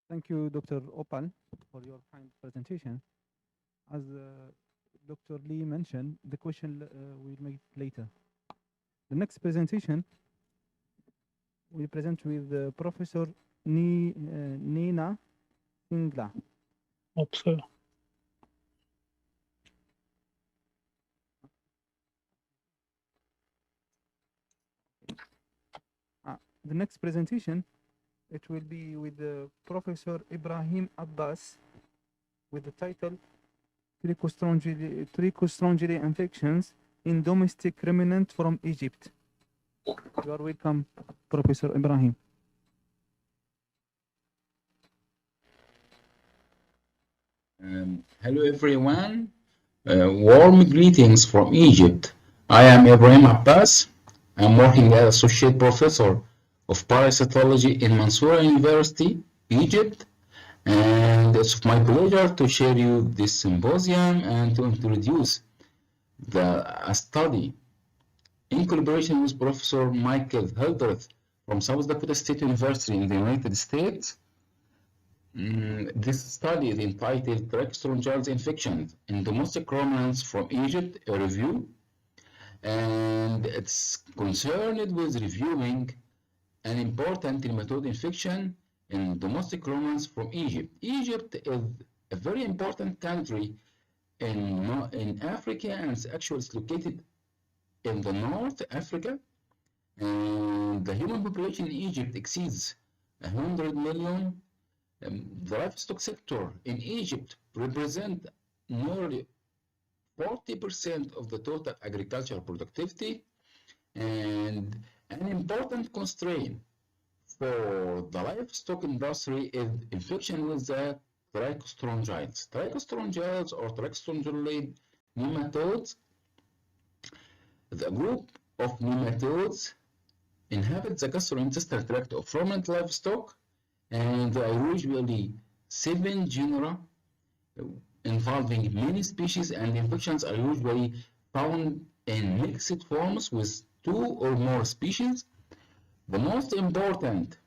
Thank you, Dr. Opal, for your kind presentation. As Dr. Lee mentioned, the question we'll make later. The next presentation we present with Professor Nina Singla. Okay. The next presentation, it will be with Professor Ibrahim Abbas with the title Trichostrongyli infections in domestic ruminant from Egypt. You are welcome, Professor Ibrahim. Hello everyone, warm greetings from Egypt. I am Ibrahim Abbas. I'm working as Associate Professor of Parasitology in Mansoura University, Egypt, and it's my pleasure to share you this symposium and to introduce a study in collaboration with Professor Michael Hildreth from South Dakota State University in the United States. This study is entitled Trichostrongyli infections in domestic ruminants from Egypt, a review, and it's concerned with reviewing an important nematode infection in domestic ruminants from Egypt. Egypt is a very important country in Africa, and it's actually located in the North Africa, and the human population in Egypt exceeds 100 million. The livestock sector in Egypt represents nearly 40% of the total agricultural productivity, and an important constraint for the livestock industry is infection with the trichostrongyles. Trichostrongyles or trichostrongyli nematodes, the group of nematodes inhabit the gastrointestinal tract of ruminant livestock, and there are usually 7 genera involving many species, and infections are usually found in mixed forms with 2 or more species. The most important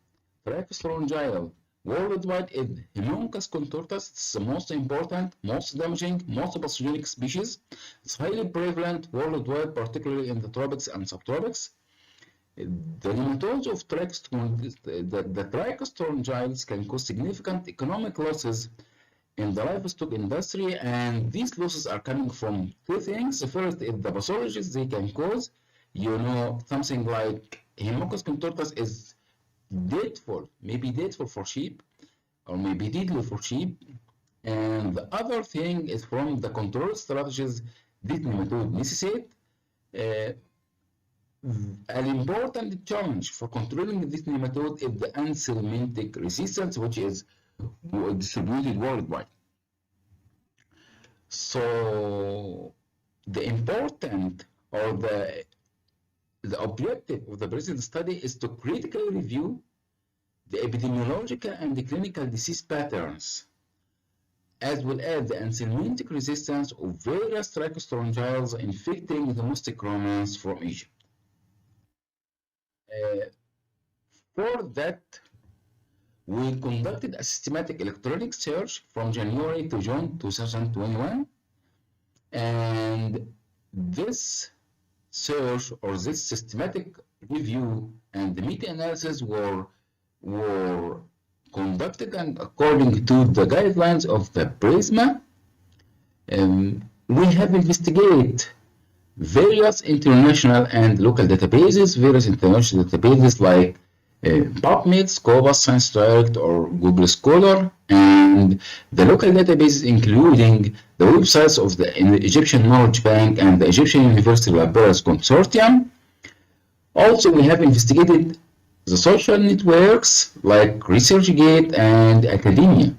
trichostrongyl worldwide is Hemionchus contortus. It's the most important, most damaging, most pathogenic species. It's highly prevalent worldwide, particularly in the tropics and subtropics. The nematodes of the trichostrongyles can cause significant economic losses in the livestock industry, and these losses are coming from 2 things. The first is the pathologies they can cause. You know, something like Hemionchus contortus is maybe deadful for sheep, or maybe deadly for sheep. And the other thing is from the control strategies this nematode necessitate. An important challenge for controlling this nematode is the anthelmintic resistance, which is distributed worldwide. So the important or the objective of the present study is to critically review the epidemiological and the clinical disease patterns, as well as the anthelmintic resistance of various trichostrongyles infecting domestic ruminants from Egypt. For that, we conducted a systematic electronic search from January to June 2021, and this search or this systematic review and the meta-analysis were conducted and according to the guidelines of the PRISMA. We have investigated various international and local databases, various international databases like PubMed, Scopus, ScienceDirect, or Google Scholar, and the local databases including the websites of the Egyptian Knowledge Bank and the Egyptian University Libraries Consortium. Also, we have investigated the social networks like ResearchGate and academia.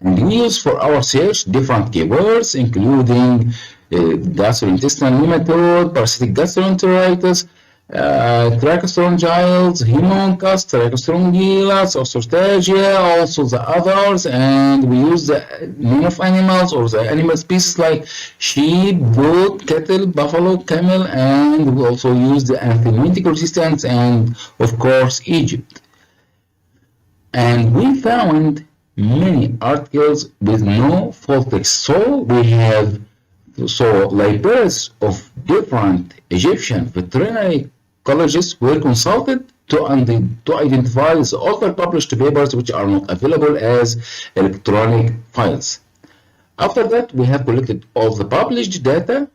And we use for our search different keywords, including gastrointestinal nematode, parasitic gastroenteritis, trichostrongyles, hemoncus, trichostrongylas, osteostagia, also the others, and we use the name of animals or the animal species like sheep, goat, cattle, buffalo, camel, and we also use the antibiotic resistance and of course Egypt. And we found many articles with no full text. So we have libraries of different Egyptian veterinary colleges were consulted to identify the older published papers which are not available as electronic files. After that, we have collected all the published data,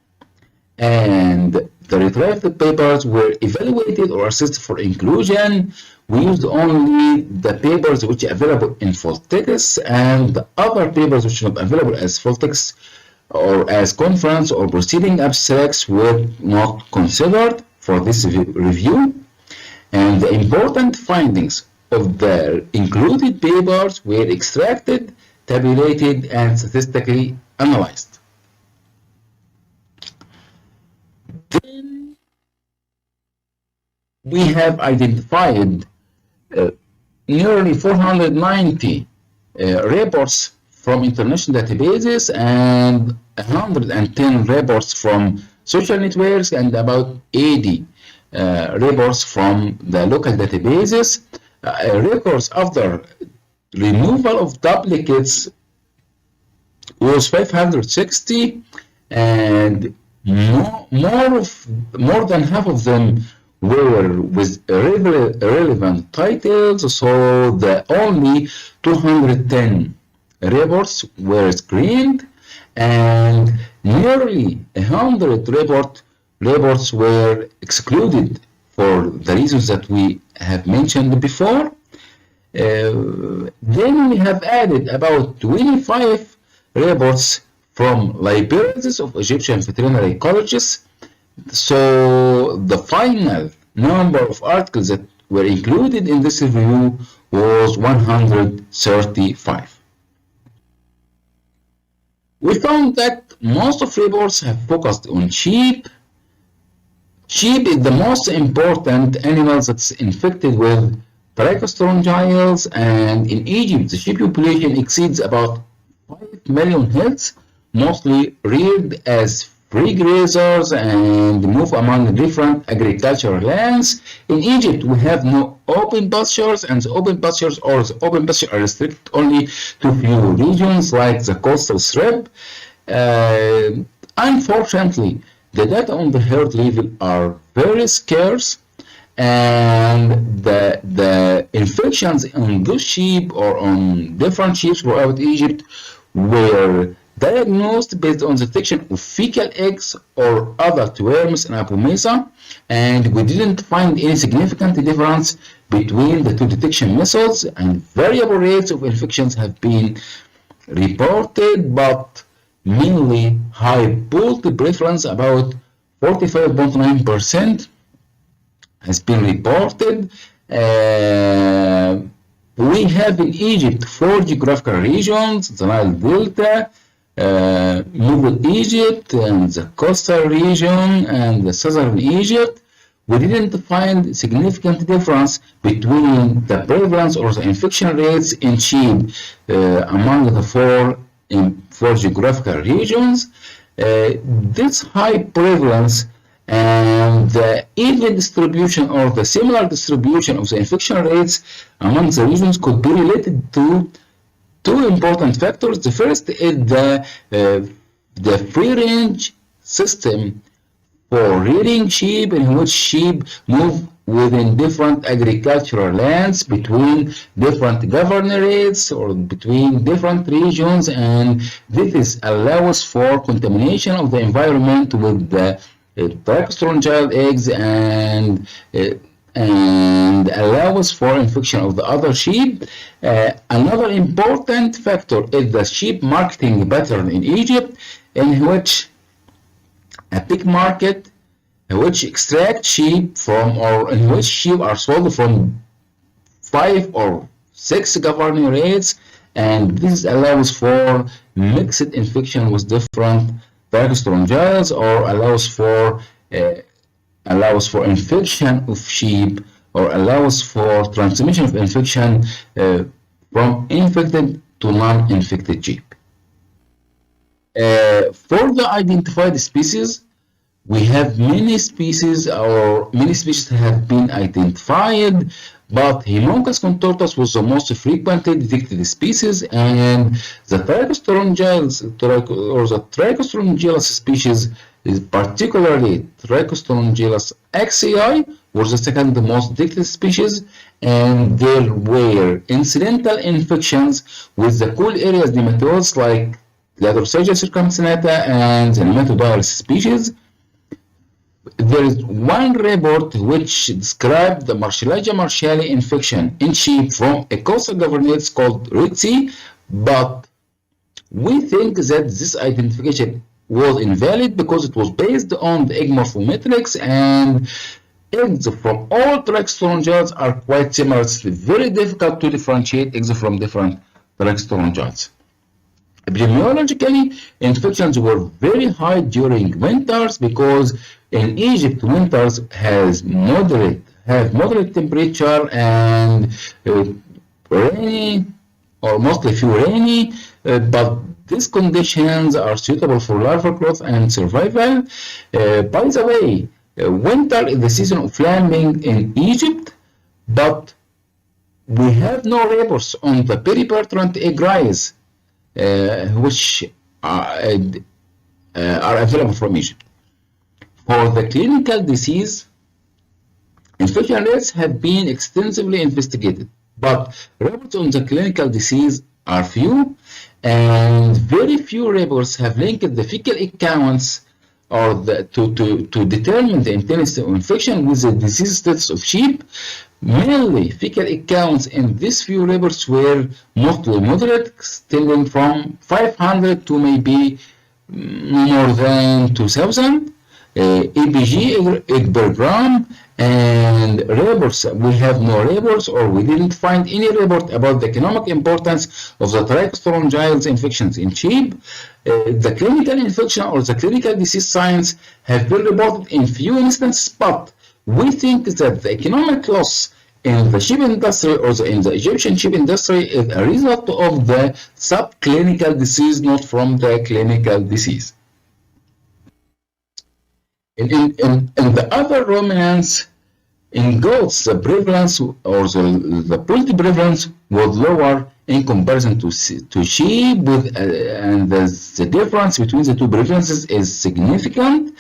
and the retrieved papers were evaluated or assessed for inclusion. We used only the papers which are available in full text, and the other papers which are not available as full text or as conference or proceeding abstracts were not considered for this review. And the important findings of the included papers were extracted, tabulated, and statistically analyzed. Then we have identified nearly 490 reports from international databases and 110 reports from social networks and about 80 reports from the local databases. Records after removal of duplicates was 560, and more than half of them were with relevant titles, so the only 210 reports were screened, and nearly 100 reports were excluded for the reasons that we have mentioned before. Then we have added about 25 reports from libraries of Egyptian veterinary colleges. So the final number of articles that were included in this review was 135. We found that most of reports have focused on sheep. Sheep is the most important animal that's infected with trichostrongyles, and in Egypt the sheep population exceeds about 5 million heads, mostly reared as free grazers and move among different agricultural lands. In Egypt, we have no open pastures, and the open pastures are restricted only to few regions like the coastal strip. Unfortunately, the data on the herd level are very scarce, and the infections on those sheep or on different sheep throughout Egypt were diagnosed based on the detection of fecal eggs or other worms and apomesa, and we didn't find any significant difference between the two detection methods, and variable rates of infections have been reported, but mainly high poultry preference, about 45.9%, has been reported. We have in Egypt 4 geographical regions: the Nile Delta, Middle Egypt, and the coastal region, and the southern Egypt. We didn't find significant difference between the prevalence or the infection rates in sheep among the 4 geographical regions. This high prevalence and the even distribution or the similar distribution of the infection rates among the regions could be related to 2 important factors. The first is the free-range system for rearing sheep, in which sheep move within different agricultural lands, between different governorates, or between different regions, and this allows for contamination of the environment with the trichostrongyl eggs, and allows for infection of the other sheep. Another important factor is the sheep marketing pattern in Egypt, in which a pig market which extract sheep from, or in which sheep are sold from 5 or 6 governorates, and this allows for mixed infection with different trichostrongyls, or allows for infection of sheep, or allows for transmission of infection from infected to non-infected sheep. For the identified species, we have many species, or many species have been identified, but Haemonchus contortus was the most frequently detected species, and the trichostrongyl species, particularly Trichostrongyl axii, was the second most detected species, and there were incidental infections with the cool areas nematodes like Cladrosaugia circumcinata and the nematodial species. There is one report which described the Marshallgia marshalli infection in sheep from a coastal governorate called Red Sea, but we think that this identification was invalid because it was based on the egg morphometrics, and eggs from all trichostrongyls are quite similar. It's very difficult to differentiate eggs from different trichostrongyls. Epidemiologically, infections were very high during winters because in Egypt, winters have moderate temperature and rainy, or mostly few rainy, but these conditions are suitable for larval growth and survival. By the way, winter is the season of lambing in Egypt, but we have no reports on the periparturient egg rise, which are available from Egypt. For the clinical disease, infection rates have been extensively investigated, but reports on the clinical disease are few, and very few reports have linked the fecal egg counts to determine the intensity of infection with the disease status of sheep. Mainly, fecal egg counts in these few reports were mostly moderate, extending from 500 to maybe more than 2,000. APG egg per gram, and reports, we have no reports, or we didn't find any report about the economic importance of the trichostrongyl infections in sheep. The clinical infection or the clinical disease signs have been reported in few instances, but we think that the economic loss in the sheep industry, or in the Egyptian sheep industry, is a result of the subclinical disease, not from the clinical disease. In the other ruminants, in goats, the prevalence, or the poultry prevalence was lower in comparison to sheep, and the difference between the two prevalences is significant.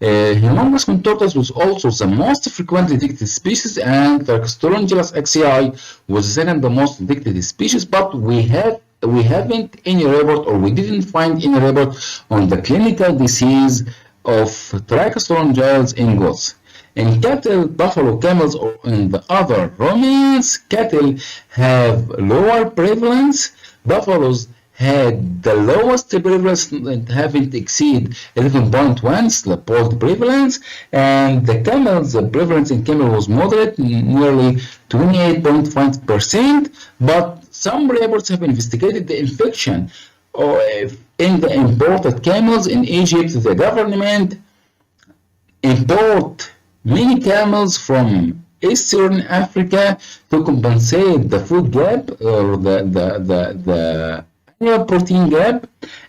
Haemonchus contortus was also the most frequently detected species, and Trichostrongyl axii was the second most detected species, but we haven't any report, or we didn't find any report on the clinical disease of trichostrongyls in goats. In cattle, buffalo, camels, or in the other ruminants, cattle have lower prevalence. Buffaloes had the lowest prevalence, having exceed 11.1, the polled prevalence, and the camels, the prevalence in camel was moderate, nearly 28.5%, but some reports have investigated the infection in the imported camels in Egypt. The government import many camels from Eastern Africa to compensate the food gap, or the annual protein gap,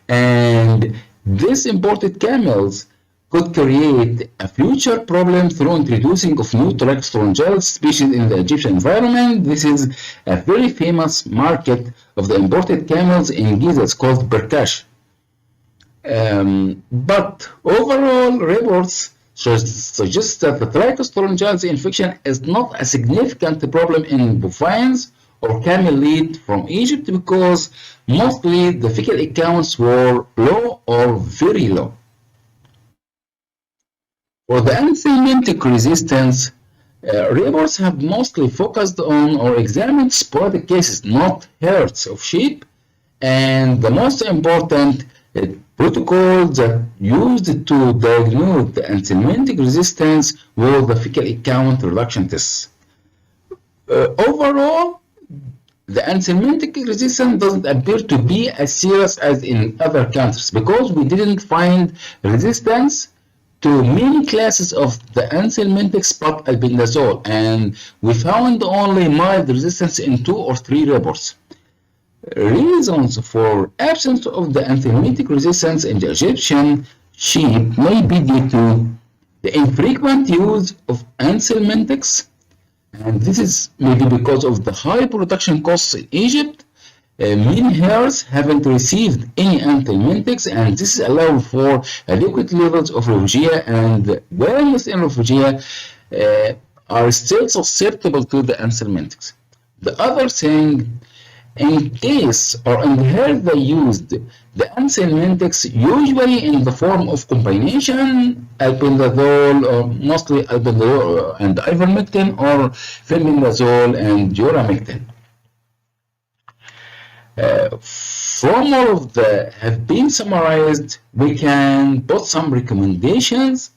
and these imported camels could create a future problem through introducing of new trichostrongyl species in the Egyptian environment. This is a very famous market of the imported camels in Giza. It's called Perkash. But overall reports suggests that the trichostrongitis infection is not a significant problem in bovines or camel lead from Egypt because mostly the fecal counts were low or very low. For the anthelmintic resistance, reports have mostly focused on or examined sporadic cases, not herds of sheep, and the most important protocol that used to diagnose the anthelmintic resistance was the fecal count reduction tests. Overall, the anthelmintic resistance doesn't appear to be as serious as in other countries because we didn't find resistance to many classes of the anthelmintics but albendazole, and we found only mild resistance in 2 or 3 reports. Reasons for absence of the anthelmintic resistance in the Egyptian sheep may be due to the infrequent use of anthelmintics, and this is maybe because of the high production costs in Egypt. Many herds haven't received any anthelmintics, and this allows for adequate levels of refugia, and wellness in refugia are still susceptible to the anthelmintics. The other thing, in case or in the herd they used the anthelmintics usually in the form of combination albendazole or mostly albendazole and ivermectin or fenbendazole and duramectin. From all of the have been summarized, we can put some recommendations.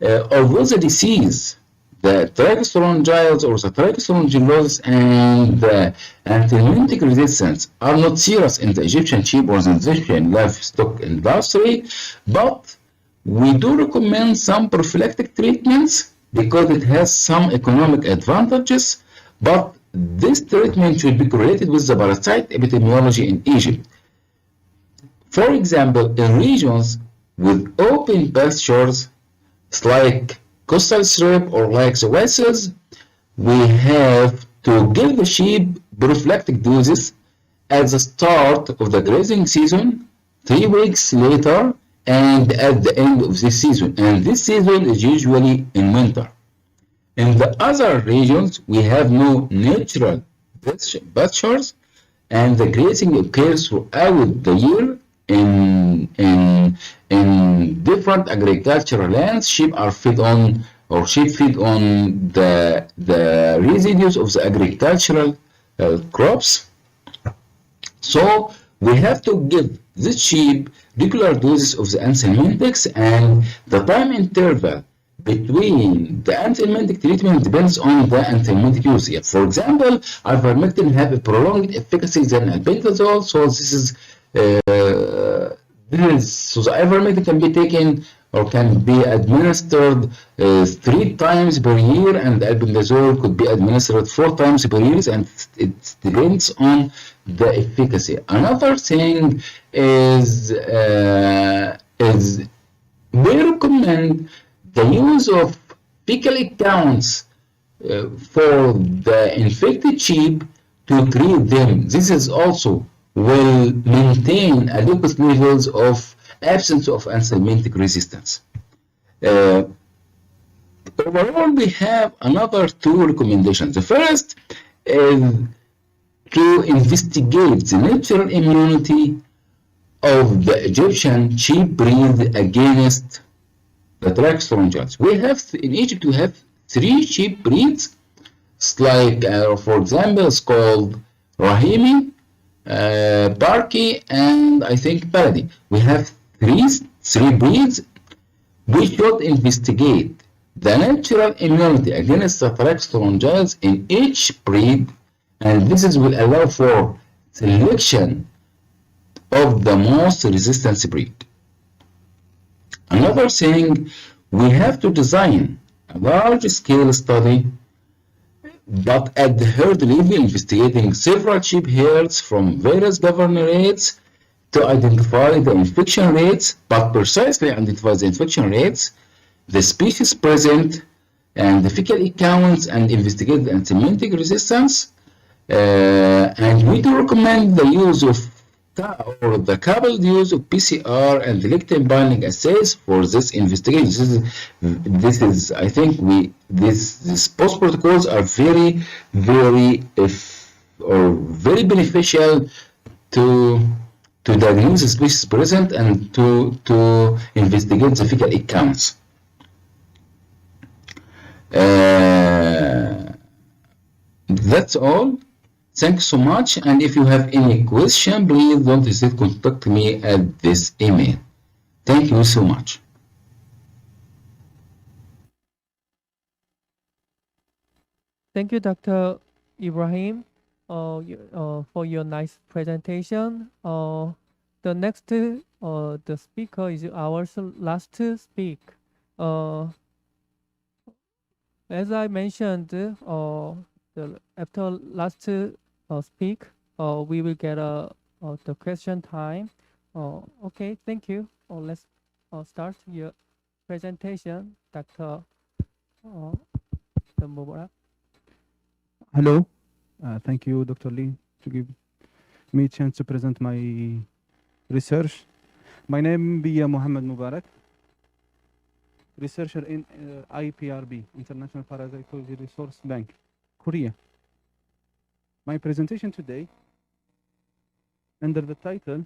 Although the disease, the trichostrongitis or the trichostrongylosis and the anthelmintic resistance are not serious in the Egyptian sheep or the Egyptian livestock industry, but we do recommend some prophylactic treatments because it has some economic advantages, but this treatment should be correlated with the parasite epidemiology in Egypt. For example, in regions with open pastures, like coastal strip or like the vessels, we have to give the sheep prophylactic doses at the start of the grazing season, 3 weeks later, and at the end of this season. And this season is usually in winter. In the other regions, we have no natural pastures, and the grazing occurs throughout the year in different agricultural lands. Sheep are fed on, or sheep feed on the residues of the agricultural crops. So we have to give the sheep regular doses of the anthelmintics, and the time interval between the anthelmintic treatment depends on the anthelmintic use. For example, ivermectin have a prolonged efficacy than albendazole, so so the ivermectin can be taken or can be administered 3 times per year, and albendazole could be administered 4 times per year, and it depends on the efficacy. Another thing is we recommend the use of fecal counts for the infected sheep to treat them. This is also will maintain adequate levels of absence of anthelmintic resistance. Overall, we have another 2 recommendations. The first is to investigate the natural immunity of the Egyptian sheep breed against the trichostrongitis. We have in Egypt we have 3 sheep breeds. It's like, for example, it's called Rahimi, Barki, and I think Baladi. We have 3 breeds. We should investigate the natural immunity against the trichostrongitis in each breed, and this will allow for selection of the most resistant breed. Another thing, we have to design a large-scale study, but at the herd level, investigating several sheep herds from various governorates to identify the infection rates, but precisely identify the infection rates, the species present, and the fecal counts, and investigate the anthelmintic resistance. And we do recommend the use of or the coupled use of PCR and lectin binding assays for this investigation. This is I think these post protocols are very or very beneficial to diagnose the species present and to investigate the fecal accounts. That's all. Thanks so much. And if you have any question, please don't hesitate to contact me at this email. Thank you so much. Thank you, Dr. Ibrahim, for your nice presentation. The next, the speaker is our last speak. As I mentioned, after last speak, we will get the question time. Okay, thank you. Let's start your presentation, Dr. Mubarak. Hello. Thank you, Dr. Lee, to give me a chance to present my research. My name is Mohammed Mubarak, researcher in iPRB, International Parasitology Resource Bank, Korea. My presentation today, under the title,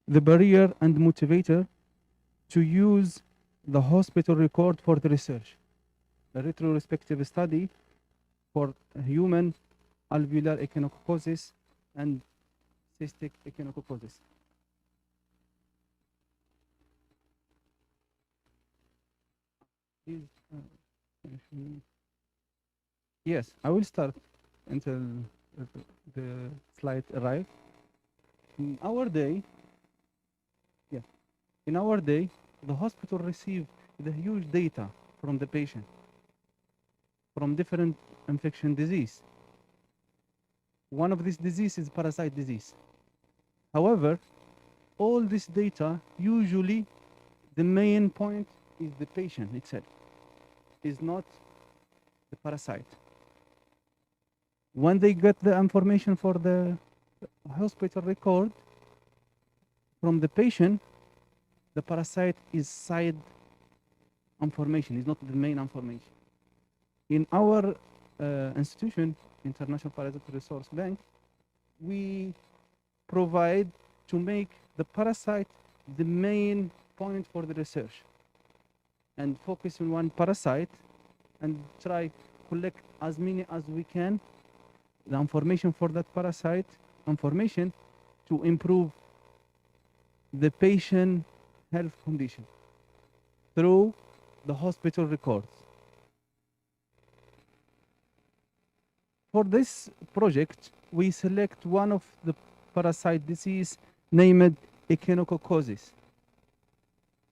The Barrier and Motivator to Use the Hospital Record for the Research, a retrospective study for human alveolar echinococcosis and cystic echinococcosis. Yes, I will start until the slide arrives. In our day, the hospital receives the huge data from the patient, from different infection disease. One of these diseases is parasite disease. However, all this data, usually the main point is the patient itself, is not the parasite. When they get the information for the hospital record from the patient, the parasite is side information, is not the main information. In our institution, International Parasite Resource Bank, we provide to make the parasite the main point for the research and focus on one parasite and try collect as many as we can the information for that parasite information to improve the patient health condition through the hospital records. For this project, we select one of the parasite disease named echinococcosis.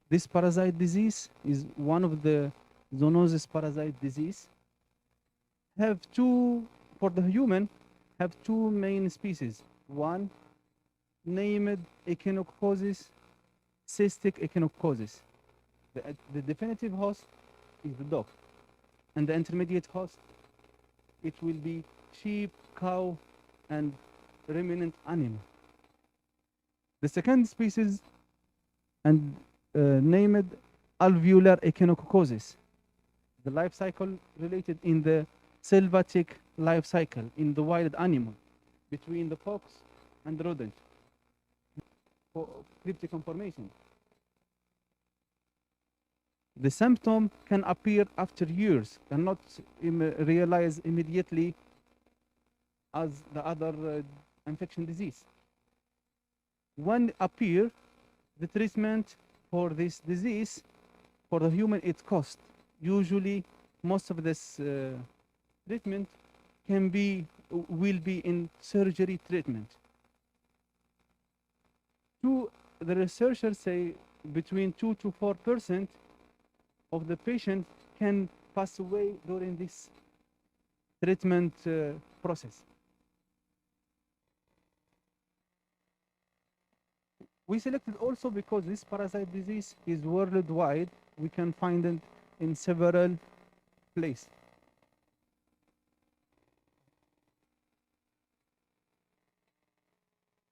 This parasite disease is one of the zoonosis parasite disease. For the human, have two main species. One named echinococcosis, cystic echinococcosis. The definitive host is the dog, and the intermediate host, it will be sheep, cow, and ruminant animal. The second species and named alveolar echinococcosis. The life cycle related in the sylvatic life cycle in the wild animal between the fox and the rodent for cryptic information. The symptom can appear after years and not realize immediately as the other infection disease. When appear, the treatment for this disease for the human it costs. Usually, most of this treatment will be in surgery treatment. The researchers say between 2 to 4% of the patient can pass away during this treatment process. We selected also because this parasite disease is worldwide. We can find it in several places.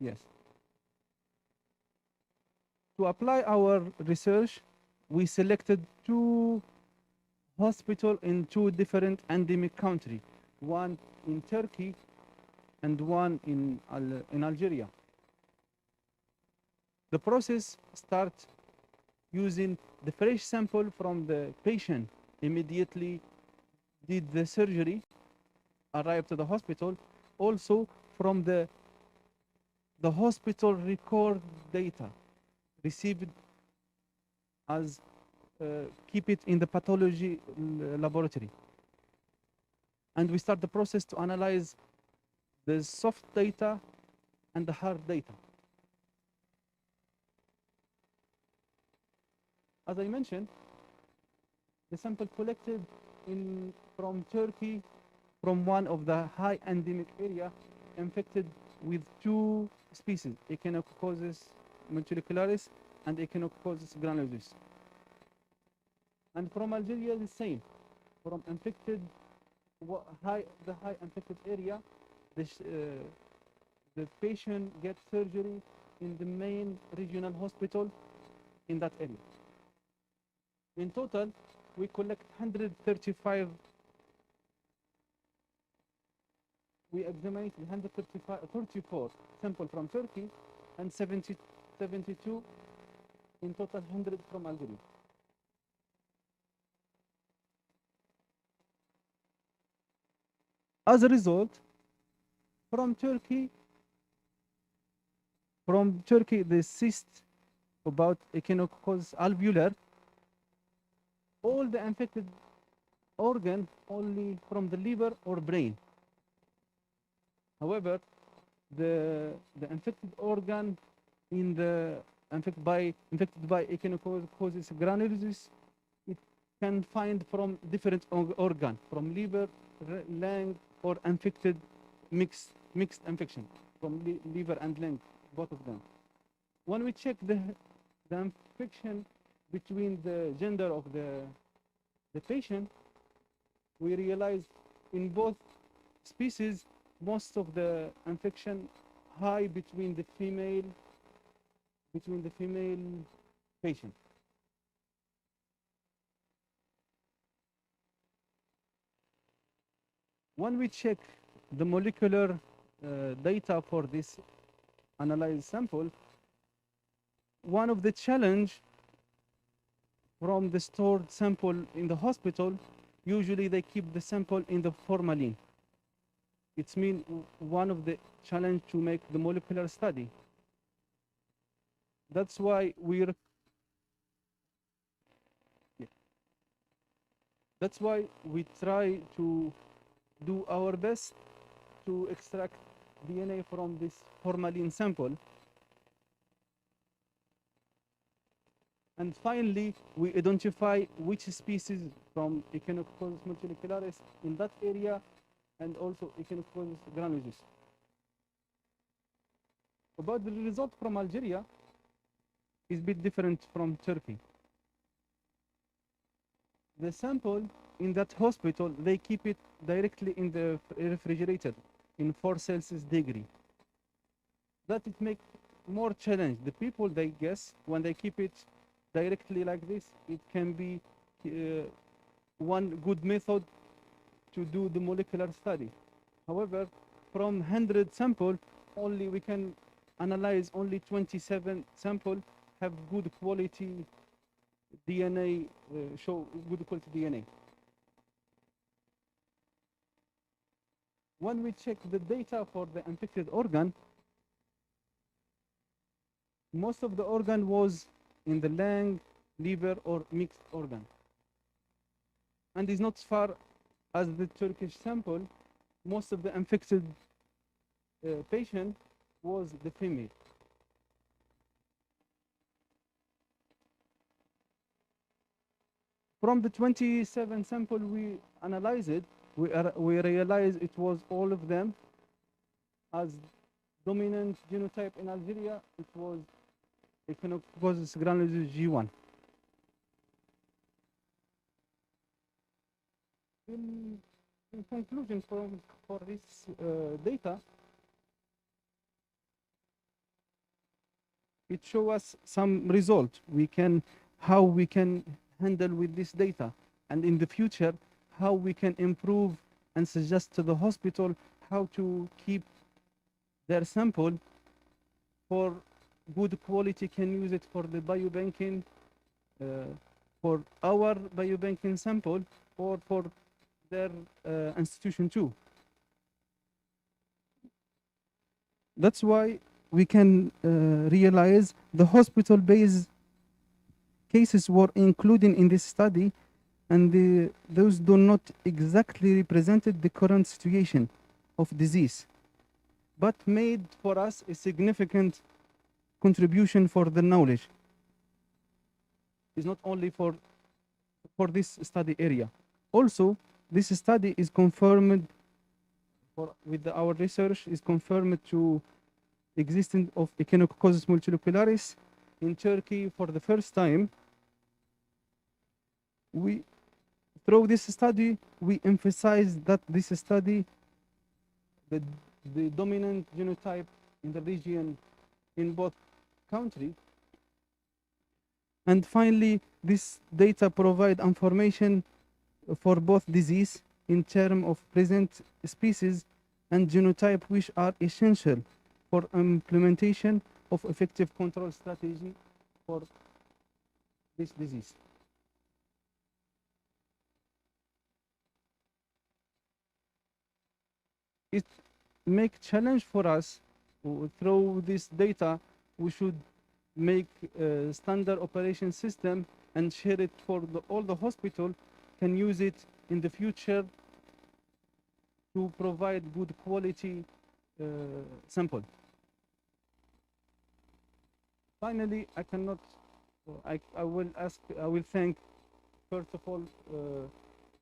Yes. To apply our research, we selected two hospitals in two different endemic countries, one in Turkey and one in Algeria. The process starts using the fresh sample from the patient immediately did the surgery, arrived to the hospital, also from the hospital record data received as keep it in the pathology laboratory. And we start the process to analyze the soft data and the hard data. As I mentioned, the sample collected from Turkey, from one of the high endemic area, infected with two species, Echinococcus multicularius and Echinococcus granulosus. And from Algeria, the same. From infected, the high infected area, the patient gets surgery in the main regional hospital in that area. In total, we collect 135. We examined 134 samples from Turkey and 72 in total 100 from Algeria. As a result, from Turkey, the cyst about Echinococcus alveolar, all the infected organ only from the liver or brain. However, the infected organ infected by Echinococcus granulosus, it can find from different organ, from liver, lung, or infected mixed infection from liver and lung, both of them. When we check the infection between the gender of the patient, we realize in both species most of the infection high between the female patient. When we check the molecular data for this analyzed sample, one of the challenge from the stored sample in the hospital, usually they keep the sample in the formalin. It means one of the challenge to make the molecular study. That's why we try to do our best to extract DNA from this formalin sample. And finally, we identify which species from Echinococcus multicularius in that area and also Echinococcus granulosus. About the result from Algeria is a bit different from Turkey. The sample in that hospital, they keep it directly in the refrigerator in 4 Celsius degree. That it makes more challenge. The people, they guess, when they keep it directly like this, it can be one good method to do the molecular study. However, from 100 samples, only we can analyze only 27 samples have good quality DNA, show good quality DNA. When we check the data for the infected organ, most of the organ was in the lung, liver, or mixed organ. And is not far as the Turkish sample, most of the infected patient was the female. From the 27 sample we analyzed, we realized it was all of them as dominant genotype in Algeria. It was Echinococcus granulosus G1. In conclusion, for this data, it shows us some result. How we can handle with this data, and in the future, how we can improve and suggest to the hospital how to keep their sample for good quality, can use it for the biobanking, for our biobanking sample, or for their institution too. That's why we can realize the hospital-based cases were included in this study, and those do not exactly represented the current situation of disease, but made for us a significant contribution for the knowledge. It's not only for this study area. Also, this study is confirmed with our research is confirmed to existence of Echinococcus multilocularius in Turkey for the first time. Through this study, we emphasize that this study, the dominant genotype in the region in both countries. And finally, this data provide information for both disease in terms of present species and genotype, which are essential for implementation of effective control strategy for this disease. It makes challenge for us. Through this data, we should make a standard operation system and share it for all the hospital can use it in the future to provide good quality sample. Finally, I will thank first of all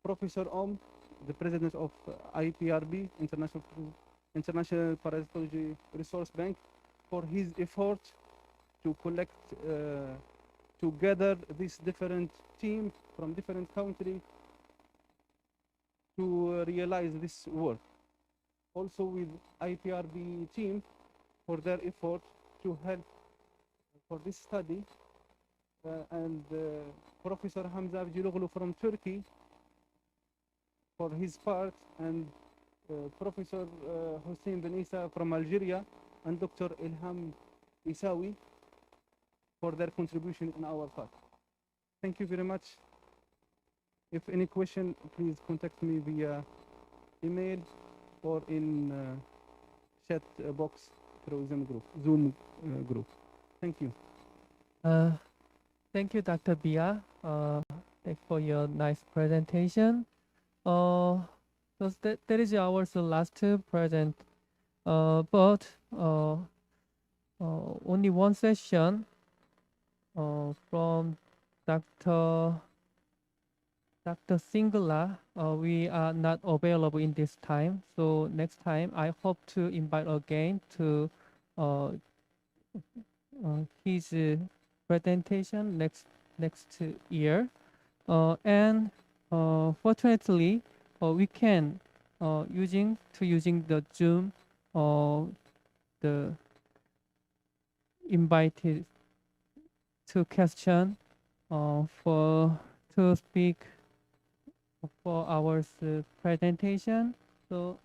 Professor Om, the president of iPRB, International Parasitology Resource Bank, for his effort to collect, to gather these different teams from different countries to realize this work. Also with iPRB team for their effort to help for this study, and Professor Hamza Avcıoğlu from Turkey for his part, and Professor Hussein Ben Isa from Algeria, and Dr. Ilham Isawi for their contribution in our part. Thank you very much. If any question, please contact me via email or in chat box through Zoom group. Thank you. Thank you, Dr. Bia. Thanks for your nice presentation. So that is our last present, but only one session from Dr. Singla. We are not available in this time, so next time I hope to invite again to his presentation next year, and fortunately we can using the Zoom the invited to question to speak for our presentation. So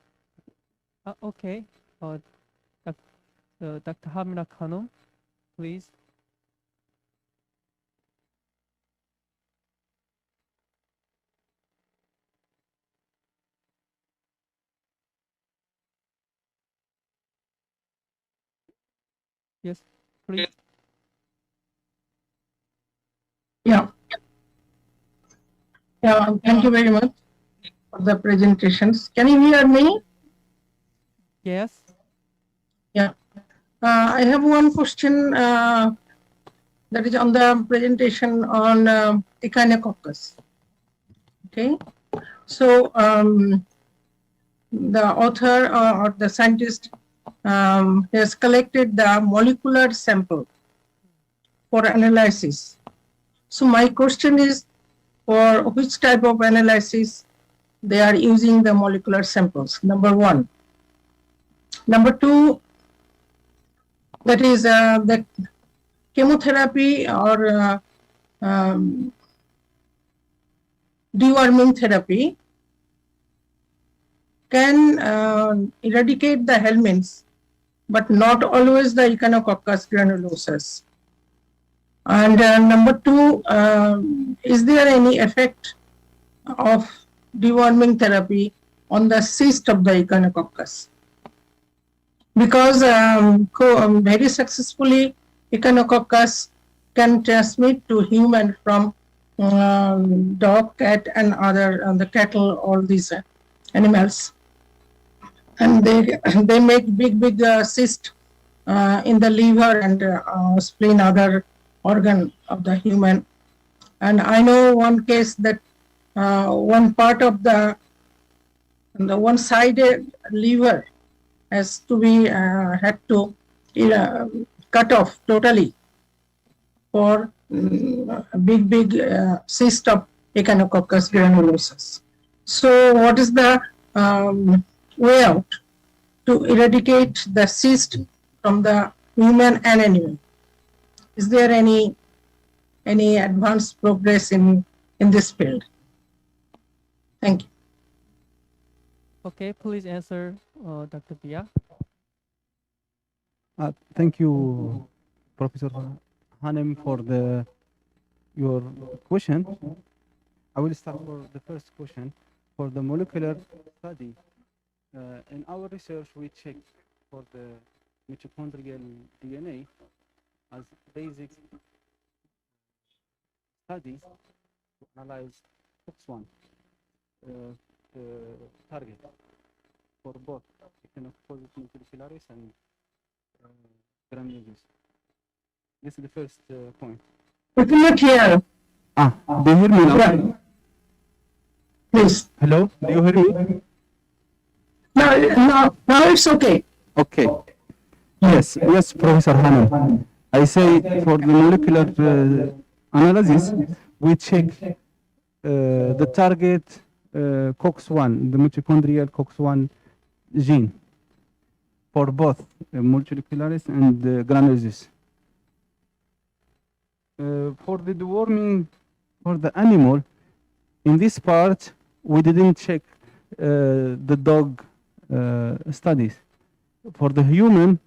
okay, Dr. Hamina Khanum, please. Yes, please. Yeah. Thank you very much for the presentations. Can you hear me? Yes. Yeah. I have one question that is on the presentation on Echinococcus. Okay. So the author or the scientist has collected the molecular sample for analysis. So my question is, for which type of analysis they are using the molecular samples? Number one. Number two, that is chemotherapy or deworming therapy can eradicate the helminths, but not always the Echinococcus granulosus. And number two, is there any effect of deworming therapy on the cyst of the Echinococcus? Because very successfully, Echinococcus can transmit to human from dog, cat, and other the cattle, all these animals, and they make big cyst in the liver and spleen, other organ of the human. And I know one case that one part of the one-sided liver has to be had to cut off totally for big cyst of Echinococcus granulosus. So what is the way out to eradicate the cyst from the human and animal? Is there any advanced progress in this field? Thank you. Okay, please answer, Dr. Bia. Thank you, Professor Hanem, for your question. I will start for the first question. For the molecular study, in our research, we check for the mitochondrial DNA as basic studies to analyze COX-1 target for both Echinococcus multifilarius and granulosus. This is the first point. We cannot hear. Do you hear me now? Yeah. Please. Hello, do you hear me? Now it's okay. Okay. Yes, Professor Hanem. I say for the molecular analysis, we check the target COX-1, the mitochondrial COX-1 gene for both multifilarius and granulosus. For the deworming for the animal, in this part, we didn't check the dog studies. For the human,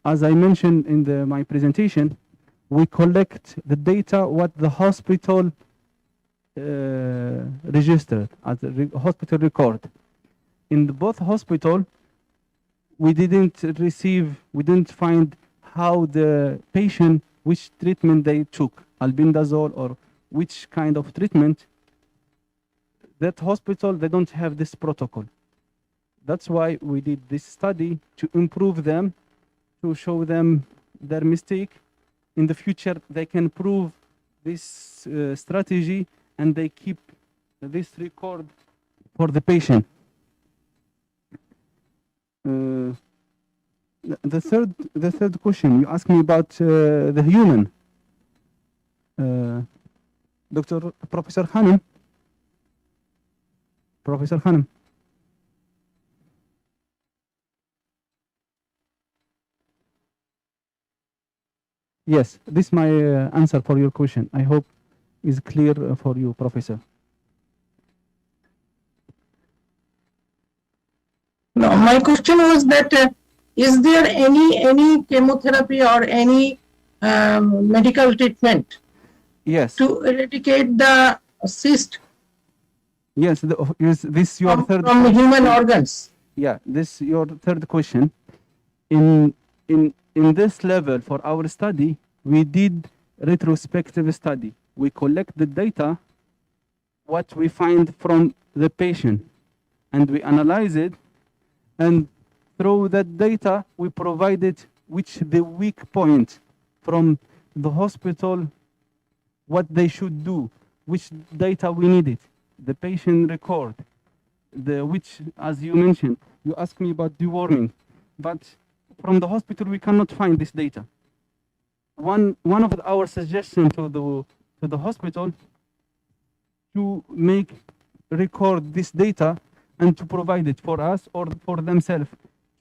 as I mentioned in my presentation, we collect the data what the hospital registered as a hospital record. In both hospital, we didn't find how the patient, which treatment they took, albendazole or which kind of treatment. That hospital, they don't have this protocol. That's why we did this study to improve them, to show them their mistake. In the future, they can prove this strategy and they keep this record for the patient. The third question, you asked me about the human. Professor Hanem. Yes, this is my answer for your question. I hope is clear for you, Professor. No, my question was that is there any chemotherapy or any medical treatment? Yes. To eradicate the cyst? Yes, this your third from human organs. Yeah, this your third question. In this level for our study, we did retrospective study. We collect the data, what we find from the patient, and we analyze it, and through that data, we provided which the weak point from the hospital, what they should do, which data we needed, the patient record, which, as you mentioned, you asked me about deworming, but from the hospital we cannot find this data. One of our suggestions to the hospital to make record this data and to provide it for us or for themselves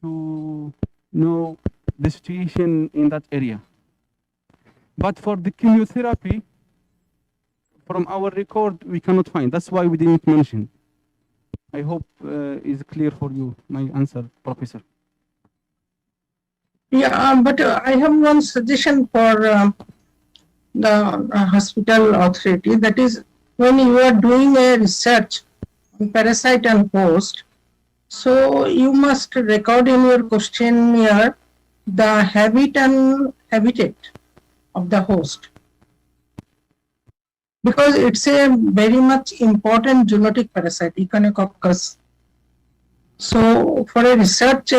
to know the situation in that area. But for the chemotherapy, from our record, we cannot find. That's why we didn't mention. I hope is clear for you, my answer, Professor. Yeah, but I have one suggestion for the hospital authority. That is, when you are doing a research on parasite and host, so you must record in your questionnaire the habit and habitat of the host, because it's a very much important zoonotic parasite, Echinococcus. So for a research,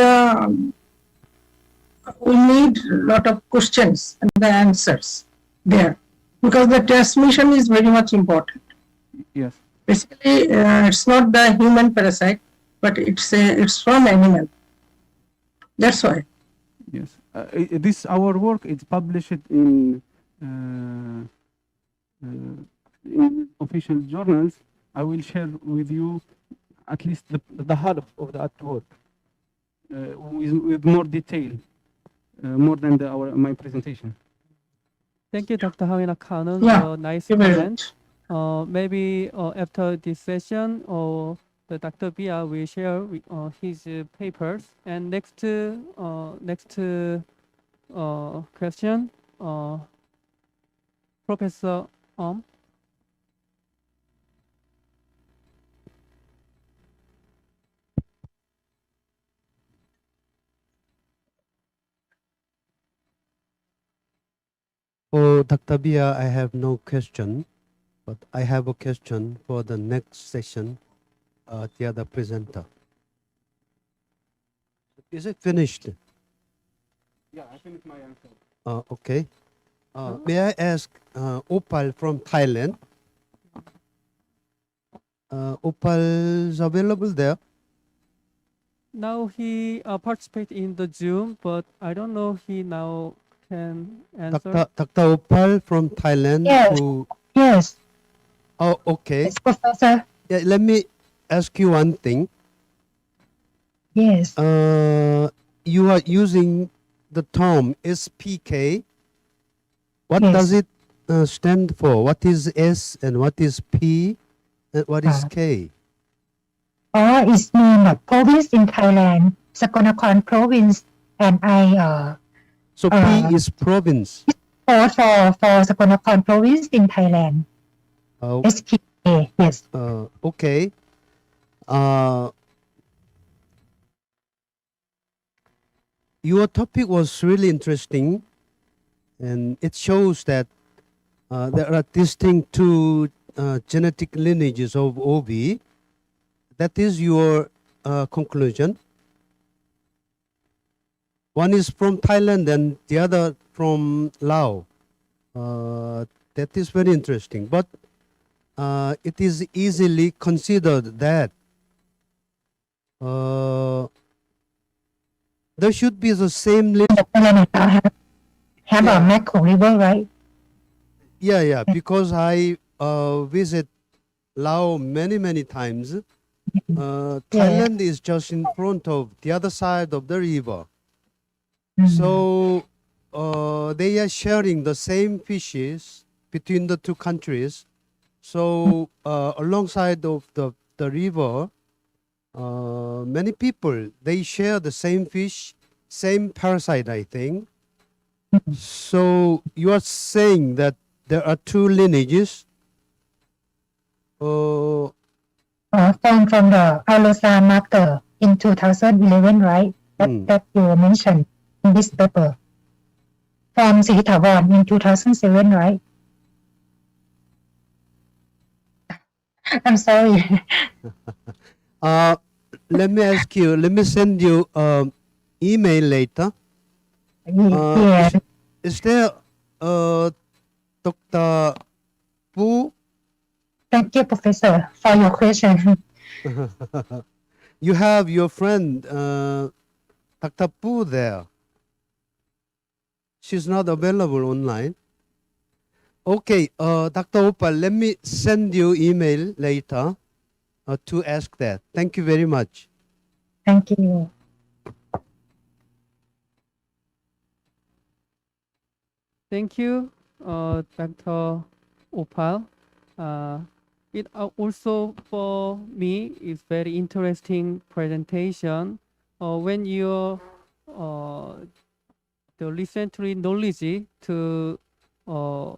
we need a lot of questions and the answers there, because the transmission is very much important. Yes. Basically, it's not the human parasite, but it's from animal. That's why. Yes. This our work is published in official journals. I will share with you at least the half of that work with more detail, more than my presentation. Thank you, Dr. Hawina Khanun, Yeah, for nice thank you very present. Maybe after this session, the Dr. Bia will share his papers. And next question, Professor For Dr. Bia, I have no question, but I have a question for the next session, the other presenter. Is it finished? Yeah, I finished my answer. Okay. May I ask Opal from Thailand? Opal's available there? Now he participated in the Zoom, but I don't know he now can answer. Dr. Opal from Thailand. Yes. Yes. Oh, okay. Yes, Professor. Yeah, let me ask you one thing. Yes. You are using the term SPK. What Yes. does it stand for? What is S and what is P and what is K? It's mean a province in Thailand, Sakonnakhon province, and So P is province. for Sakonnakhon province in Thailand. Oh, SPA, yes. okay. Your topic was really interesting, and it shows that there are distinct two genetic lineages of OB. That is your conclusion. One is from Thailand and the other from Laos. That is very interesting. But it is easily considered that there should be the same Have a Mekong River, right? Yeah, because I visit Laos many times. Thailand is just in front of the other side of the river. So they are sharing the same fishes between the two countries. So alongside of the river, many people, they share the same fish, same parasite, I think. So you are saying that there are two lineages? From the Alosa marker in 2011, right? That you mentioned in this paper. From Sihitavan in 2007, right? I'm sorry. Let me ask you, let me send you email later. Yeah. Is there Dr. Pu? Thank you, Professor, for your question. You have your friend Dr. Pu there. She's not available online. Okay, Dr. Opal, let me send you email later to ask that. Thank you very much. Thank you. Thank you. Dr. Opal. It also for me is very interesting presentation. When you the recently knowledge to the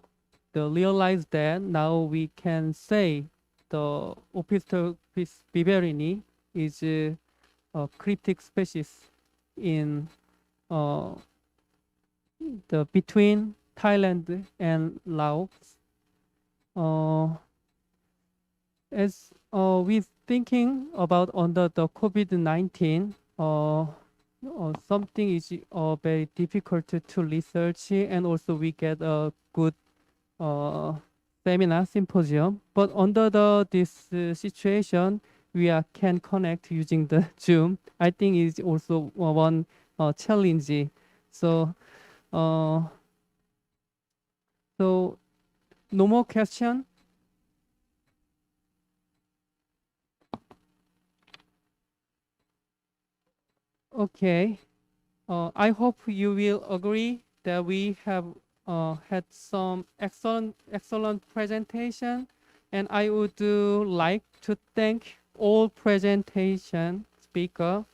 realize that now we can say the Opisthopis biberini is a cryptic species in the between Thailand and Laos. As we thinking about under the COVID-19, something is very difficult to research, and also we get a good seminar symposium. But under this situation, we can connect using the Zoom. I think is also one challenge. So, so no more question. Okay. I hope you will agree that we have had some excellent presentation, and I would like to thank all presentation speaker,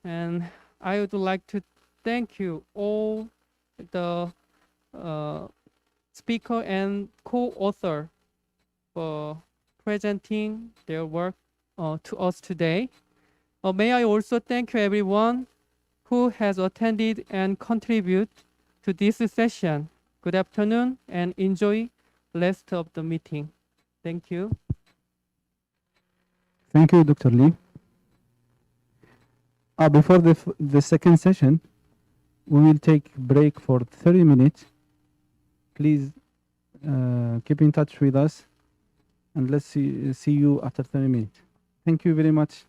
and I would like to thank you all the speaker and co-author for presenting their work to us today. May I also thank you everyone who has attended and contributed to this session. Good afternoon and enjoy rest of the meeting. Thank you. Thank you, Dr. Lee. Before the second session, we will take break for 30 minutes. Please keep in touch with us, and let's see you after 30 minutes. Thank you very much.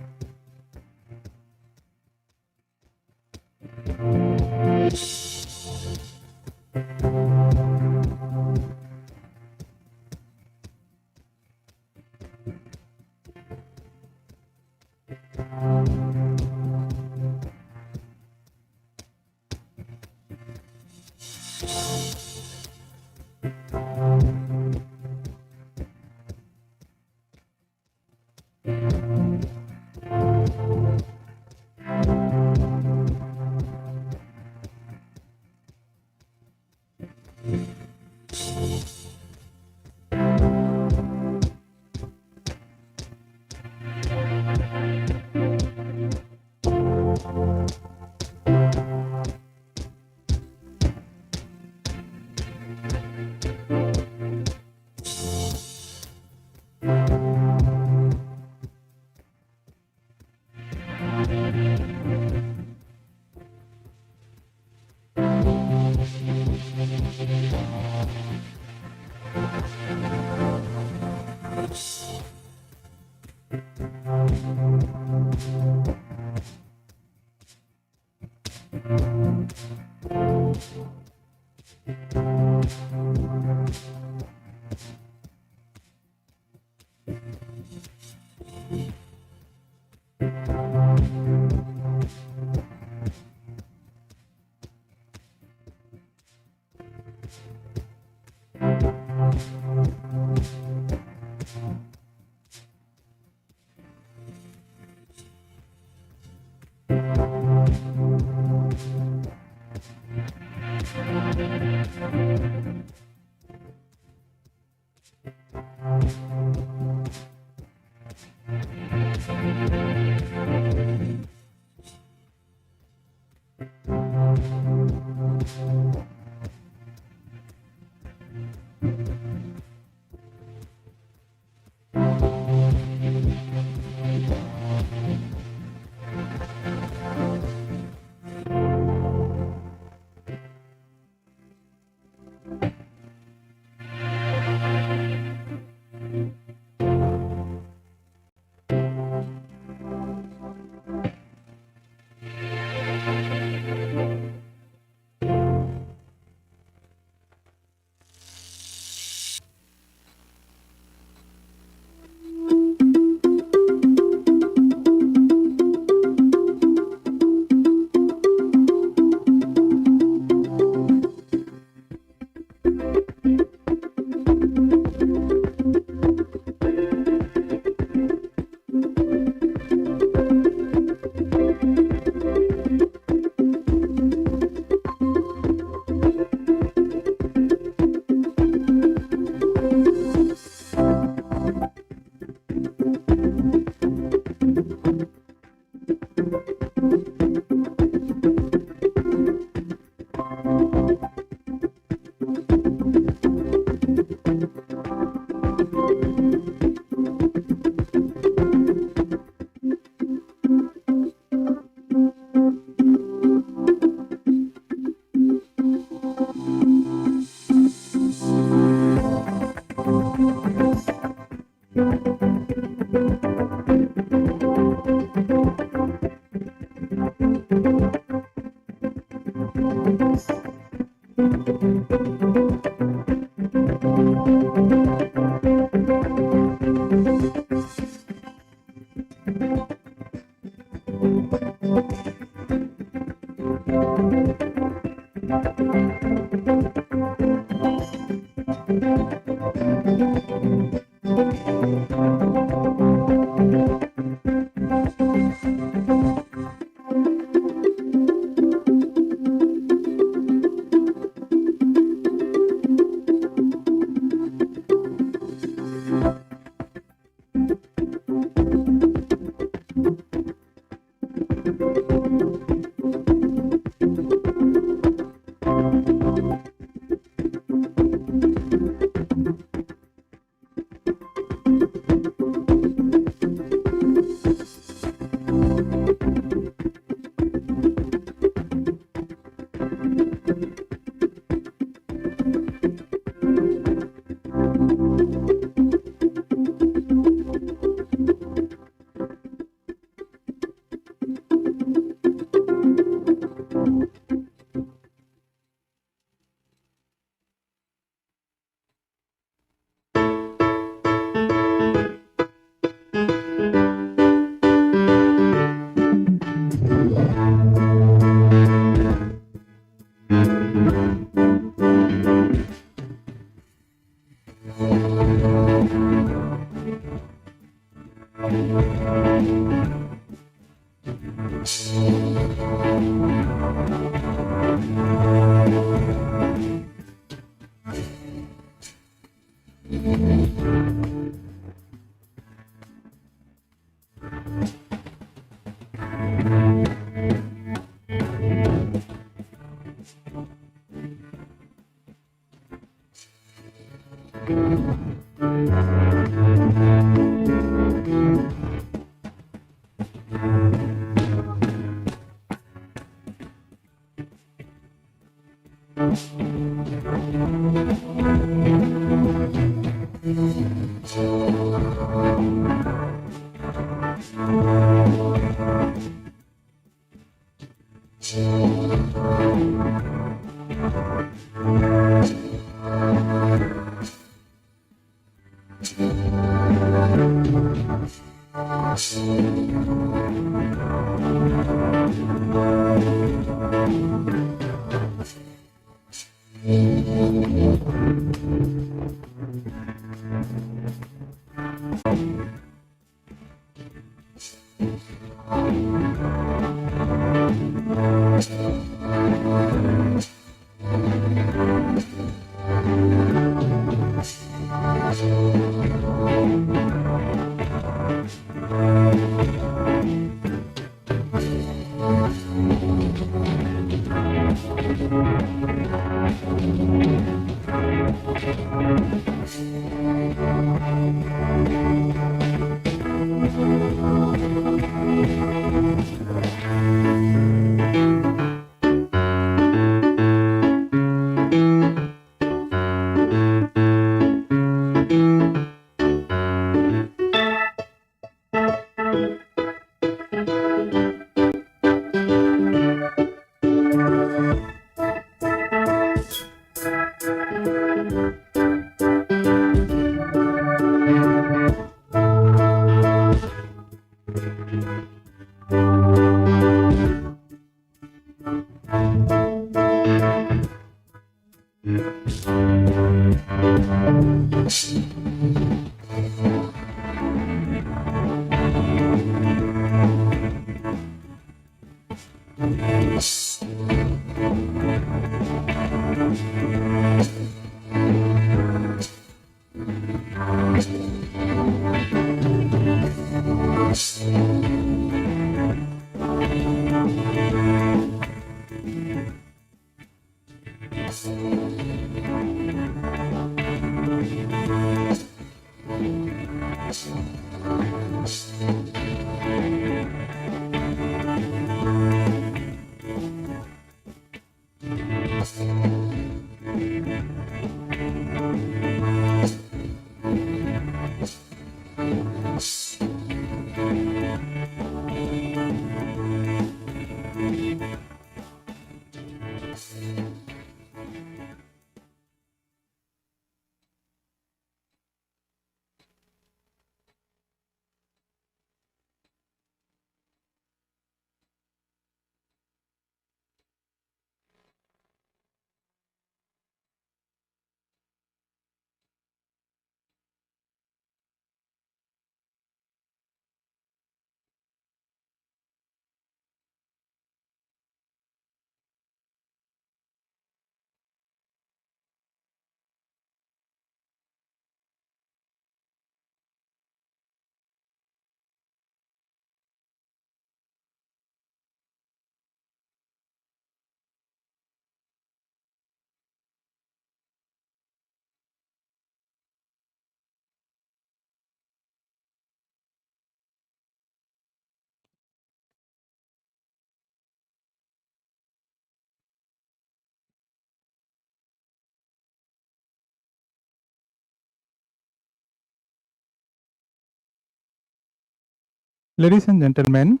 Ladies and gentlemen,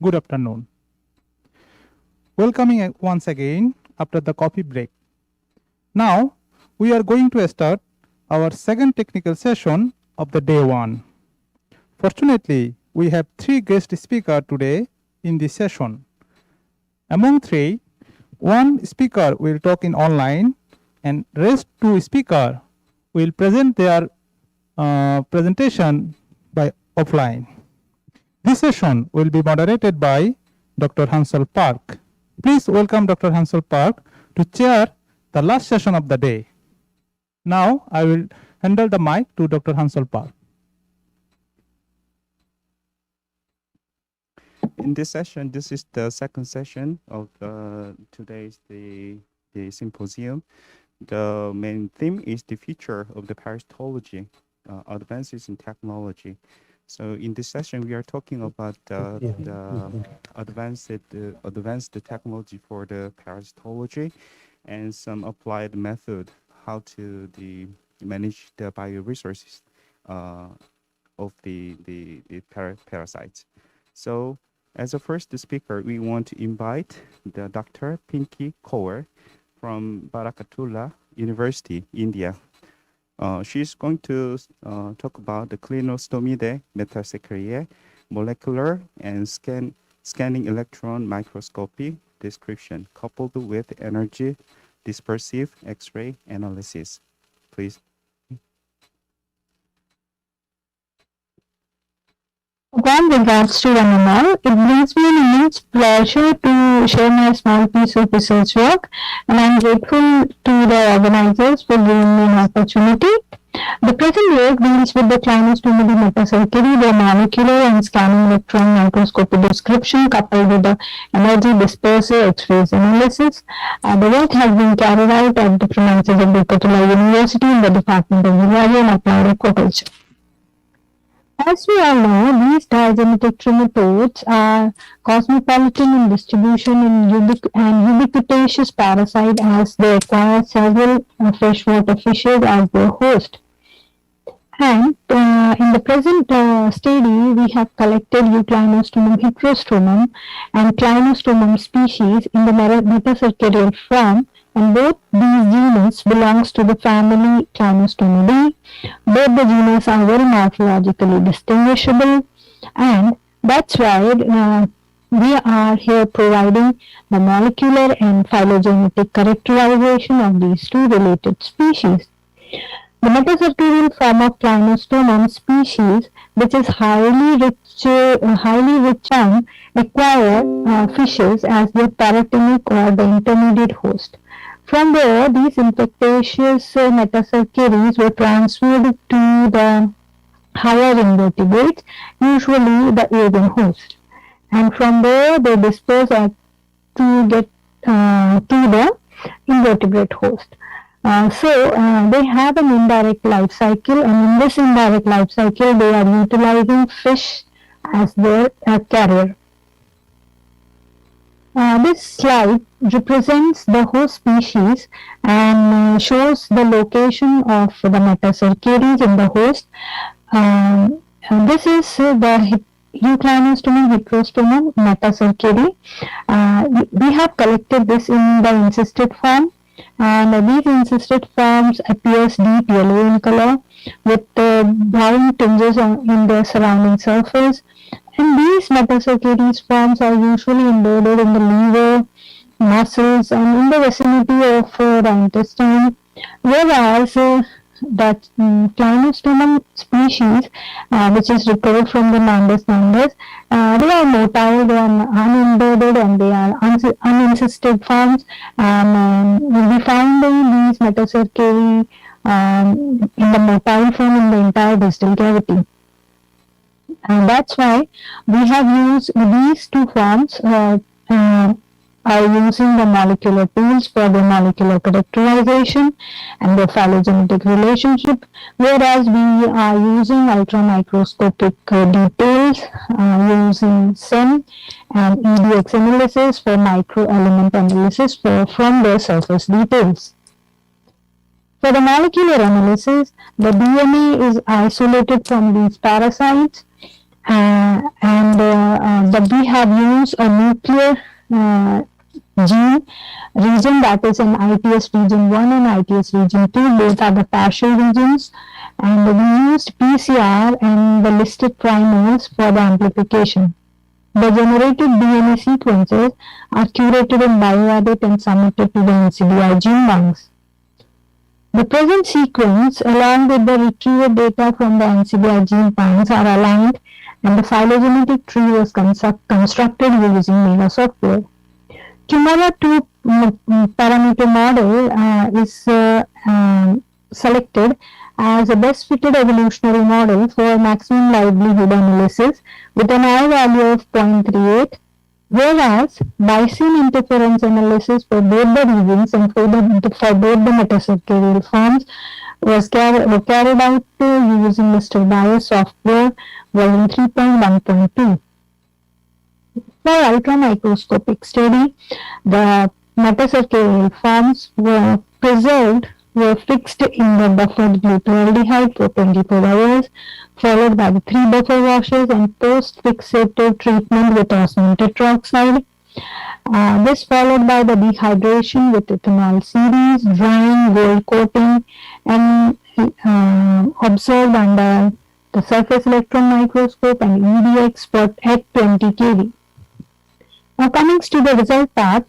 good afternoon. Welcoming once again after the coffee break. Now, we are going to start our second technical session of the day one. Fortunately, we have 3 guest speakers today in this session. Among 3, one speaker will talk in online and rest 2 speakers will present their presentation by offline. This session will be moderated by Dr. Hansel Park. Please welcome Dr. Hansel Park to chair the last session of the day. Now I will handle the mic to Dr. Hansel Park. In this session, this is the second session of today's the symposium. The main theme is the future of the parasitology, advances in technology. So in this session, we are talking about the advanced technology for the parasitology and some applied method how to manage the bioresources of the parasites. So as a first speaker, we want to invite the Dr. Pinky Kaur from Barakatullah University, India. She's going to talk about the Clinostomidae metasecariae, molecular and scanning electron microscopy description, coupled with energy dispersive X-ray analysis. Please. Warm regards to one and all. It brings me an immense pleasure to share my small piece of research work, and I'm grateful to the organizers for giving me an opportunity. The present work deals with the Clinostomidae metasecariae, their molecular and scanning electron microscopy description coupled with the energy dispersive X-rays analysis. The work has been carried out at the premises of Barakatullah University in the Department of Zoology and Applied Aquaculture. As we all know, these diagenetic trematodes are cosmopolitan in distribution and ubiquitous parasite as they acquire several freshwater fishes as their host. And in the present study, we have collected Euclinostomum heterostomum and Clinostomum species in the metacercarial form, and both these genus belongs to the family Clinostomidae. Both the genus are very morphologically distinguishable, and that's why we are here providing the molecular and phylogenetic characterization of these two related species. The metacercarial form of Clinostomum species, which is highly rich on acquire fishes as their paratenic or the intermediate host. From there, these infectious metacercaries were transferred to the higher invertebrates, usually the avian host. And from there, they disperse to get to the invertebrate host. So they have an indirect life cycle, and in this indirect life cycle, they are utilizing fish as their carrier. This slide represents the host species and shows the location of the metacercaries in the host. This is the Euclinostomum heterostomum metacercary. We have collected this in the encysted form, and these encysted forms appears deep yellow in color with brown tinges in the surrounding surface. And these metacercaries forms are usually embedded in the liver, muscles, and in the vicinity of the intestine, whereas that Clinostomum species, which is recovered from the Nandus nandus, they are motile, they are unembedded, and they are unencysted forms, and we find these metacercary in the motile form in the entire distal cavity. And that's why we have used these two forms are using the molecular tools for the molecular characterization and the phylogenetic relationship, whereas we are using ultramicroscopic details using SEM and EDX analysis for microelement analysis from the surface details. For the molecular analysis, the DNA is isolated from these parasites, and that we have used a nuclear gene region, that is an ITS region 1 and ITS region 2, both are the partial regions, and we used PCR and the listed primers for the amplification. The generated DNA sequences are curated in bioedit and submitted to the NCBI gene banks. The present sequence, along with the retrieved data from the NCBI gene banks, are aligned, and the phylogenetic tree was constructed using Mega software. Cumula 2 parameter model is selected as a best fitted evolutionary model for maximum livelihood analysis with an I value of 0.38, whereas Bayesian interference analysis for both the regions and for both the metacircadial forms was carried out using Mr. Bayes software version 3.1.2. For ultramicroscopic study, the metacircadial forms were fixed in the buffered glutaraldehyde for 24 hours, followed by the 3 buffer washes and post-fixative treatment with osmium tetroxide. This followed by the dehydration with ethanol series, drying, gold coating, and observed under the surface electron microscope and EDX at 20 kV. Now coming to the result part,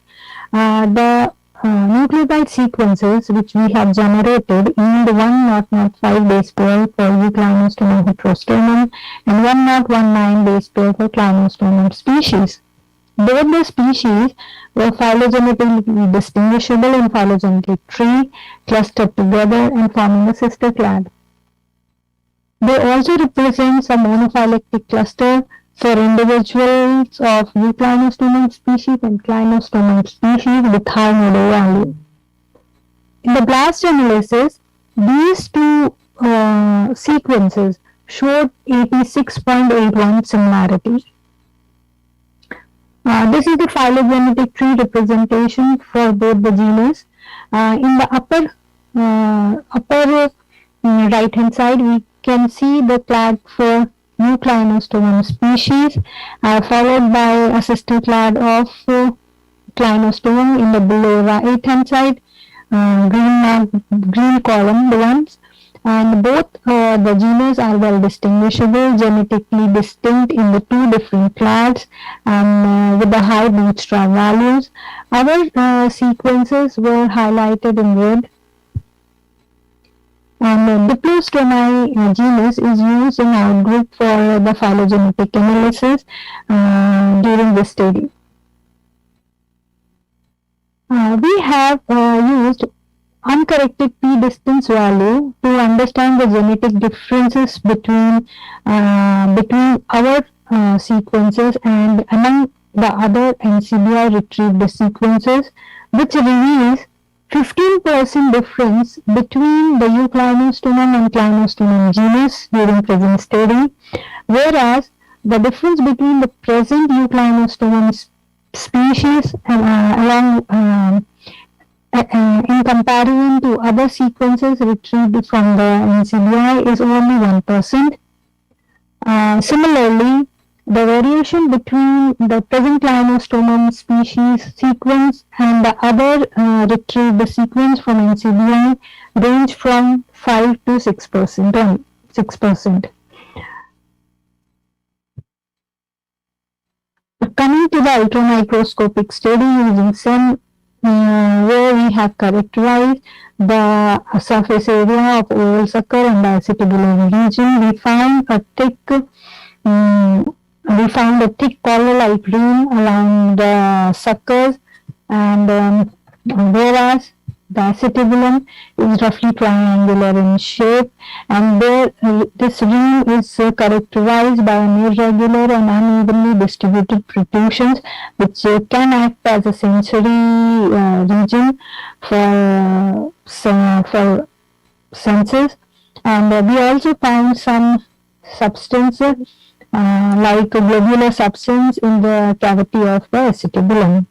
the nucleotide sequences which we have generated yield 1.005 base pair for Euclinostomum heterostomum and 1.019 base pair for Clinostomum species. Both the species were phylogenetically distinguishable in phylogenetic tree, clustered together and forming a sister clade. They also represent a monophyletic cluster for individuals of Euclinostomum species and Clinostomum species with high nodal value. In the blast analysis, these two sequences showed 86.81 similarity. This is the phylogenetic tree representation for both the genus. In the upper right hand side, we can see the clade for Euclinostomum species, followed by a sister clade of Clinostomum in the below right hand side, green column, the ones, and both the genus are well distinguishable, genetically distinct in the two different clades and with the high bootstrap values. Other sequences were highlighted in red. And the Diplostomi genus is used in our group for the phylogenetic analysis during this study. We have used uncorrected p distance value to understand the genetic differences between our sequences and among the other NCBI retrieved sequences, which reveals 15% difference between the Euclinostomum and Clinostomum genus during present study, whereas the difference between the present Euclinostomum species in comparison to other sequences retrieved from the NCBI is only 1%. Similarly, the variation between the present Clinostomum species sequence and the other retrieved sequence from NCBI range from 5 to 6%. Coming to the ultramicroscopic study using SEM, where we have characterized the surface area of oval sucker and the acetobulin region, we found a thick collar-like ring along the suckers, and whereas the acetobulin is roughly triangular in shape, and this ring is characterized by an irregular and unevenly distributed protrusions, which can act as a sensory region for senses. And we also found some substance like a globular substance in the cavity of the acetobulin.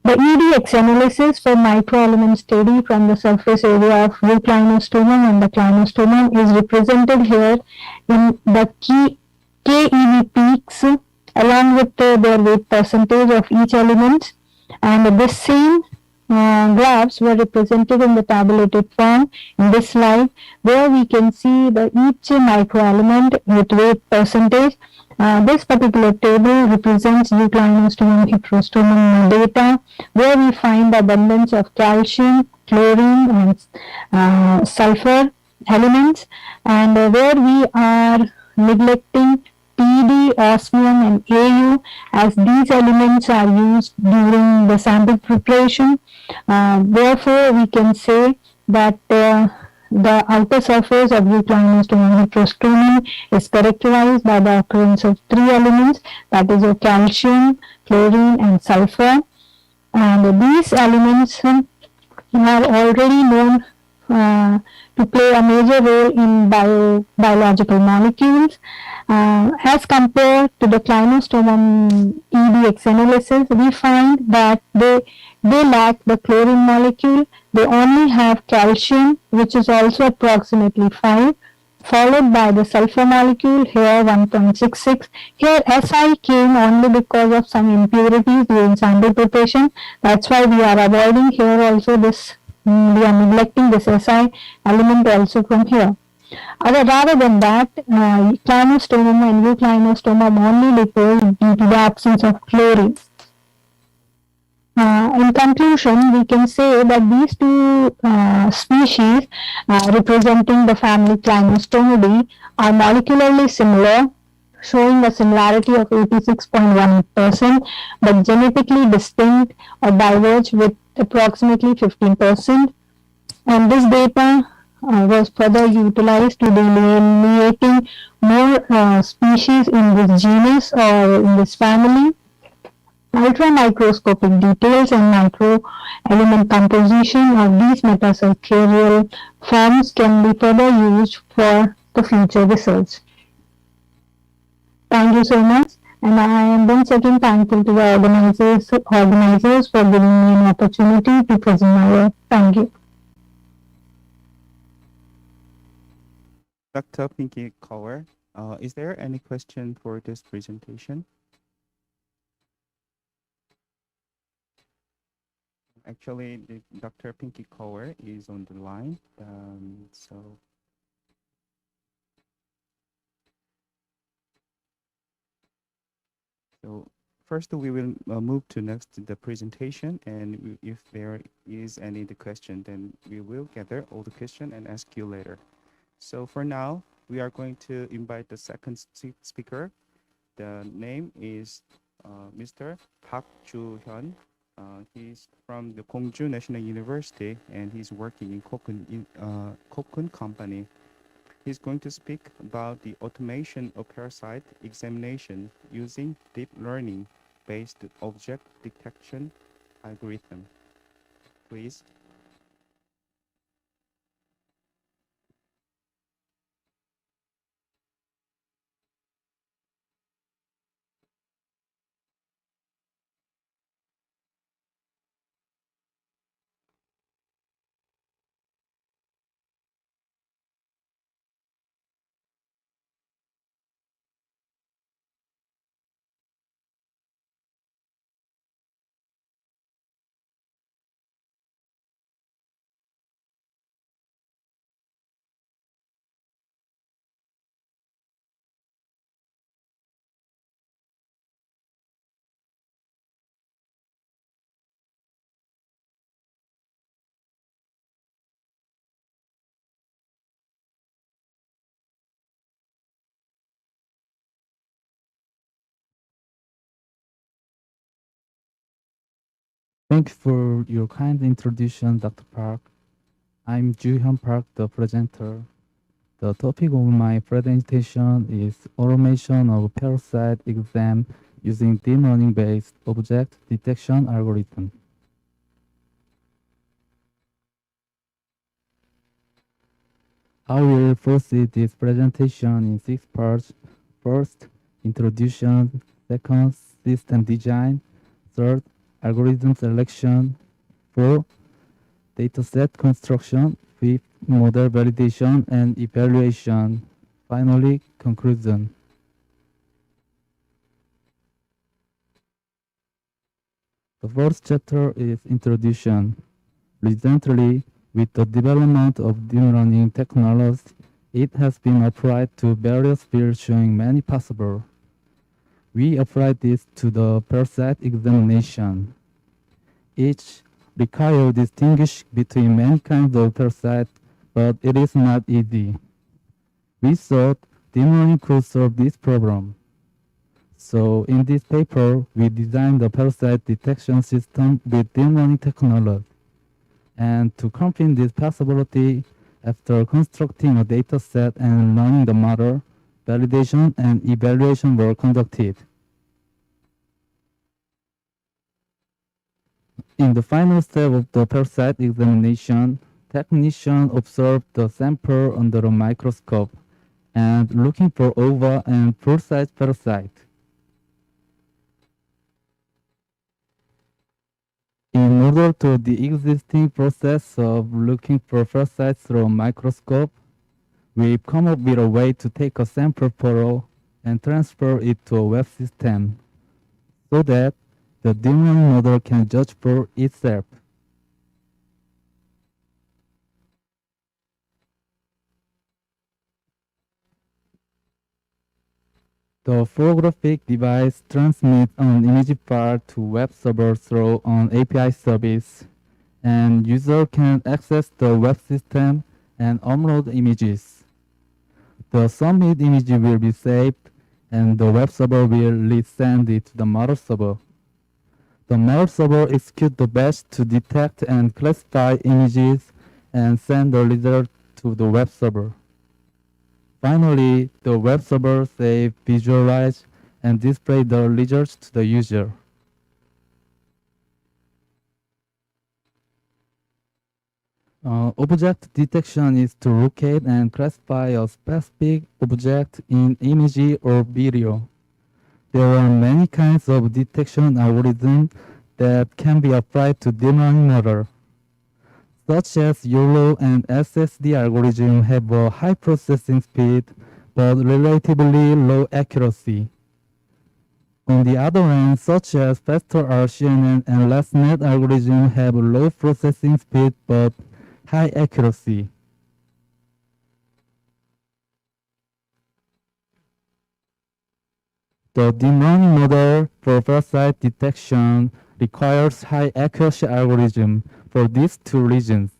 The EDX analysis for microelement study from the surface area of Euclinostomum and the Clinostomum is represented here in the key KEV peaks along with their weight percentage of each element, and the same graphs were represented in the tabulated form in this slide, where we can see the each microelement with weight percentage. This particular table represents euclinostomum heterostomum data, where we find the abundance of calcium, chlorine, and sulfur elements, and where we are neglecting PD, osmium, and AU, as these elements are used during the sample preparation. Therefore, we can say that the outer surface of euclinostomum heterostomum is characterized by the occurrence of three elements, that is calcium, chlorine, and sulfur. And these elements are already known to play a major role in biological molecules. As compared to the clinostomum EDX analysis, we find that they lack the chlorine molecule. They only have calcium, which is also approximately 5, followed by the sulfur molecule, here 1.66. Here Si came only because of some impurities during sample preparation. That's why we are avoiding here also this, we are neglecting this Si element also from here. Rather than that, clinostomum and euclinostomum only differ due to the absence of chlorine. In conclusion, we can say that these two species representing the family Clinostomidae are molecularly similar, showing a similarity of 86.1%, but genetically distinct or diverge with approximately 15%. And this data was further utilized to delineating more species in this genus or in this family. Ultramicroscopic details and micro element composition of these metasarcarial forms can be further used for the future research. Thank you so much, and I am once again thankful to the organizers for giving me an opportunity to present my work. Thank you. Dr. Pinky Kaur, is there any question for this presentation? Actually, Dr. Pinky Kaur is on the line, so first we will move to the presentation, and if there is any question, then we will gather all the question and ask you later. So for now, we are going to invite the second speaker. The name is Mr. Park Joo-hyun. He's from the Gwangju National University, and he's working in Cocoon Company. He's going to speak about the automation of parasite examination using deep learning-based object detection algorithm. Please. Thanks for your kind introduction, Dr. Park. I'm Joo-hyun Park, the presenter. The topic of my presentation is automation of parasite exam using deep learning-based object detection algorithm. I will proceed this presentation in 6 parts. First, introduction. Second, system design. Third, algorithm selection. 4, dataset construction. 5, model validation and evaluation. Finally, conclusion. The first chapter is introduction. Recently, with the development of deep learning technology, it has been applied to various fields showing many possible. We applied this to the Parasite examination. Each requires distinguish between many kinds of parasite, but it is not easy. We thought deep learning could solve this problem. So in this paper, we designed the parasite detection system with deep learning technology. And to confirm this possibility, after constructing a data set and learning the model, validation and evaluation were conducted. In the final step of the parasite examination, technicians observed the sample under a microscope and looking for oval and full-size parasite. In order to the existing process of looking for parasites through a microscope, we've come up with a way to take a sample photo and transfer it to a web system so that the deep learning model can judge for itself. The photographic device transmits an image file to web server through an API service, and user can access the web system and upload images. The submit image will be saved, and the web server will resend it to the model server. The model server executes the batch to detect and classify images and send the result to the web server. Finally, the web server saves, visualize, and display the results to the user. Object detection is to locate and classify a specific object in image or video. There are many kinds of detection algorithms that can be applied to deep learning model, such as YOLO and SSD algorithm have a high processing speed but relatively low accuracy. On the other hand, such as faster RCNN and LastNet algorithm have low processing speed but high accuracy. The deep learning model for parasite detection requires high accuracy algorithm for these two reasons.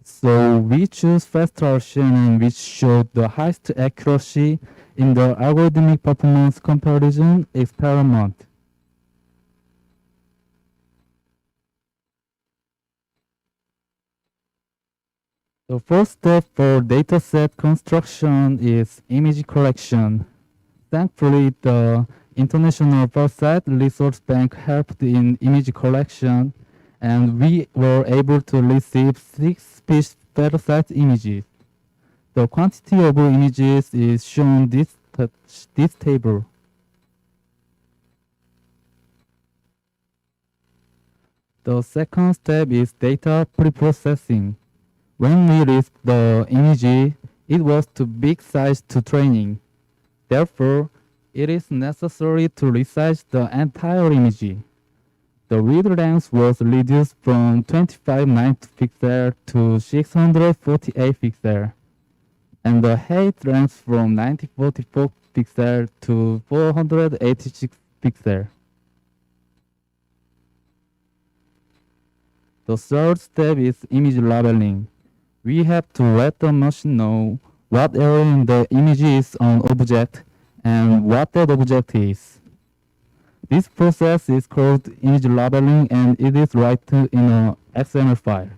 So we choose faster RCNN, which showed the highest accuracy in the algorithmic performance comparison experiment. The first step for dataset construction is image collection. Thankfully, the International Parasite Resource Bank helped in image collection, and we were able to receive 6 species parasite images. The quantity of images is shown in this table. The second step is data preprocessing. When we received the image, it was too big size to training. Therefore, it is necessary to resize the entire image. The read length was reduced from 2590 pixels to 648 pixels, and the height length from 9044 pixels to 486 pixels. The third step is image labeling. We have to let the machine know what area in the image is an object and what that object is. This process is called image labeling, and it is written in an XML file.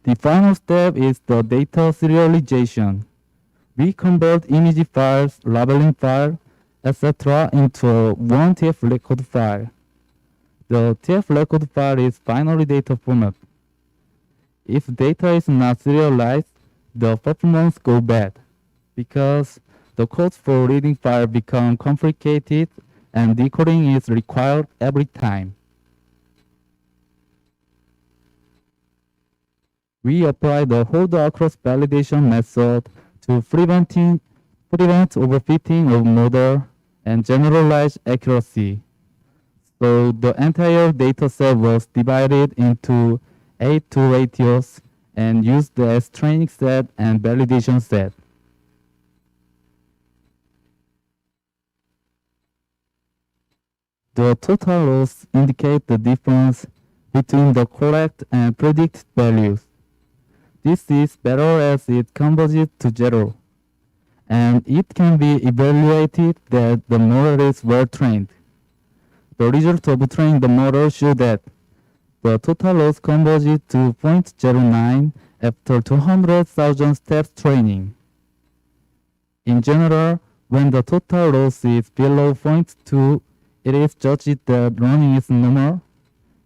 The final step is the data serialization. We convert image files, labeling file, etc. into one TF record file. The TF record file is binary data format. If data is not serialized, the performance goes bad because the codes for reading file become complicated and decoding is required every time. We apply the hold across validation method to prevent overfitting of model and generalized accuracy. So the entire data set was divided into 8 two ratios and used as training set and validation set. The total loss indicate the difference between the correct and predicted values. This is better as it converges to zero, and it can be evaluated that the model is well trained. The result of training the model show that the total loss converges to 0.09 after 200,000 steps training. In general, when the total loss is below 0.2, it is judged that learning is normal,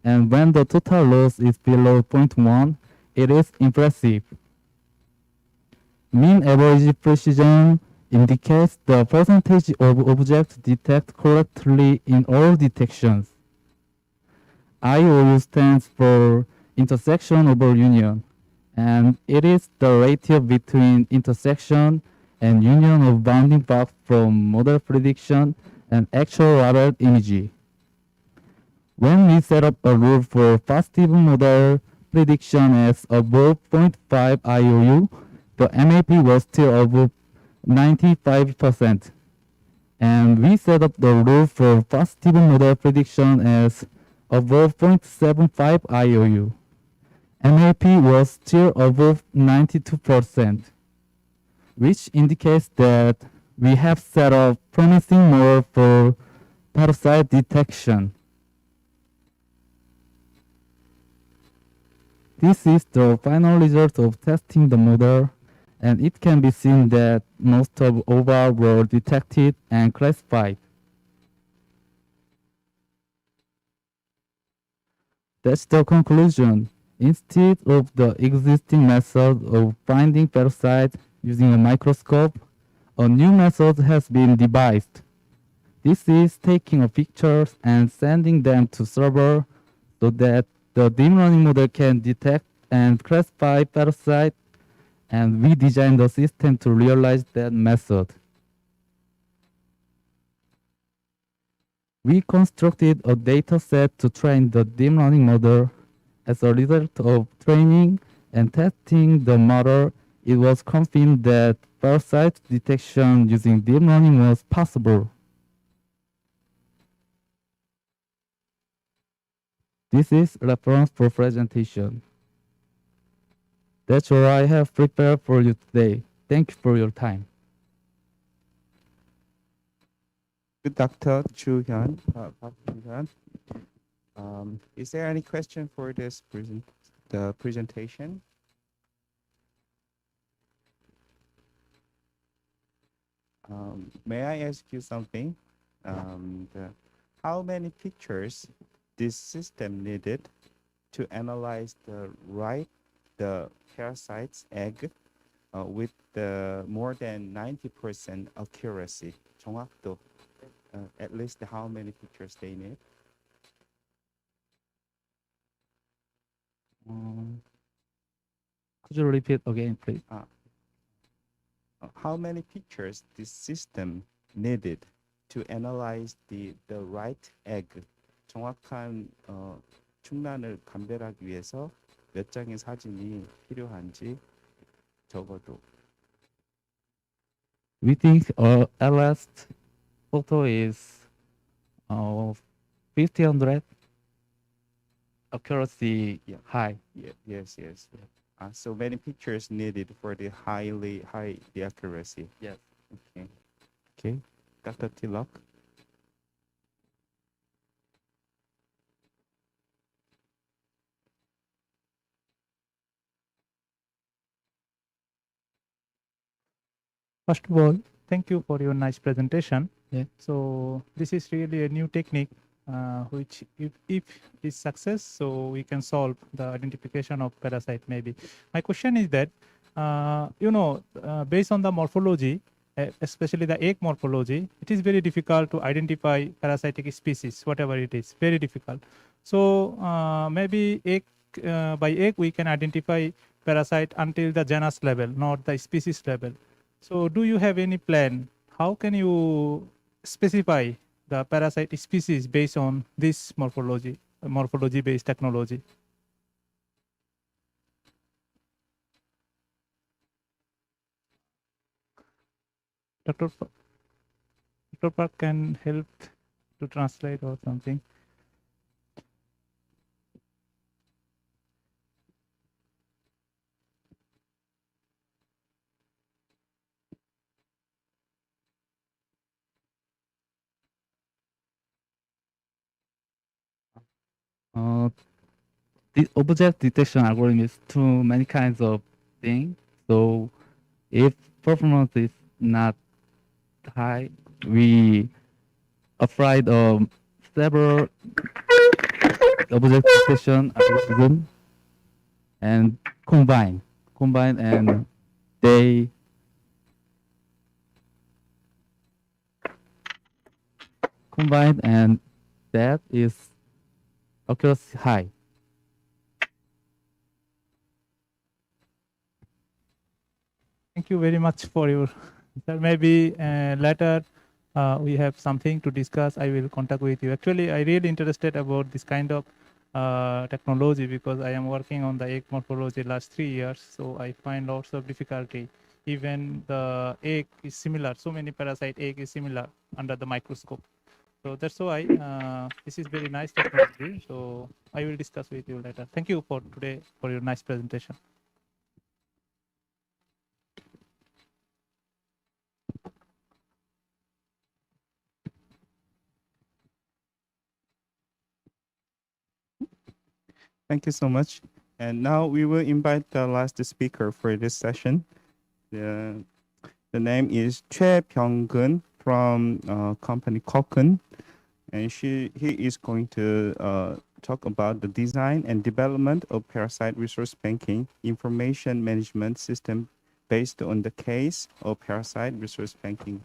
and when the total loss is below 0.1, it is impressive. Mean average precision indicates the percentage of objects detected correctly in all detections. IOU stands for intersection over union, and it is the ratio between intersection and union of bounding box from model prediction and actual radar image. When we set up a rule for positive model prediction as above 0.5 IOU, the MAP was still above 95%. And we set up the rule for positive model prediction as above 0.75 IOU. MAP was still above 92%, which indicates that we have set up promising model for parasite detection. This is the final result of testing the model, and it can be seen that most of OVA were detected and classified. That's the conclusion. Instead of the existing method of finding parasites using a microscope, a new method has been devised. This is taking pictures and sending them to server so that the deep learning model can detect and classify parasites, and we designed the system to realize that method. We constructed a data set to train the deep learning model. As a result of training and testing the model, it was confirmed that parasite detection using deep learning was possible. This is reference for presentation. That's all I have prepared for you today. Thank you for your time. Good, Dr. Chu Hyun, Park Hyun. Is there any question for this presentation? May I ask you something? How many pictures this system needed to analyze the parasite's egg with the more than 90% accuracy? 정확도. At least how many pictures they need? Could you repeat again, please? How many pictures this system needed to analyze the right egg? 정확한 충란을 감별하기 위해서 몇 장의 사진이 필요한지 적어도. We think last photo is 1500 accuracy high. Yeah, yes. So many pictures needed for the high the accuracy. Yes. Okay. Dr. Tilak. First of all, thank you for your nice presentation. Yeah. So this is really a new technique, which if is success, so we can solve the identification of parasite maybe. My question is that, based on the morphology, especially the egg morphology, it is very difficult to identify parasitic species, whatever it is, very difficult. So maybe egg by egg we can identify parasite until the genus level, not the species level. So do you have any plan? How can you specify the parasite species based on this morphology based technology. Dr. Park can help to translate or something. The object detection algorithm is too many kinds of things. So if performance is not high, we apply several object detection algorithm and combine and they combine and that is accuracy high. Thank you very much for your. Maybe later we have something to discuss. I will contact with you. Actually, I really interested about this kind of technology because I am working on the egg morphology last 3 years. So I find lots of difficulty. Even the egg is similar. So many parasite egg is similar under the microscope. So that's why this is very nice technology. So I will discuss with you later. Thank you for today for your nice presentation. Thank you so much. And now we will invite the last speaker for this session. The name is Choi Byung-gun from company Kokun, and he is going to talk about the design and development of parasite resource banking information management system based on the case of parasite resource banking.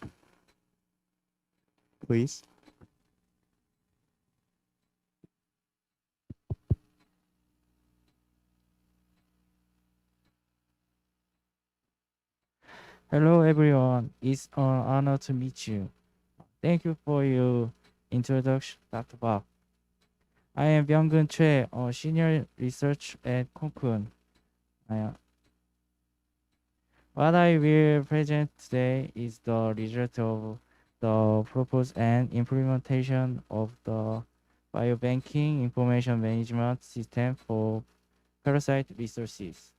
Please. Hello everyone, it's an honor to meet you. Thank you for your introduction, Dr. Park. I am Byung-gun Choi, a senior researcher at Kokun. What I will present today is the result of the proposed and implementation of the biobanking information management system for parasite resources.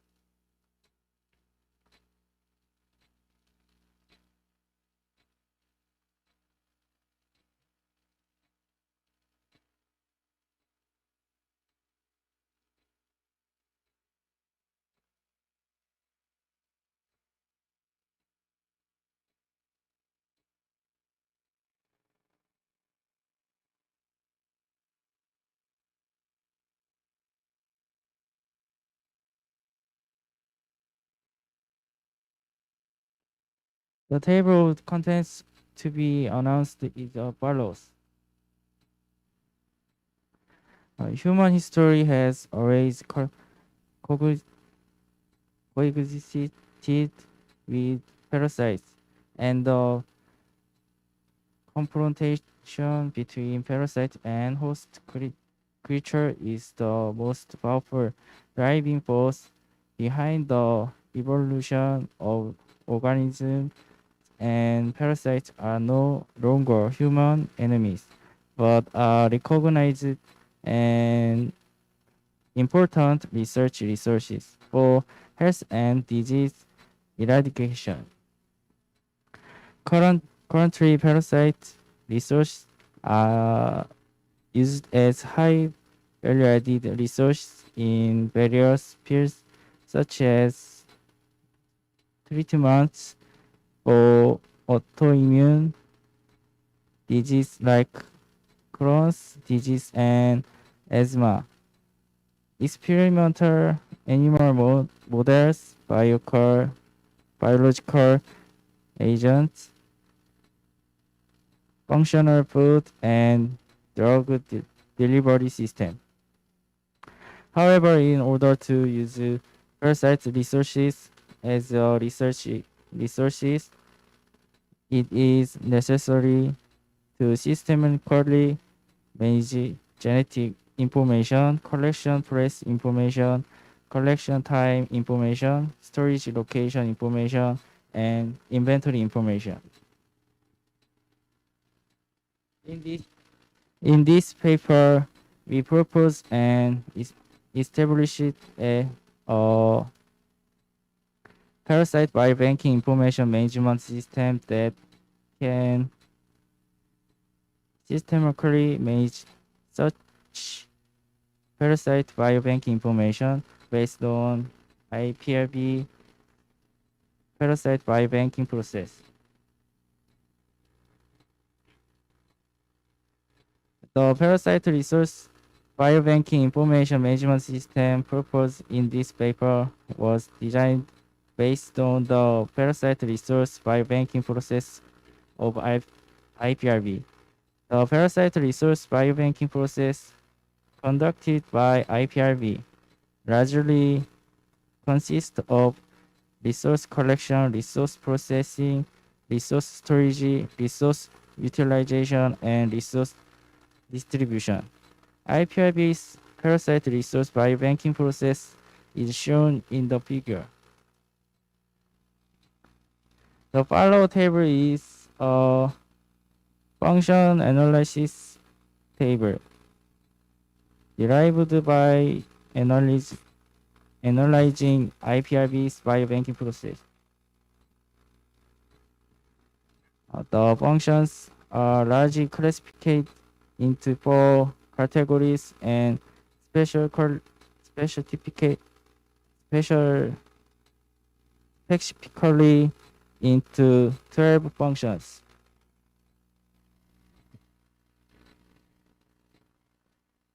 The table of contents to be announced is as follows. Human history has always coexisted with parasites, and the confrontation between parasite and host creature is the most powerful driving force behind the evolution of organisms, and parasites are no longer human enemies, but are recognized and important research resources for health and disease eradication. Currently, parasite research are used as high value-added research in various fields such as treatments for autoimmune disease like Crohn's disease and asthma. Experimental animal models, biological agents, functional food, and drug delivery system. However, in order to use parasite resources as resources, it is necessary to systematically manage genetic information, collection place information, collection time information, storage location information, and inventory information. In this paper, we propose and established a parasite biobanking information management system that can systematically manage such parasite biobanking information based on iPRB parasite biobanking process. The parasite resource biobanking information management system proposed in this paper was designed based on the parasite resource biobanking process of iPRB. The parasite resource biobanking process conducted by iPRB largely consists of resource collection, resource processing, resource storage, resource utilization, and resource distribution. iPRB's parasite resource biobanking process is shown in the figure. The follow table is a function analysis table derived by analyzing iPRB's biobanking process. The functions are largely classified into 4 categories and specifically into 12 functions.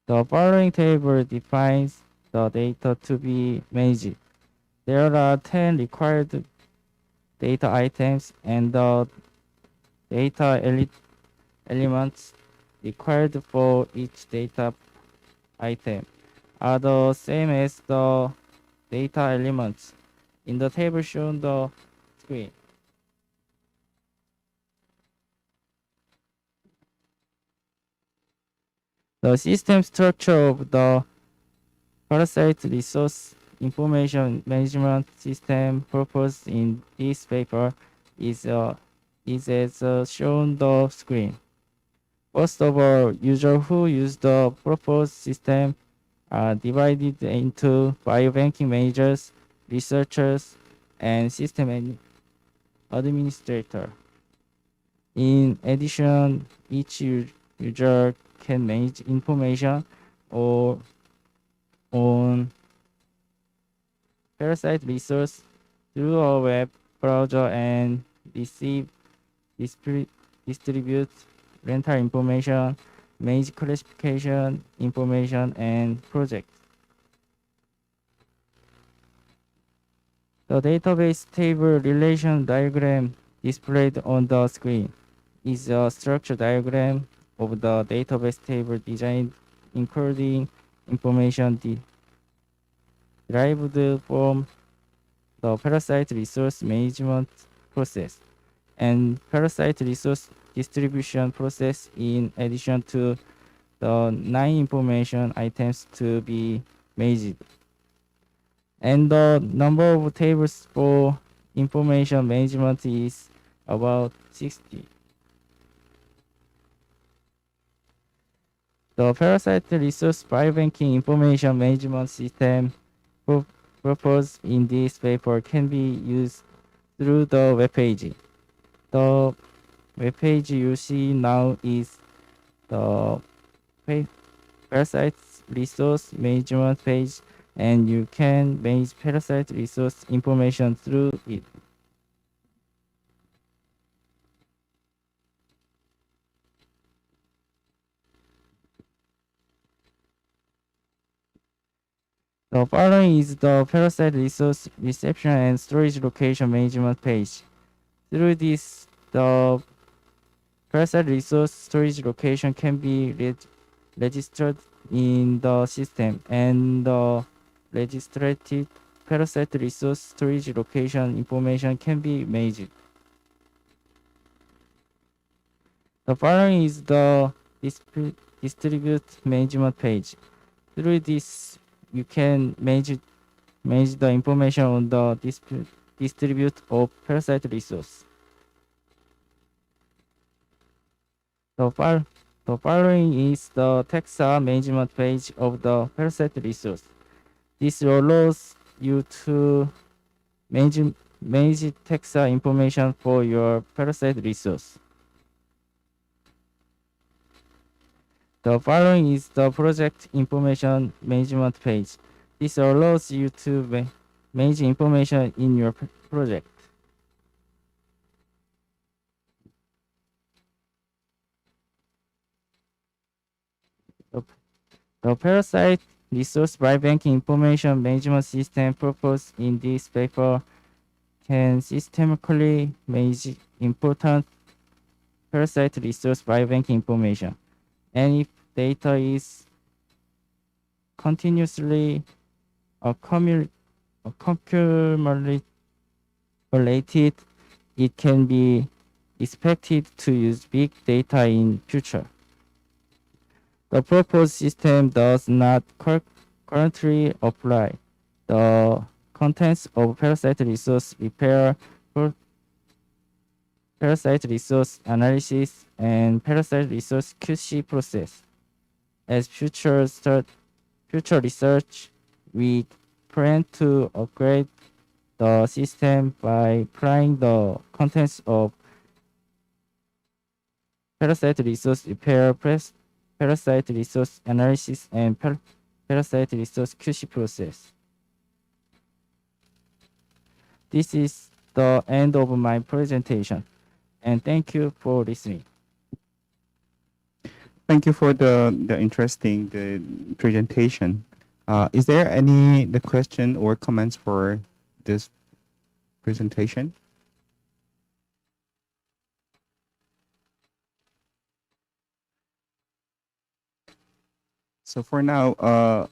The following table defines the data to be managed. There are 10 required data items, and the data elements required for each data item are the same as the data elements in the table shown on the screen. The system structure of the parasite resource information management system proposed in this paper is as shown on the screen. First of all, users who use the proposed system are divided into biobanking managers, researchers, and system administrator. In addition, each user can manage information or on parasite resource through a web browser and distribute rental information, manage classification information, and project. The database table relation diagram displayed on the screen is a structure diagram of the database table design, including information derived from the parasite resource management process and parasite resource distribution process, in addition to the 9 information items to be managed. And the number of tables for information management is about 60. The parasite resource biobanking information management system proposed in this paper can be used through the web page. The web page you see now is the parasite resource management page, and you can manage parasite resource information through it. The following is the parasite resource reception and storage location management page. Through this, the parasite resource storage location can be registered in the system, and the registered parasite resource storage location information can be managed. The following is the distribute management page. Through this, you can manage the information on the distribute of parasite resource. The following is the taxa management page of the parasite resource. This allows you to manage taxa information for your parasite resource. The following is the project information management page. This allows you to manage information in your project. The parasite resource biobanking information management system proposed in this paper can systematically manage important parasite resource biobanking information. And if data is continuously accumulated, it can be expected to use big data in future. The proposed system does not currently apply the contents of parasite resource repair, parasite resource analysis, and parasite resource QC process. As future research, we plan to upgrade the system by applying the contents of parasite resource repair, parasite resource analysis, and parasite resource QC process. This is the end of my presentation, and thank you for listening. Thank you for the interesting presentation. Is there any question or comments for this presentation? So for now,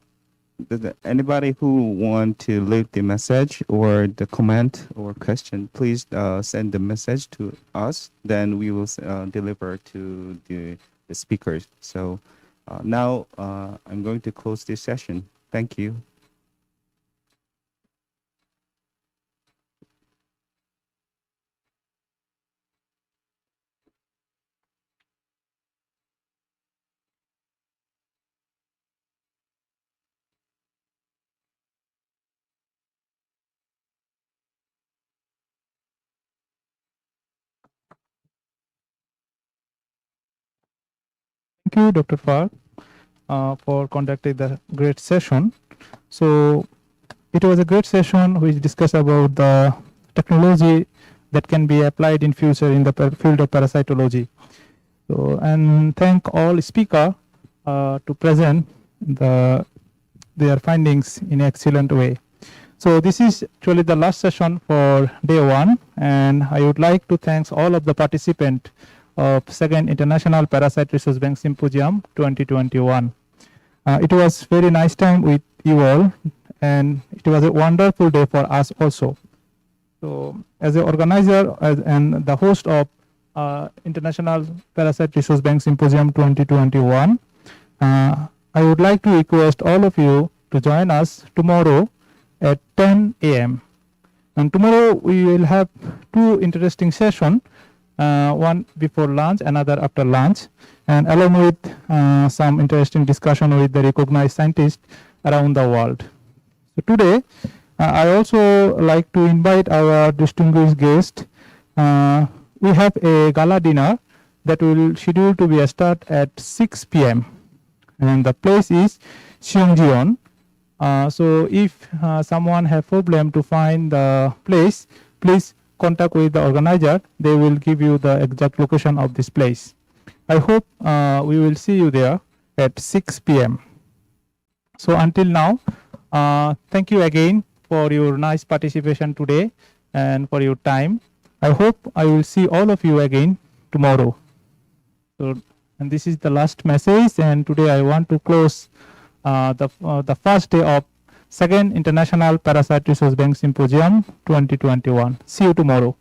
anybody who want to leave the message or the comment or question, please send the message to us. Then we will deliver to the speakers. So now I'm going to close this session. Thank you. Thank you, Dr. Farr, for conducting the great session. So it was a great session which discussed about the technology that can be applied in future in the field of parasitology. So, and thank all speakers to present their findings in an excellent way. So this is actually the last session for day one, and I would like to thank all of the participants of second International Parasite Resource Bank Symposium 2021. It was very nice time with you all, and it was a wonderful day for us also. So as an organizer and the host of International Parasite Resource Bank Symposium 2021, I would like to request all of you to join us tomorrow at 10 a.m. And tomorrow we will have two interesting sessions, one before lunch, another after lunch, and along with some interesting discussion with the recognized scientists around the world. So today, I also like to invite our distinguished guest. We have a gala dinner that will schedule to be a start at 6 p.m. and the place is Seongjeon. So if someone have problem to find the place, please contact with the organizer. They will give you the exact location of this place. I hope we will see you there at 6 p.m. So until now, thank you again for your nice participation today and for your time. I hope I will see all of you again tomorrow. So, and this is the last message, and today I want to close the first day of second International Parasite Resource Bank Symposium 2021. See you tomorrow.